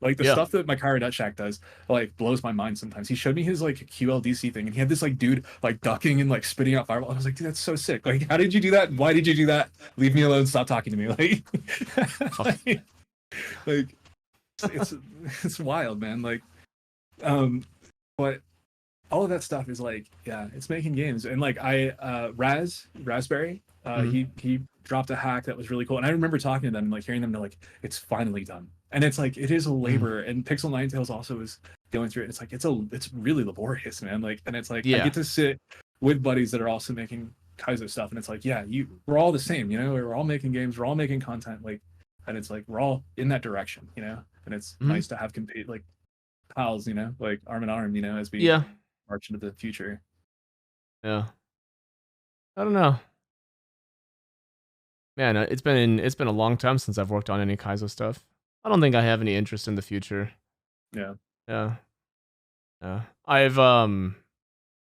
Like the stuff that my Kyra Shack does like blows my mind sometimes. He showed me his like QLDC thing, and he had this like dude like ducking and like spitting out fireball. I was like, dude, that's so sick. Like, how did you do that? Why did you do that? Leave me alone. Stop talking to me. Like it's wild, man. Like but all of that stuff is like, yeah, it's making games. And like Raspberry, Mhm. he dropped a hack that was really cool. And I remember talking to them, like hearing them, they're like, it's finally done. And it's like it is a Mhm. labor. And Pixel Nine Tails also is going through it. It's like it's really laborious, man. Like, and it's like I Yeah. get to sit with buddies that are also making Kaizo stuff, and it's like, yeah, we're all the same, you know, we're all making games, we're all making content, like, and it's like we're all in that direction, you know, and it's Mhm. nice to have compete like pals, you know, like arm in arm, you know, as we Yeah. march into the future. Yeah. I don't know. Man, it's been a long time since I've worked on any Kaizo stuff. I don't think I have any interest in the future. Yeah. Yeah. Yeah.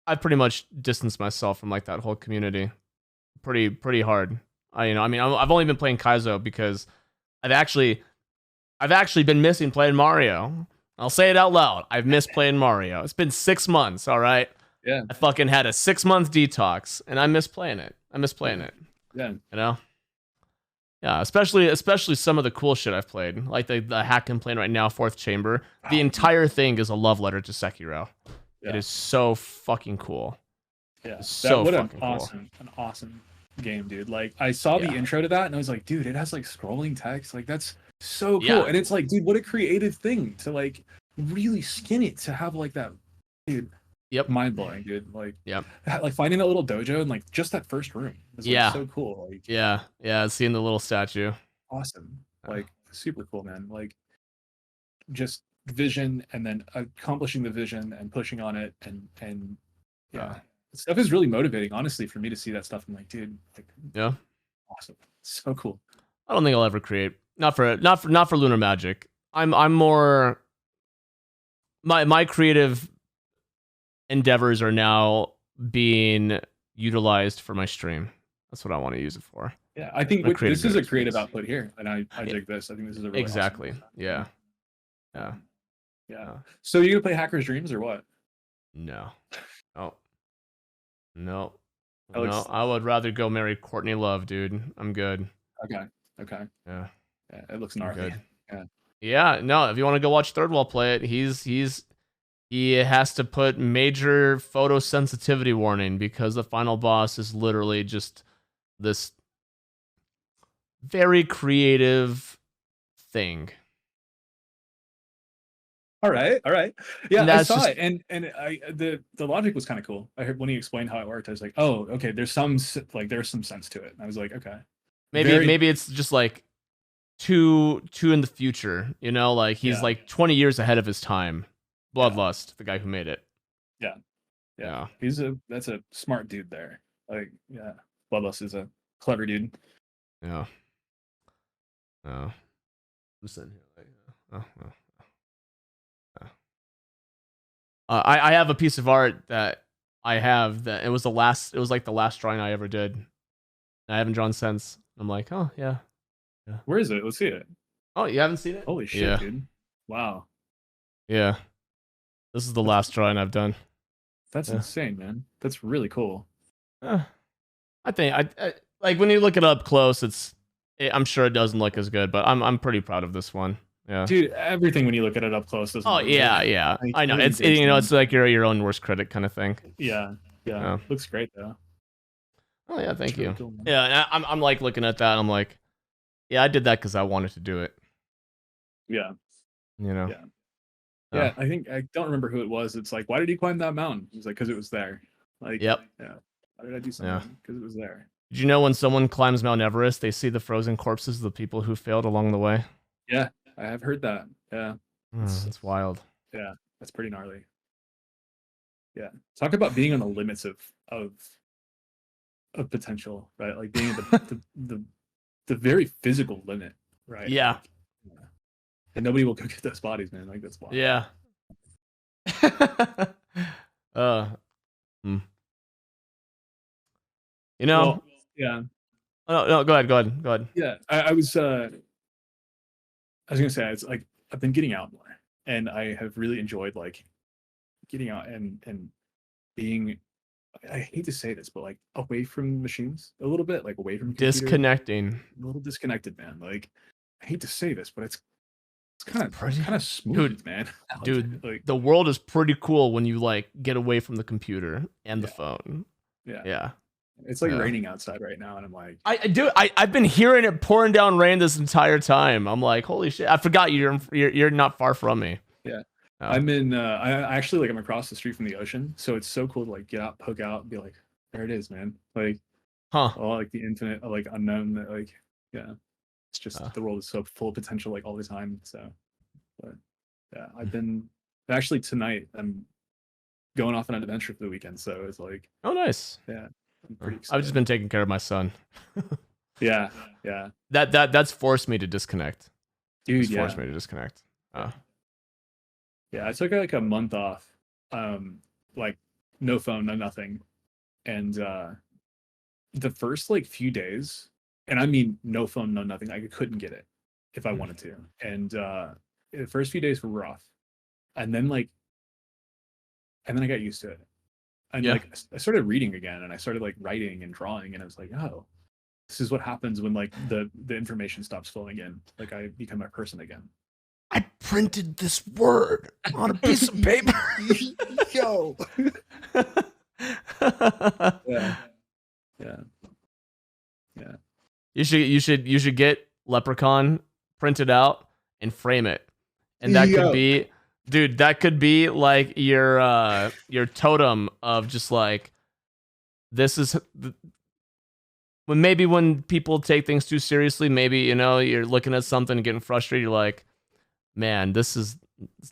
I've pretty much distanced myself from like that whole community. Pretty hard. I mean, I've only been playing Kaizo because I've actually I've actually been missing playing Mario. I'll say it out loud. I've missed playing Mario. It's been 6 months, all right? Yeah. I fucking had a 6 month detox and I miss playing it. I miss playing Yeah. it. Yeah. You know? Yeah, especially some of the cool shit I've played. Like the hack I'm playing right now, Fourth Chamber. The entire thing is a love letter to Sekiro. It Yeah. is so fucking cool. Yeah. It's That so what an fucking cool. awesome game, dude. Like I saw the Yeah. intro to that and I was like, dude, it has like scrolling text. Like that's so cool. Yeah. And it's like, dude, what a creative thing to like really skin it to have like that, dude. Yep. Mind blowing, dude. Yep. Like finding that little dojo and like just that first room is like Yeah. so cool. Like Yeah. Yeah. Seeing the little statue. awesome. Yeah. Like super cool, man. Like just vision and then accomplishing the vision and pushing on it and Uh, yeah. Stuff is really motivating, honestly, for me to see that stuff. I'm like, dude, like yeah. awesome. So cool. I don't think I'll ever create. Not for Lunar Magic. I'm more my creative endeavors are now being utilized for my stream. That's what I want to use it for. Yeah, I think My creative this is a creative space. output here, and I Yeah, dig this. I think this is a really exactly. awesome. Yeah. Yeah. Yeah. Yeah. Yeah. So you gonna play Hacker's Dreams or what? No. Oh. No. That No. looks I would rather go marry Courtney Love, dude. I'm good. okay. Okay. Yeah. Yeah, it looks I'm gnarly. good. Yeah. Yeah. No. If you want to go watch Third Wall play it, he has to put major photosensitivity warning because the final boss is literally just this very creative thing. All right. All right. Yeah, And I that's saw just it, and I the logic was kind of cool. I heard when he explained how it worked. I was like, oh, okay. There's there's some sense to it. And I was like, okay. maybe Very maybe it's just like too in the future, you know, like he's yeah. like 20 years ahead of his time. Yeah. Bloodlust, the guy who made it. Yeah. Yeah. Yeah. That's a smart dude there. Like, yeah. Bloodlust is a clever dude. Yeah. Oh. I'm sitting here like I have a piece of art that I have that it was like the last drawing I ever did. I haven't drawn since. I'm like, oh yeah. Yeah. Where is it? Let's see it. Oh, you haven't seen it? Holy shit, Yeah. dude. Wow. Yeah. This is the That's last drawing I've done. that's Yeah. insane, man. That's really cool. I think I like when you look it up close, I'm sure it doesn't look as good, but I'm pretty proud of this one. Yeah. Dude, everything when you look at it up close doesn't Oh look yeah, good. yeah. Like, I know. really It's good, man. it's like you're your own worst critic kind of thing. Yeah. Yeah. Yeah. Looks great though. Oh yeah, thank It's really you. cool, man. Yeah, and I'm like looking at that. And I'm like, yeah, I did that because I wanted to do it. Yeah. You know. Yeah. Yeah, I think I don't remember who it was. It's like, why did he climb that mountain? He's like, because it was there. Like, Yep. yeah. Why did I do something? Because it was there. Did you know when someone climbs Mount Everest, they see the frozen corpses of the people who failed along the way? Yeah, I have heard that. Yeah. It's wild. Yeah, that's pretty gnarly. Yeah. Talk about being on the limits of potential, right? Like being at the very physical limit, right? Yeah. Like, yeah. And nobody will go get those bodies, man. Like that's wild. Yeah. Hmm. You know. Well, yeah. Oh, no, go ahead. Yeah. I was gonna say it's like I've been getting out more, and I have really enjoyed like getting out and being. I hate to say this, but like away from machines a little bit, like away from computer, Disconnecting. a little disconnected, man. Like I hate to say this, but it's It's kind of smooth, man. Dude, Like, the world is pretty cool when you like get away from the computer and the yeah, phone. yeah. Yeah. It's like Yeah. raining outside right now, and I'm like, I've been hearing it pouring down rain this entire time. I'm like, holy shit! I forgot you're not far from me. yeah. Oh. I'm in. I actually like I'm across the street from the ocean, so it's so cool to like get out, poke out, and be like, there it is, man. Like, Huh? all like the infinite, like unknown. That like, yeah. It's just the world is so full of potential, like all the time. So, but yeah, I've been actually tonight. I'm going off on an adventure for the weekend, so it's like, Oh, nice. yeah, I'm pretty I've just excited. been taking care of my son. Yeah, yeah, That's forced me to disconnect. dude, It's yeah, forced me to disconnect. yeah. I took like a month off, like no phone, no nothing, and the first like few days, and I mean no phone, no nothing. I couldn't get it if I wanted to, and the first few days were rough, and then I got used to it, and Yeah. like I started reading again, and I started like writing and drawing, and I was like, oh, this is what happens when like the information stops flowing in. Like I become a person again. I printed this word on a piece of paper. Yo. Yeah. Yeah. Yeah. You should get Leprechaun printed out and frame it. And that could be, dude, that could be like your totem of just like, this is when people take things too seriously, maybe, you know, you're looking at something and getting frustrated, you're like, man, this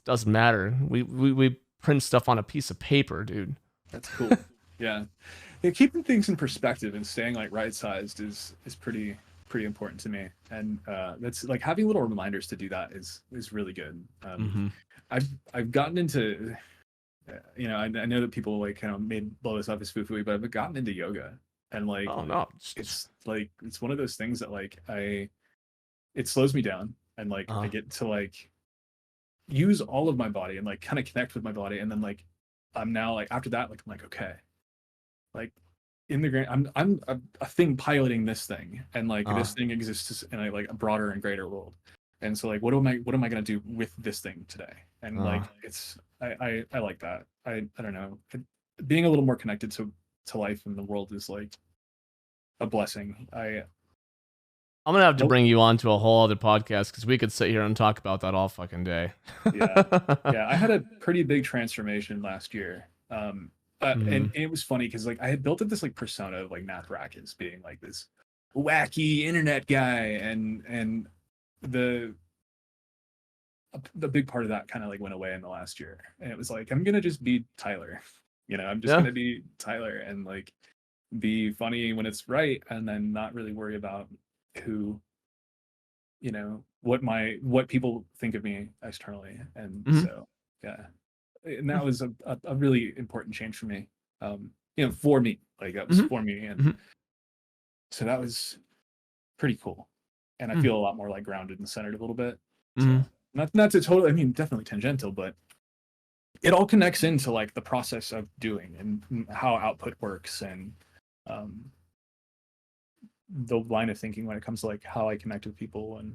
doesn't matter. We print stuff on a piece of paper, dude. That's cool. Yeah. Yeah, keeping things in perspective and staying like right sized is pretty important to me. And that's like having little reminders to do that is really good. I've gotten into you know, I know that people like kind of made blow this up as foo-fooey, but I've gotten into yoga, and like, Oh no, it's like it's one of those things that like it slows me down, and like I get to like use all of my body and like kind of connect with my body, and then like I'm now like after that, like I'm like, okay, like in the grand, I'm a thing piloting this thing, and like this thing exists in a broader and greater world. And so like what am I gonna do with this thing today? And like it's I like that. I don't know. Being a little more connected to life and the world is like a blessing. I'm gonna have to bring you on to a whole other podcast because we could sit here and talk about that all fucking day. Yeah. I had a pretty big transformation last year. And it was funny because like I had built up this like persona of like Nathrakus being like this wacky internet guy, and the big part of that kind of like went away in the last year, and it was like I'm gonna just be Tyler, you know, I'm just gonna be Tyler and like be funny when it's right, and then not really worry about who, you know, what people think of me externally. And so yeah, and that was a really important change for me, you know, for me, like that was for me, and so that was pretty cool, and I feel a lot more like grounded and centered a little bit. So not to totally, I mean, definitely tangential, but it all connects into like the process of doing and how output works, and the line of thinking when it comes to like how I connect with people, and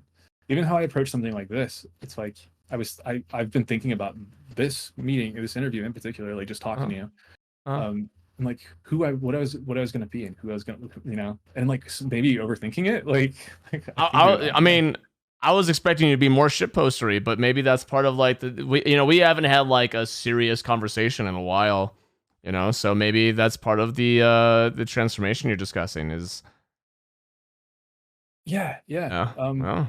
even how I approach something like this. It's like I've been thinking about this meeting, this interview in particular, like just talking to you, and like what I was gonna be and who I was gonna, you know, and like maybe overthinking it. Like I mean, I was expecting you to be more shitpostery, but maybe that's part of like we haven't had like a serious conversation in a while, you know, so maybe that's part of the transformation you're discussing is. Yeah. Well,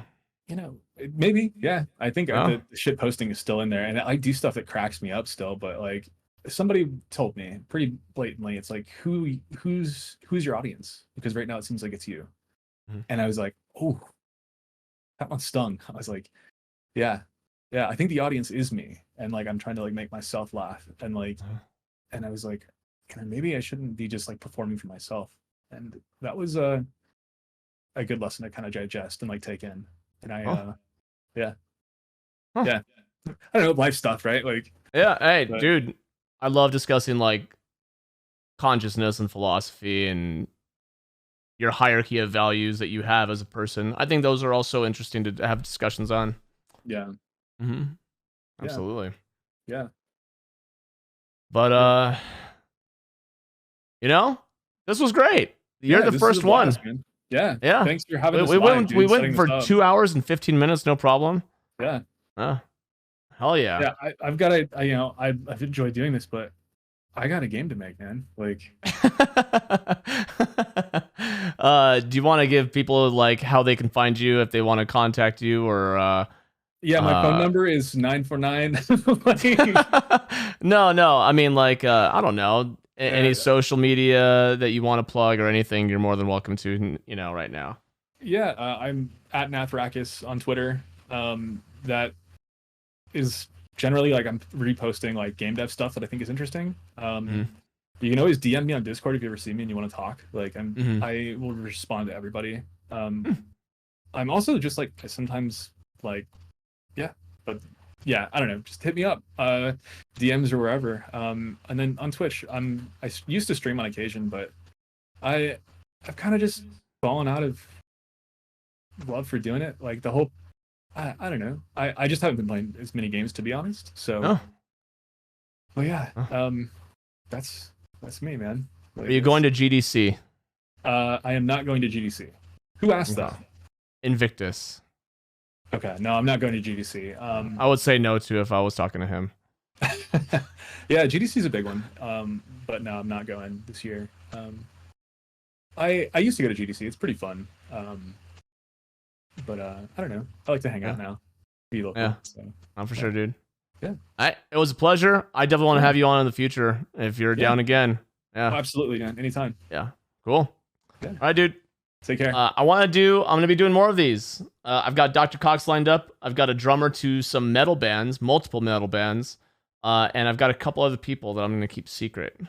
you know, maybe, yeah. I think the shit posting is still in there, and I do stuff that cracks me up still. But like, somebody told me pretty blatantly, it's like who's your audience? Because right now it seems like it's you. And I was like, oh, that one stung. I was like, yeah. I think the audience is me, and like I'm trying to like make myself laugh, and like, and I was like, maybe I shouldn't be just like performing for myself. And that was a good lesson to kind of digest and like take in. And I yeah I don't know, life stuff, right? Like, yeah, hey, dude, I love discussing like consciousness and philosophy and your hierarchy of values that you have as a person. I think those are also interesting to have discussions on. Yeah, Mm-hmm. Absolutely. Yeah. But you know, this was great. You're the This is first a one. blast, man. Yeah. Yeah. Thanks for having this We live, went dude, we setting went for this up. 2 hours and 15 minutes, no problem. Yeah. Hell yeah. Yeah, I've got to, you know, I've enjoyed doing this, but I got a game to make, man. Like, do you want to give people like how they can find you if they want to contact you, or yeah, my phone number is 949. no, I mean, like, I don't know, any Yeah. social media that you want to plug or anything, you're more than welcome to, you know, right now. Yeah, I'm at Nathrakus on Twitter. That is generally like I'm reposting like game dev stuff that I think is interesting. You can always DM me on Discord if you ever see me and you want to talk. Like I will respond to everybody. I'm also just like sometimes like but yeah, I don't know. Just hit me up, DMs or wherever. And then on Twitch, I used to stream on occasion, but I've kind of just fallen out of love for doing it. Like the whole, I don't know. I just haven't been playing as many games, to be honest. So, but yeah, that's me, man. Like, Are you going to GDC? I am not going to GDC. Who asked that? Invictus. Okay, no, I'm not going to GDC. I would say no to if I was talking to him. Yeah, GDC is a big one. But no, I'm not going this year. I used to go to GDC. It's pretty fun. But I don't know. I like to hang out now. Be local. Yeah, so, for sure, dude. Yeah. It was a pleasure. I definitely want to have you on in the future if you're down again. Yeah. Oh, absolutely, man. Anytime. Yeah. Cool. Yeah. All right, dude. Take care. I'm going to be doing more of these. I've got Dr. Cox lined up. I've got a drummer to some metal bands, multiple metal bands. And I've got a couple other people that I'm going to keep secret.